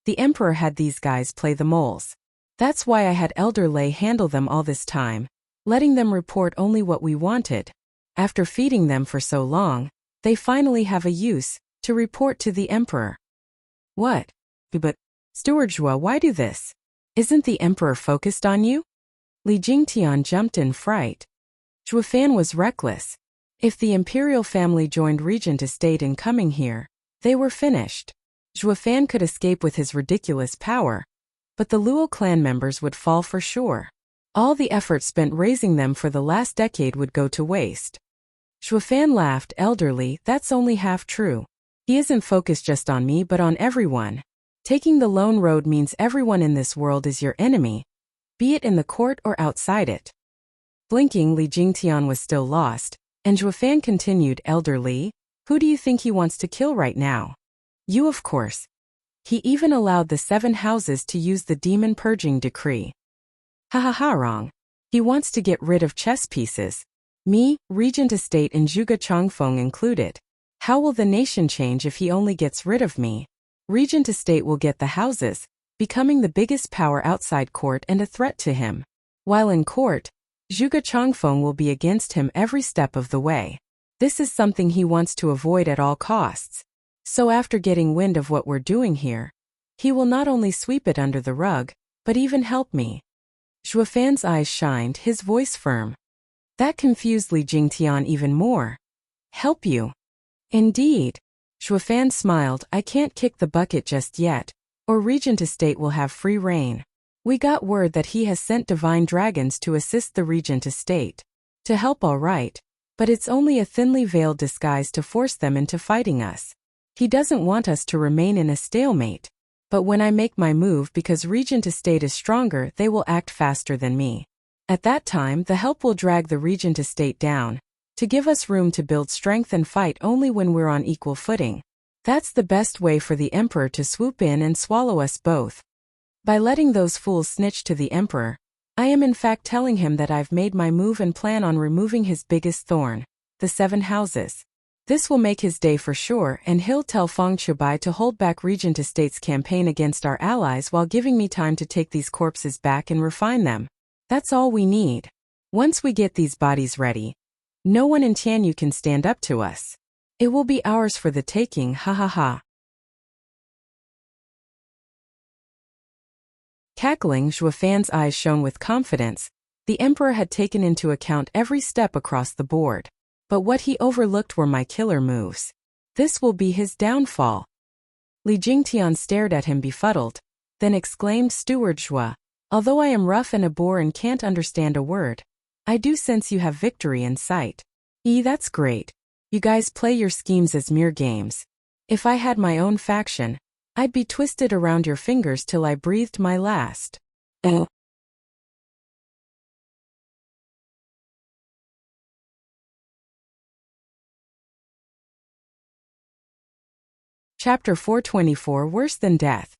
the emperor had these guys play the moles. That's why I had Elder Lei handle them all this time, letting them report only what we wanted. After feeding them for so long, they finally have a use to report to the emperor. What? But, Steward Zhuo, why do this? Isn't the emperor focused on you? Li Jingtian jumped in fright. Zhuofan was reckless. If the imperial family joined Regent Estate in coming here, they were finished. Zhuofan could escape with his ridiculous power, but the Luo clan members would fall for sure. All the effort spent raising them for the last decade would go to waste. Zhuofan laughed. Elderly, that's only half true. He isn't focused just on me but on everyone. Taking the lone road means everyone in this world is your enemy, be it in the court or outside it. Blinking, Li Jingtian was still lost, and Zhuofan continued. Elderly, who do you think he wants to kill right now? You, of course. He even allowed the 7 houses to use the demon purging decree. Ha ha ha, wrong. He wants to get rid of chess pieces. Me, Regent Estate and Zhuge Chongfeng included. How will the nation change if he only gets rid of me? Regent Estate will get the houses, becoming the biggest power outside court and a threat to him. While in court, Zhuge Chongfeng will be against him every step of the way. This is something he wants to avoid at all costs. So after getting wind of what we're doing here, he will not only sweep it under the rug, but even help me. Zhuofan's eyes shined, his voice firm. That confused Li Jingtian even more. Help you? Indeed. Shuafan smiled. I can't kick the bucket just yet, or Regent Estate will have free reign. We got word that he has sent divine dragons to assist the Regent Estate. To help, all right, but it's only a thinly veiled disguise to force them into fighting us. He doesn't want us to remain in a stalemate. But when I make my move, because Regent Estate is stronger, they will act faster than me. At that time, the help will drag the Regent Estate down, to give us room to build strength and fight only when we're on equal footing. That's the best way for the Emperor to swoop in and swallow us both. By letting those fools snitch to the Emperor, I am in fact telling him that I've made my move and plan on removing his biggest thorn, the 7 houses. This will make his day for sure, and he'll tell Feng Chubai to hold back Regent Estate's campaign against our allies while giving me time to take these corpses back and refine them. That's all we need. Once we get these bodies ready, no one in Tianyu can stand up to us. It will be ours for the taking, ha ha ha. Cackling, Shuafan's eyes shone with confidence. The Emperor had taken into account every step across the board. But what he overlooked were my killer moves. This will be his downfall. Li Jingtian stared at him befuddled, then exclaimed, Steward Shua, although I am rough and a bore and can't understand a word, I do sense you have victory in sight. That's great. You guys play your schemes as mere games. If I had my own faction, I'd be twisted around your fingers till I breathed my last. Chapter 424 Worse Than Death.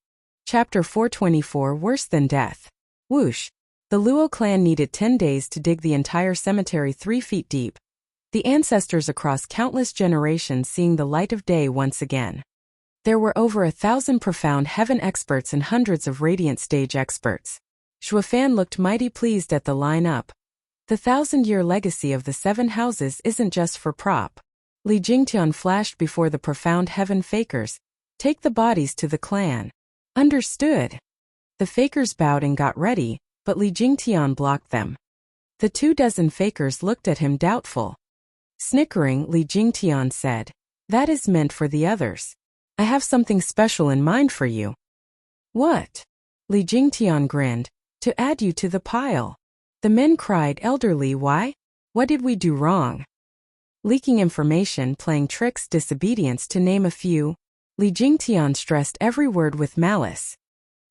Chapter 424 Worse Than Death. Whoosh. The Luo clan needed 10 days to dig the entire cemetery 3 feet deep. The ancestors across countless generations seeing the light of day once again. There were over 1,000 profound heaven experts and hundreds of radiant stage experts. Shuafan looked mighty pleased at the line-up. The 1,000-year legacy of the 7 houses isn't just for prop. Li Jingtian flashed before the profound heaven fakers. Take the bodies to the clan. Understood. The fakers bowed and got ready, but Li Jingtian blocked them. The 24 fakers looked at him doubtful. Snickering, Li Jingtian said, That is meant for the others. I have something special in mind for you. What? Li Jingtian grinned. To add you to the pile. The men cried, Elderly, why? What did we do wrong? Leaking information, playing tricks, disobedience, to name a few. Li Jingtian stressed every word with malice.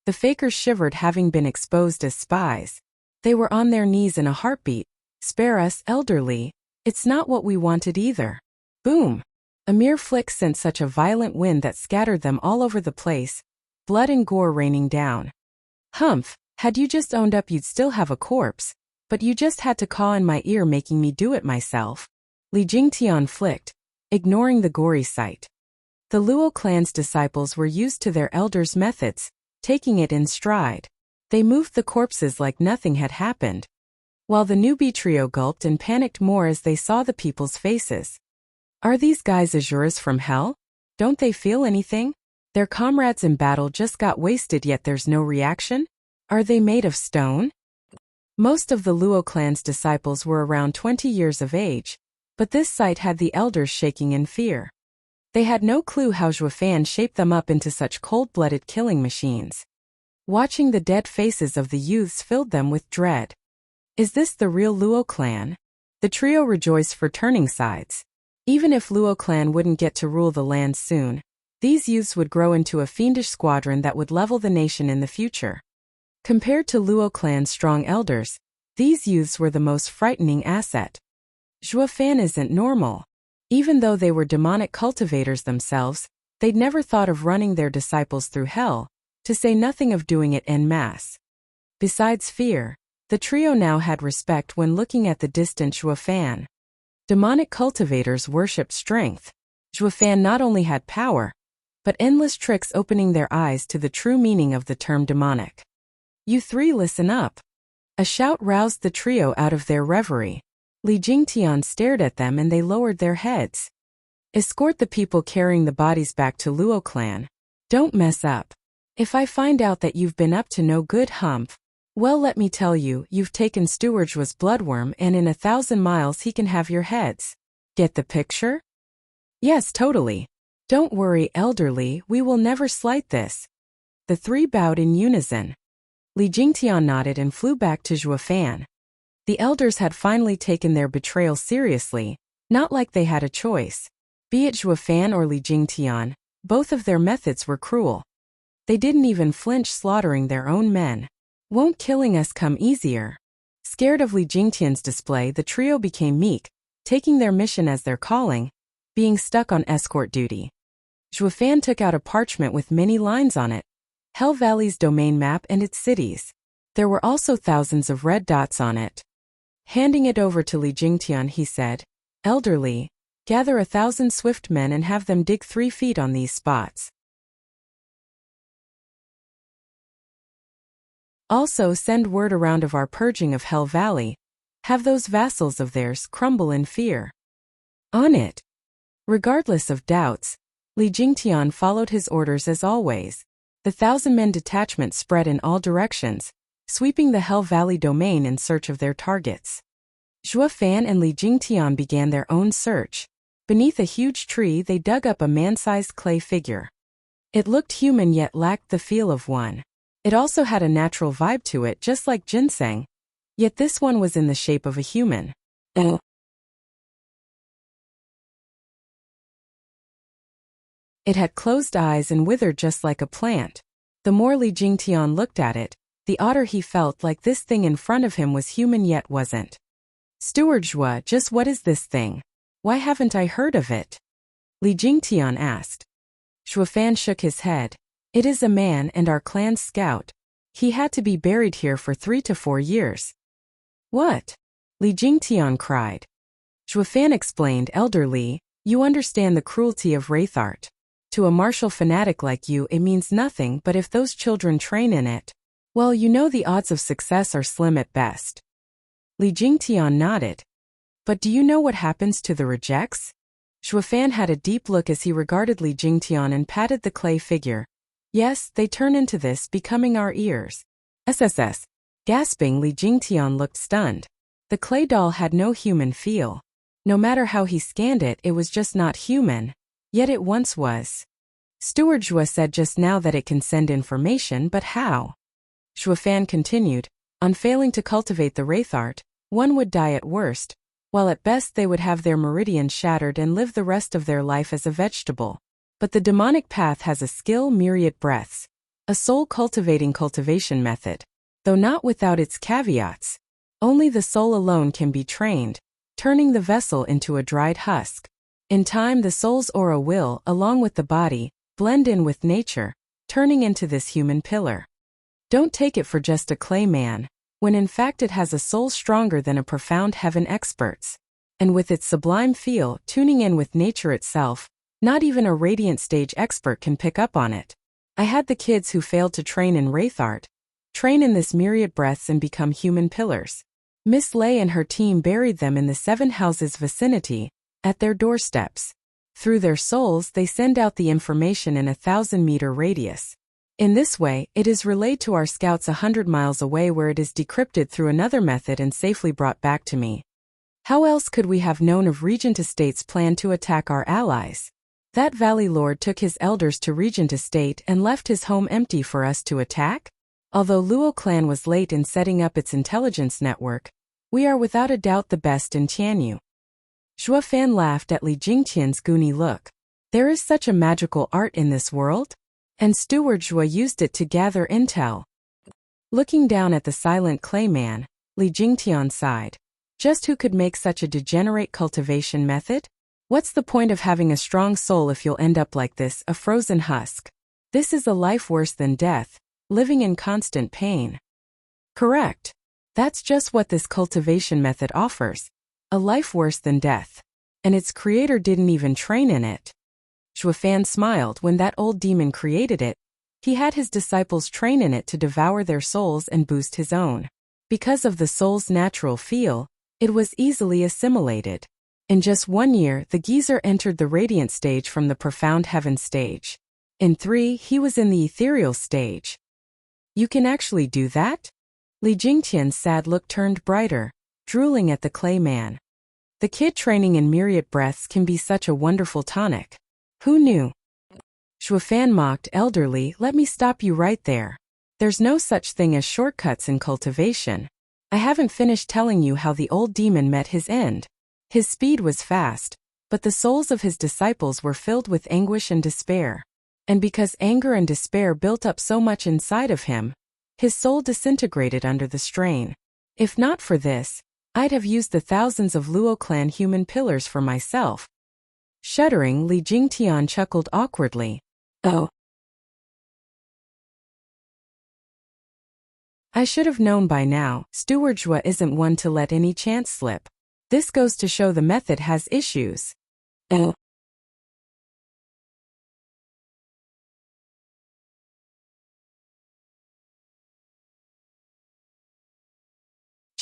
The fakers shivered, having been exposed as spies. They were on their knees in a heartbeat. Spare us, elderly. It's not what we wanted either. Boom. A mere flick sent such a violent wind that scattered them all over the place, blood and gore raining down. Humph, had you just owned up you'd still have a corpse, but you just had to caw in my ear making me do it myself. Li Jingtian flicked, ignoring the gory sight. The Luo clan's disciples were used to their elders' methods, taking it in stride. They moved the corpses like nothing had happened, while the newbie trio gulped and panicked more as they saw the people's faces. Are these guys Azuras from hell? Don't they feel anything? Their comrades in battle just got wasted yet there's no reaction? Are they made of stone? Most of the Luo clan's disciples were around 20 years of age, but this sight had the elders shaking in fear. They had no clue how Zhuofan shaped them up into such cold-blooded killing machines. Watching the dead faces of the youths filled them with dread. Is this the real Luo clan? The trio rejoiced for turning sides. Even if Luo clan wouldn't get to rule the land soon, these youths would grow into a fiendish squadron that would level the nation in the future. Compared to Luo clan's strong elders, these youths were the most frightening asset. Zhuofan isn't normal. Even though they were demonic cultivators themselves, they'd never thought of running their disciples through hell, to say nothing of doing it en masse. Besides fear, the trio now had respect when looking at the distant Zhuofan. Demonic cultivators worshipped strength. Zhuofan not only had power, but endless tricks, opening their eyes to the true meaning of the term demonic. You 3 listen up. A shout roused the trio out of their reverie. Li Jingtian stared at them and they lowered their heads. Escort the people carrying the bodies back to Luo clan. Don't mess up. If I find out that you've been up to no good, humph, well, let me tell you, you've taken Steward's bloodworm and in 1,000 miles he can have your heads. Get the picture? Yes, totally. Don't worry, elderly, we will never slight this. The three bowed in unison. Li Jingtian nodded and flew back to Zhuofan. The elders had finally taken their betrayal seriously, not like they had a choice. Be it Zhuofan or Li Jingtian, both of their methods were cruel. They didn't even flinch slaughtering their own men. Won't killing us come easier? Scared of Li Jingtian's display, the trio became meek, taking their mission as their calling, being stuck on escort duty. Zhuofan took out a parchment with many lines on it. Hell Valley's domain map and its cities. There were also thousands of red dots on it. Handing it over to Li Jingtian, he said, "Elderly, gather 1,000 swift men and have them dig 3 feet on these spots. Also send word around of our purging of Hell Valley. Have those vassals of theirs crumble in fear." On it. Regardless of doubts, Li Jingtian followed his orders as always. The 1,000-man detachment spread in all directions, sweeping the Hell Valley domain in search of their targets. Zhuofan and Li Jingtian began their own search. Beneath a huge tree they dug up a man-sized clay figure. It looked human yet lacked the feel of one. It also had a natural vibe to it, just like ginseng. Yet this one was in the shape of a human. It had closed eyes and withered just like a plant. The more Li Jingtian looked at it, the odder he felt, like this thing in front of him was human yet wasn't. "Steward Zhua, just what is this thing? Why haven't I heard of it?" Li Jingtian asked. Zhuofan shook his head. "It is a man and our clan's scout. He had to be buried here for 3 to 4 years. "What?" Li Jingtian cried. Zhuofan explained, "Elderly, you understand the cruelty of wraith art. To a martial fanatic like you it means nothing, but if those children train in it, well, you know the odds of success are slim at best." Li Jingtian nodded. "But do you know what happens to the rejects?" Zhuofan had a deep look as he regarded Li Jingtian and patted the clay figure. "Yes, they turn into this, becoming our ears." SSS. Gasping, Li Jingtian looked stunned. The clay doll had no human feel. No matter how he scanned it, it was just not human. Yet it once was. "Steward Zhua said just now that it can send information, but how?" Zhuofan continued, "On failing to cultivate the wraith art, one would die at worst, while at best they would have their meridians shattered and live the rest of their life as a vegetable. But the demonic path has a skill, myriad breaths. A soul-cultivating cultivation method. Though not without its caveats. Only the soul alone can be trained, turning the vessel into a dried husk. In time the soul's aura will, along with the body, blend in with nature, turning into this human pillar. Don't take it for just a clay man, when in fact it has a soul stronger than a profound heaven expert's. And with its sublime feel, tuning in with nature itself, not even a radiant stage expert can pick up on it. I had the kids who failed to train in wraith art, train in this myriad breaths and become human pillars. Miss Lei and her team buried them in the 7 houses vicinity, at their doorsteps. Through their souls they send out the information in a 1,000-meter radius. In this way, it is relayed to our scouts 100 miles away, where it is decrypted through another method and safely brought back to me. How else could we have known of Regent Estate's plan to attack our allies? That Valley Lord took his elders to Regent Estate and left his home empty for us to attack? Although Luo clan was late in setting up its intelligence network, we are without a doubt the best in Tianyu." Zhuofan laughed at Li Jingtian's goony look. "There is such a magical art in this world? And Steward Zhua used it to gather intel." Looking down at the silent clay man, Li Jingtian sighed. Just who could make such a degenerate cultivation method? What's the point of having a strong soul if you'll end up like this, a frozen husk? This is a life worse than death, living in constant pain. Correct. That's just what this cultivation method offers. A life worse than death. And its creator didn't even train in it. Zhuofan smiled. When that old demon created it, he had his disciples train in it to devour their souls and boost his own. Because of the soul's natural feel, it was easily assimilated. In just 1 year, the geezer entered the radiant stage from the profound heaven stage. In 3, he was in the ethereal stage. You can actually do that? Li Jingtian's sad look turned brighter, drooling at the clay man. The kid training in myriad breaths can be such a wonderful tonic. Who knew? Zhuofan mocked. Elderly, let me stop you right there. There's no such thing as shortcuts in cultivation. I haven't finished telling you how the old demon met his end. His speed was fast, but the souls of his disciples were filled with anguish and despair. And because anger and despair built up so much inside of him, his soul disintegrated under the strain. If not for this, I'd have used the thousands of Luo clan human pillars for myself. Shuddering, Li Jingtian chuckled awkwardly. Oh. I should have known by now, Steward Zhua isn't one to let any chance slip. This goes to show the method has issues. Oh.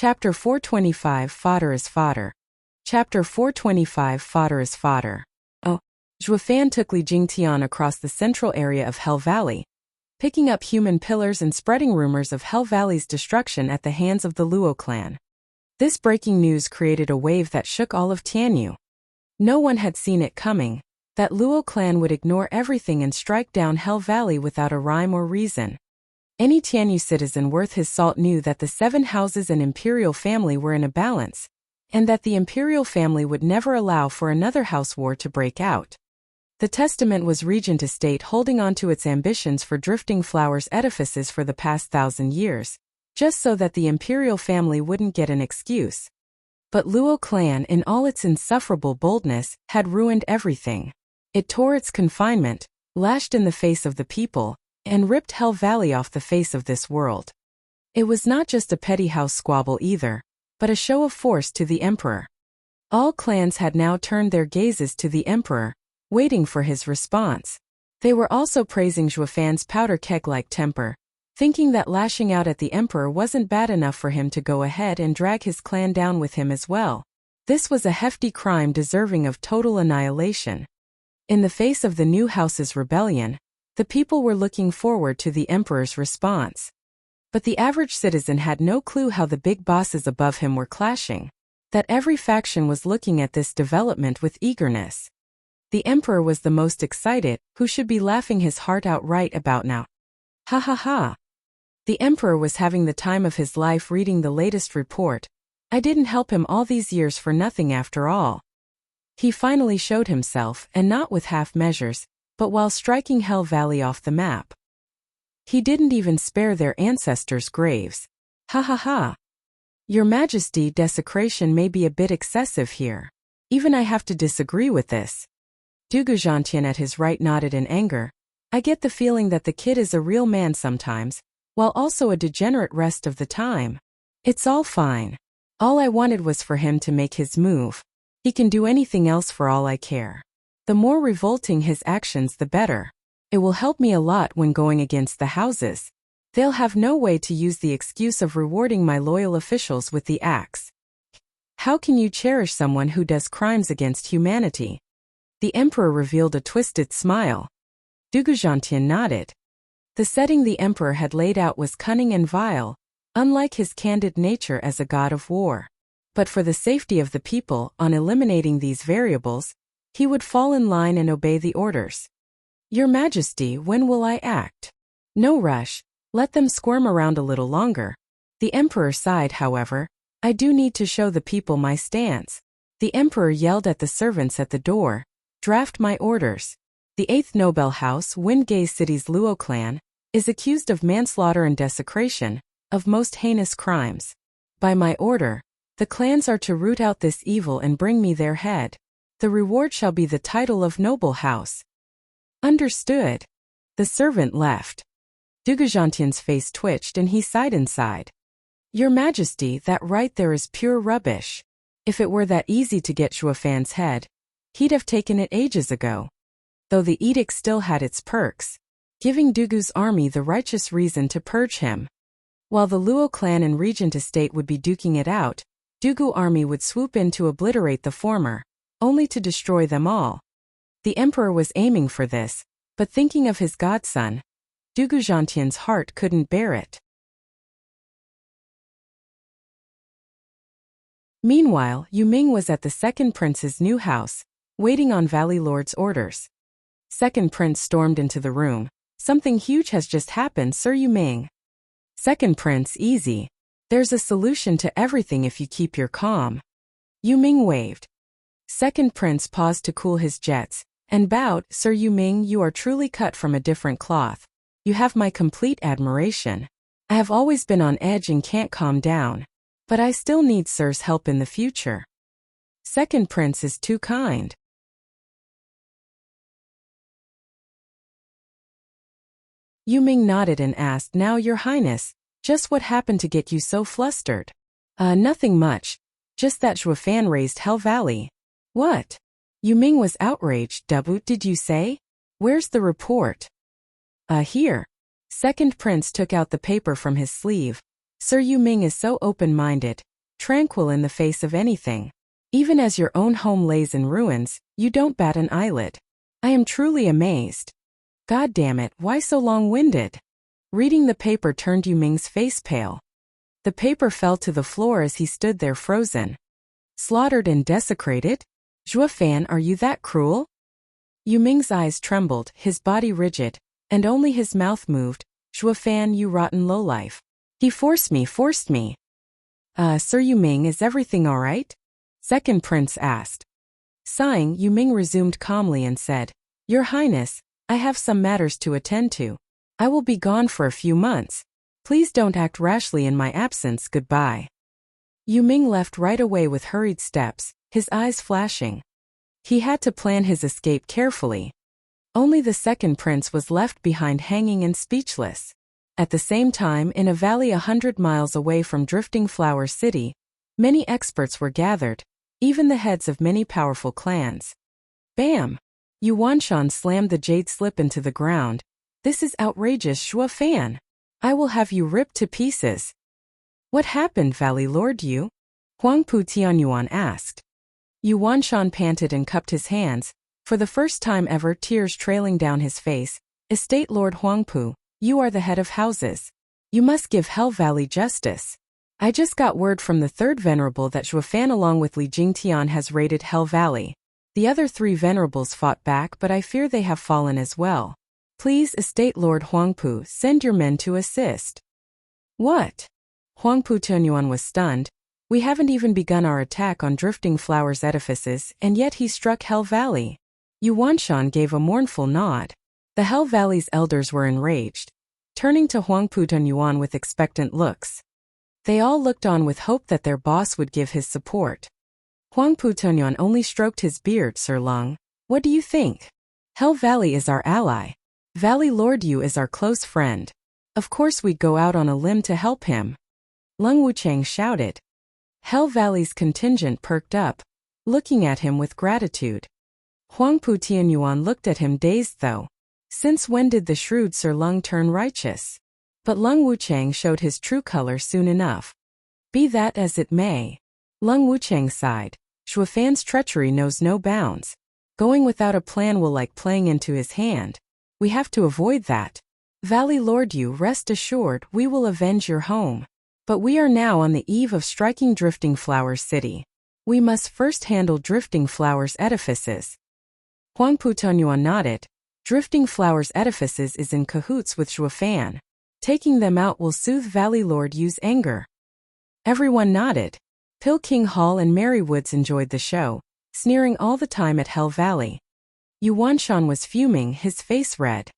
Chapter 425 Fodder is Fodder. Chapter 425 Fodder is Fodder. Oh. Zhuofan took Li Jingtian across the central area of Hell Valley, picking up human pillars and spreading rumors of Hell Valley's destruction at the hands of the Luo clan. This breaking news created a wave that shook all of Tianyu. No one had seen it coming, that Luo clan would ignore everything and strike down Hell Valley without a rhyme or reason. Any Tianyu citizen worth his salt knew that the 7 houses and imperial family were in a balance, and that the imperial family would never allow for another house war to break out. The testament was Regent Estate holding on to its ambitions for Drifting Flowers edifices for the past 1,000 years, just so that the imperial family wouldn't get an excuse. But Luo clan, in all its insufferable boldness, had ruined everything. It tore its confinement, lashed in the face of the people, and ripped Hell Valley off the face of this world. It was not just a petty house squabble either, but a show of force to the emperor. All clans had now turned their gazes to the emperor, waiting for his response. They were also praising Zhuofan's powder keg-like temper, thinking that lashing out at the emperor wasn't bad enough for him to go ahead and drag his clan down with him as well. This was a hefty crime deserving of total annihilation. In the face of the new house's rebellion, the people were looking forward to the emperor's response. But the average citizen had no clue how the big bosses above him were clashing, that every faction was looking at this development with eagerness. The emperor was the most excited, who should be laughing his heart out right about now. Ha ha ha. The emperor was having the time of his life reading the latest report. I didn't help him all these years for nothing after all. He finally showed himself, and not with half measures, but while striking Hell Valley off the map. He didn't even spare their ancestors' graves. Ha ha ha. Your Majesty, desecration may be a bit excessive here. Even I have to disagree with this. Dugu Zhantian at his right nodded in anger. I get the feeling that the kid is a real man sometimes, while also a degenerate rest of the time. It's all fine. All I wanted was for him to make his move. He can do anything else for all I care. The more revolting his actions, the better. It will help me a lot when going against the houses. They'll have no way to use the excuse of rewarding my loyal officials with the axe. How can you cherish someone who does crimes against humanity? The emperor revealed a twisted smile. Dugu Zhantian nodded. The setting the emperor had laid out was cunning and vile, unlike his candid nature as a god of war. But for the safety of the people, on eliminating these variables, he would fall in line and obey the orders. Your Majesty, when will I act? No rush, let them squirm around a little longer. The emperor sighed, however. I do need to show the people my stance. The emperor yelled at the servants at the door. Draft my orders. The 8th Nobel House, Wingay City's Luo clan, is accused of manslaughter and desecration, of most heinous crimes. By my order, the clans are to root out this evil and bring me their head. The reward shall be the title of noble house. Understood. The servant left. Dugu Zhantian's face twitched and he sighed inside. Your Majesty, that right there is pure rubbish. If it were that easy to get Zhuofan's head, he'd have taken it ages ago. Though the edict still had its perks, giving Dugu's army the righteous reason to purge him. While the Luo clan and Regent Estate would be duking it out, Dugu army would swoop in to obliterate the former, only to destroy them all. The emperor was aiming for this, but thinking of his godson, Dugu Zhantian's heart couldn't bear it. Meanwhile, Yu Ming was at the second prince's new house, waiting on Valley Lord's orders. Second prince stormed into the room. Something huge has just happened, Sir Yu Ming. Second prince, easy. There's a solution to everything if you keep your calm. Yu Ming waved. Second prince paused to cool his jets, and bowed. Sir Yu Ming, you are truly cut from a different cloth. You have my complete admiration. I have always been on edge and can't calm down. But I still need Sir's help in the future. Second prince is too kind. Yu Ming nodded and asked, now your highness, just what happened to get you so flustered? Nothing much. Just that Zhuofan raised Hell Valley. What? Yu Ming was outraged. Did you say? Where's the report? Here. Second prince took out the paper from his sleeve. Sir Yu Ming is so open-minded, tranquil in the face of anything. Even as your own home lays in ruins, you don't bat an eyelid. I am truly amazed. God damn it, why so long-winded? Reading the paper turned Yu Ming's face pale. The paper fell to the floor as he stood there frozen. Slaughtered and desecrated? Zhuofan, are you that cruel? Yu Ming's eyes trembled, his body rigid, and only his mouth moved. Zhuofan, you rotten lowlife. He forced me. Sir Yu Ming, is everything all right? Second prince asked. Sighing, Yu Ming resumed calmly and said, Your Highness, I have some matters to attend to. I will be gone for a few months. Please don't act rashly in my absence. Goodbye. Yu Ming left right away with hurried steps, his eyes flashing. He had to plan his escape carefully. Only the second prince was left behind hanging and speechless. At the same time, in a valley 100 miles away from Drifting Flower City, many experts were gathered, even the heads of many powerful clans. Bam! Yu Wanshan slammed the jade slip into the ground. This is outrageous, Zhuofan. I will have you ripped to pieces. What happened, Valley Lord Yu? Huangpu Tianyuan asked. Yu Wanshan panted and cupped his hands, for the first time ever, tears trailing down his face. Estate Lord Huangpu, you are the head of houses. You must give Hell Valley justice. I just got word from the third venerable that Zhuofan along with Li Jingtian has raided Hell Valley. The other 3 venerables fought back, but I fear they have fallen as well. Please, Estate Lord Huangpu, send your men to assist. What? Huangpu Tianyuan was stunned. We haven't even begun our attack on Drifting Flowers edifices, and yet he struck Hell Valley. Yu Wanshan gave a mournful nod. The Hell Valley's elders were enraged, turning to Huangpu Tianyuan with expectant looks. They all looked on with hope that their boss would give his support. Huangpu Tianyuan only stroked his beard. Sir Lung, what do you think? Hell Valley is our ally. Valley Lord Yu is our close friend. Of course we'd go out on a limb to help him. Lung Wuchang shouted. Hell Valley's contingent perked up, looking at him with gratitude. Huangpu Tianyuan looked at him dazed though. Since when did the shrewd Sir Lung turn righteous? But Lung Wuchang showed his true color soon enough. Be that as it may. Lung Wuchang sighed. Zhuofan's treachery knows no bounds. Going without a plan will like playing into his hand. We have to avoid that. Valley Lord Yu, rest assured we will avenge your home. But we are now on the eve of striking Drifting Flowers City. We must first handle Drifting Flowers edifices. Huangpu Tianyuan nodded. Drifting Flowers edifices is in cahoots with Zhuofan. Taking them out will soothe Valley Lord Yu's anger. Everyone nodded. Pill King Hall and Mary Woods enjoyed the show, sneering all the time at Hell Valley. Yu Wanshan was fuming, his face red.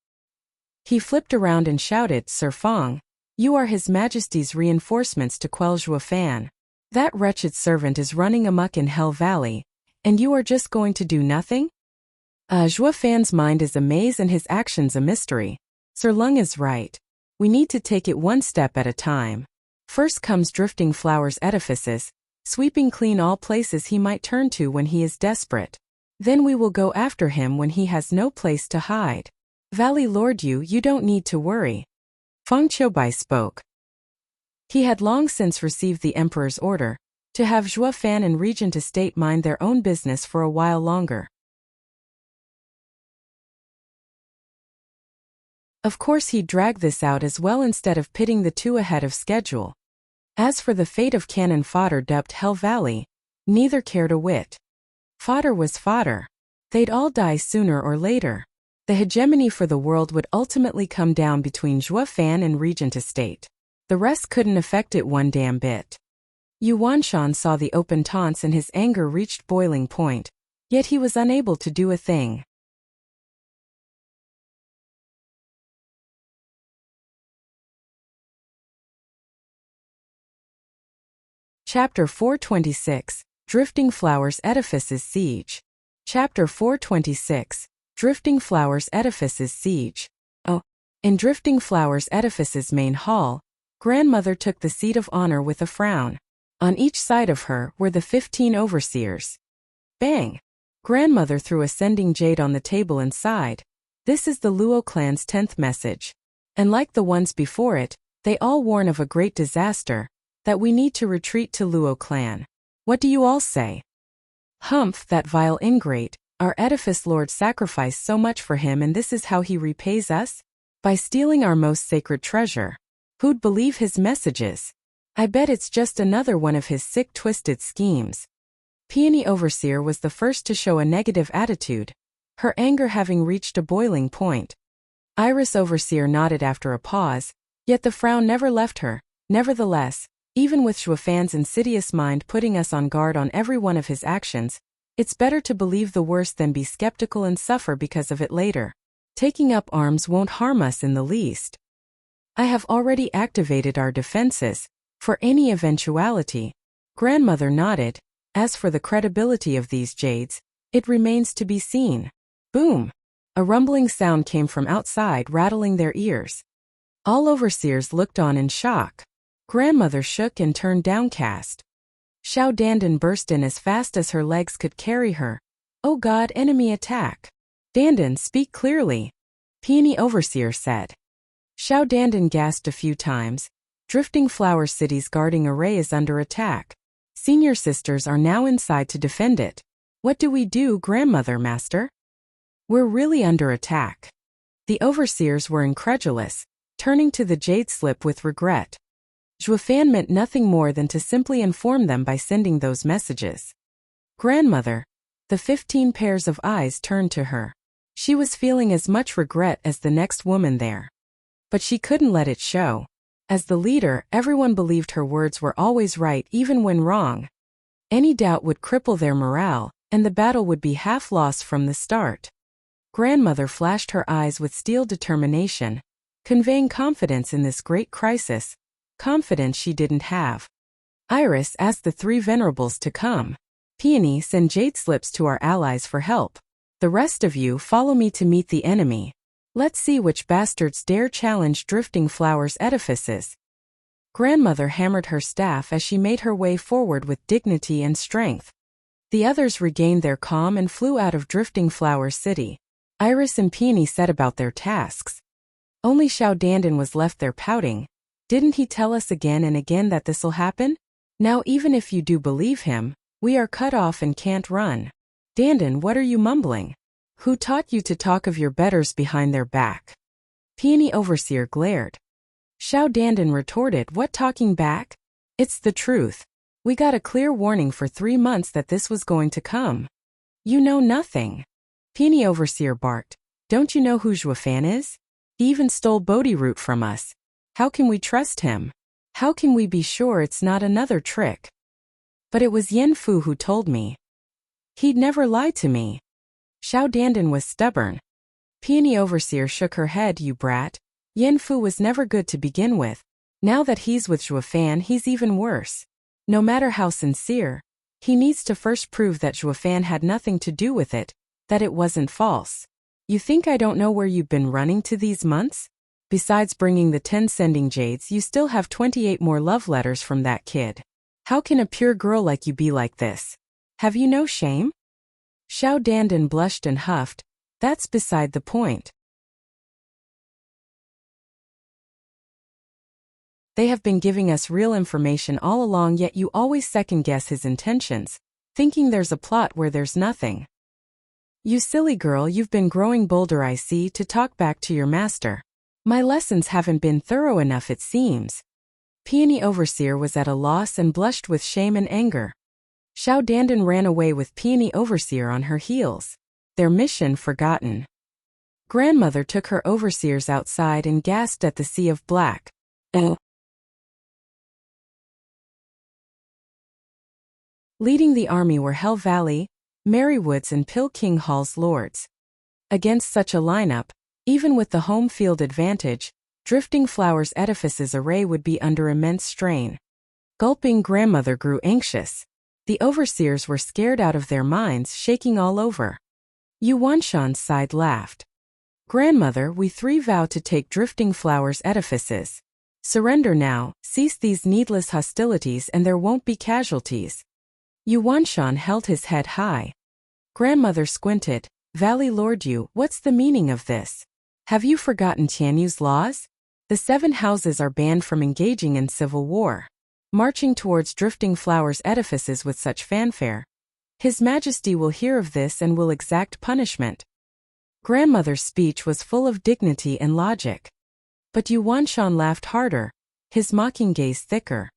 He flipped around and shouted, Sir Fong, you are His Majesty's reinforcements to quell Zhuofan. That wretched servant is running amok in Hell Valley, and you are just going to do nothing? Zhuofan's mind is a maze and his actions a mystery. Sir Lung is right. We need to take it one step at a time. First comes Drifting Flowers edifices, sweeping clean all places he might turn to when he is desperate. Then we will go after him when he has no place to hide. Valley Lord Yu, you don't need to worry. Feng Qiubai spoke. He had long since received the Emperor's order to have Zhuofan and Regent Estate mind their own business for a while longer. Of course he'd drag this out as well instead of pitting the two ahead of schedule. As for the fate of cannon fodder dubbed Hell Valley, Neither cared a whit. Fodder was fodder. They'd all die sooner or later. The hegemony for the world would ultimately come down between Zhuo Fan and Regent Estate. The rest couldn't affect it one damn bit. Yu Wanshan saw the open taunts and his anger reached boiling point, yet he was unable to do a thing. Chapter 426, Drifting Flowers Edifices Siege. Chapter 426, Drifting Flowers Edifices Siege. Oh, in Drifting Flowers Edifices main hall, grandmother took the seat of honor with a frown. On each side of her were the 15 overseers. Bang! Grandmother threw a sending jade on the table and sighed. This is the Luo clan's 10th message. And like the ones before it, they all warn of a great disaster, that we need to retreat to Luo clan. What do you all say? Humph, that vile ingrate, our edifice lord sacrificed so much for him and this is how he repays us? By stealing our most sacred treasure. Who'd believe his messages? I bet it's just another one of his sick twisted schemes. Peony Overseer was the first to show a negative attitude, her anger having reached a boiling point. Iris Overseer nodded after a pause, yet the frown never left her. Nevertheless, even with Zhuofan's insidious mind putting us on guard on every one of his actions, it's better to believe the worst than be skeptical and suffer because of it later. Taking up arms won't harm us in the least. I have already activated our defenses, for any eventuality. Grandmother nodded. As for the credibility of these jades, it remains to be seen. Boom! A rumbling sound came from outside, rattling their ears. All overseers looked on in shock. Grandmother shook and turned downcast. Xiao Dandan burst in as fast as her legs could carry her. Oh God, enemy attack! Dandan, speak clearly. Peony Overseer said. Xiao Dandan gasped a few times. Drifting Flower City's guarding array is under attack. Senior sisters are now inside to defend it. What do we do, grandmother, master? We're really under attack. The overseers were incredulous, turning to the jade slip with regret. Zhuofan meant nothing more than to simply inform them by sending those messages. Grandmother. The 15 pairs of eyes turned to her. She was feeling as much regret as the next woman there. But she couldn't let it show. As the leader, everyone believed her words were always right even when wrong. Any doubt would cripple their morale, and the battle would be half lost from the start. Grandmother flashed her eyes with steel determination, conveying confidence in this great crisis, confidence she didn't have. Iris asked the 3 venerables to come. Peony, send jade slips to our allies for help. The rest of you follow me to meet the enemy. Let's see which bastards dare challenge Drifting Flowers edifices. Grandmother hammered her staff as she made her way forward with dignity and strength. The others regained their calm and flew out of Drifting Flower City. Iris and Peony set about their tasks. Only Xiao Dandan was left there pouting. Didn't he tell us again and again that this'll happen? Now even if you do believe him, we are cut off and can't run. Dandan, what are you mumbling? Who taught you to talk of your betters behind their back? Peony Overseer glared. Xiao Dandan retorted, what talking back? It's the truth. We got a clear warning for 3 months that this was going to come. You know nothing. Peony Overseer barked. Don't you know who Zhuofan is? He even stole Bodhi root from us. How can we trust him? How can we be sure it's not another trick? But it was Yen Fu who told me. He'd never lie to me. Xiao Dandan was stubborn. Peony Overseer shook her head, you brat. Yen Fu was never good to begin with. Now that he's with Zhuofan, he's even worse. No matter how sincere, he needs to first prove that Zhuofan had nothing to do with it, that it wasn't false. You think I don't know where you've been running to these months? Besides bringing the 10 sending jades, you still have 28 more love letters from that kid. How can a pure girl like you be like this? Have you no shame? Xiao Dandan blushed and huffed. That's beside the point. They have been giving us real information all along, yet you always second-guess his intentions, thinking there's a plot where there's nothing. You silly girl, you've been growing bolder, I see, to talk back to your master. My lessons haven't been thorough enough, it seems. Peony Overseer was at a loss and blushed with shame and anger. Xiao Dandan ran away with Peony Overseer on her heels. Their mission forgotten. Grandmother took her overseers outside and gasped at the sea of black. Leading the army were Hell Valley, Marywood's and Pill King Hall's lords. Against such a lineup, even with the home field advantage, Drifting Flowers' edifice's array would be under immense strain. Gulping, grandmother grew anxious. The overseers were scared out of their minds, shaking all over. Yuanshan's side laughed. Grandmother, we three vow to take Drifting Flowers' edifices. Surrender now, cease these needless hostilities and there won't be casualties. Yuanshan held his head high. Grandmother squinted. Valley Lord Yu, what's the meaning of this? Have you forgotten Tianyu's laws? The 7 houses are banned from engaging in civil war. Marching towards Drifting Flowers' edifices with such fanfare. His Majesty will hear of this and will exact punishment. Grandmother's speech was full of dignity and logic. But Yuanshan laughed harder, his mocking gaze thicker.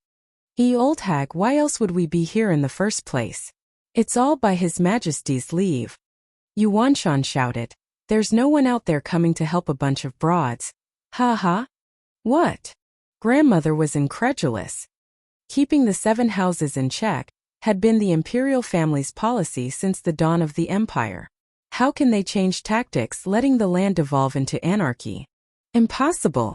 Old hag, why else would we be here in the first place? It's all by His Majesty's leave. Yuanshan shouted. There's no one out there coming to help a bunch of broads. Ha ha. What? Grandmother was incredulous. Keeping the 7 houses in check had been the imperial family's policy since the dawn of the empire. How can they change tactics, letting the land devolve into anarchy? Impossible.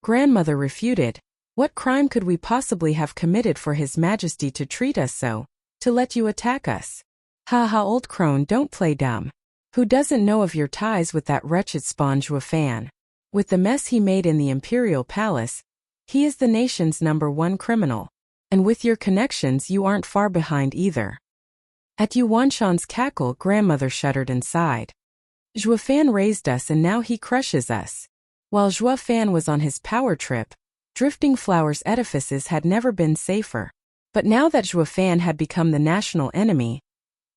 Grandmother refuted. What crime could we possibly have committed for His Majesty to treat us so, to let you attack us? Ha ha, old crone, don't play dumb. Who doesn't know of your ties with that wretched spawn Zhuofan? With the mess he made in the imperial palace, he is the nation's #1 criminal. And with your connections you aren't far behind either. At Yuanshan's cackle, grandmother shuddered and sighed. Zhuofan raised us and now he crushes us. While Zhuofan was on his power trip, Drifting Flowers' edifices had never been safer. But now that Zhuofan had become the national enemy,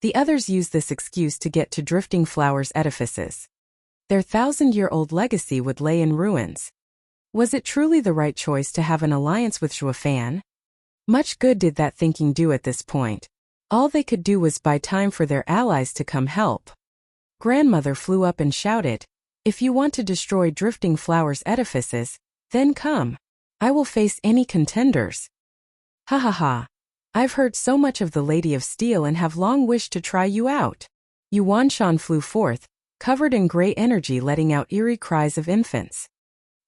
the others used this excuse to get to Drifting Flowers' edifices. Their 1,000-year-old legacy would lay in ruins. Was it truly the right choice to have an alliance with Zhuofan? Much good did that thinking do at this point. All they could do was buy time for their allies to come help. Grandmother flew up and shouted, if you want to destroy Drifting Flowers' edifices, then come. I will face any contenders. Ha ha ha. I've heard so much of the Lady of Steel and have long wished to try you out. Yuanshan flew forth, covered in gray energy, letting out eerie cries of infants.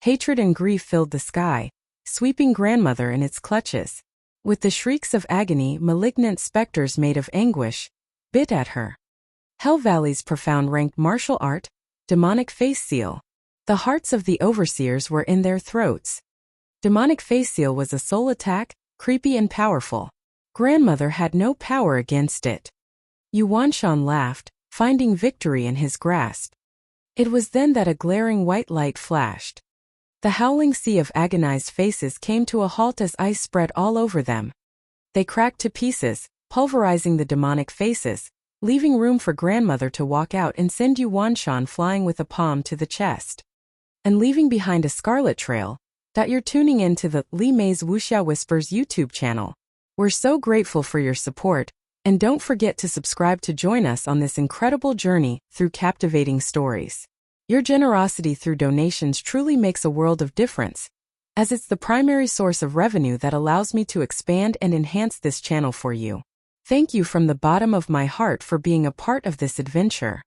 Hatred and grief filled the sky, sweeping grandmother in its clutches. With the shrieks of agony, malignant specters made of anguish bit at her. Hell Valley's profound ranked martial art, demonic face seal. The hearts of the overseers were in their throats. Demonic face seal was a soul attack, creepy and powerful. Grandmother had no power against it. Yuanshan laughed, finding victory in his grasp. It was then that a glaring white light flashed. The howling sea of agonized faces came to a halt as ice spread all over them. They cracked to pieces, pulverizing the demonic faces, leaving room for grandmother to walk out and send Yuanshan flying with a palm to the chest. And leaving behind a scarlet trail. You're tuning in to the Li Mei's Wuxia Whispers YouTube channel. We're so grateful for your support, and don't forget to subscribe to join us on this incredible journey through captivating stories. Your generosity through donations truly makes a world of difference, as it's the primary source of revenue that allows me to expand and enhance this channel for you. Thank you from the bottom of my heart for being a part of this adventure.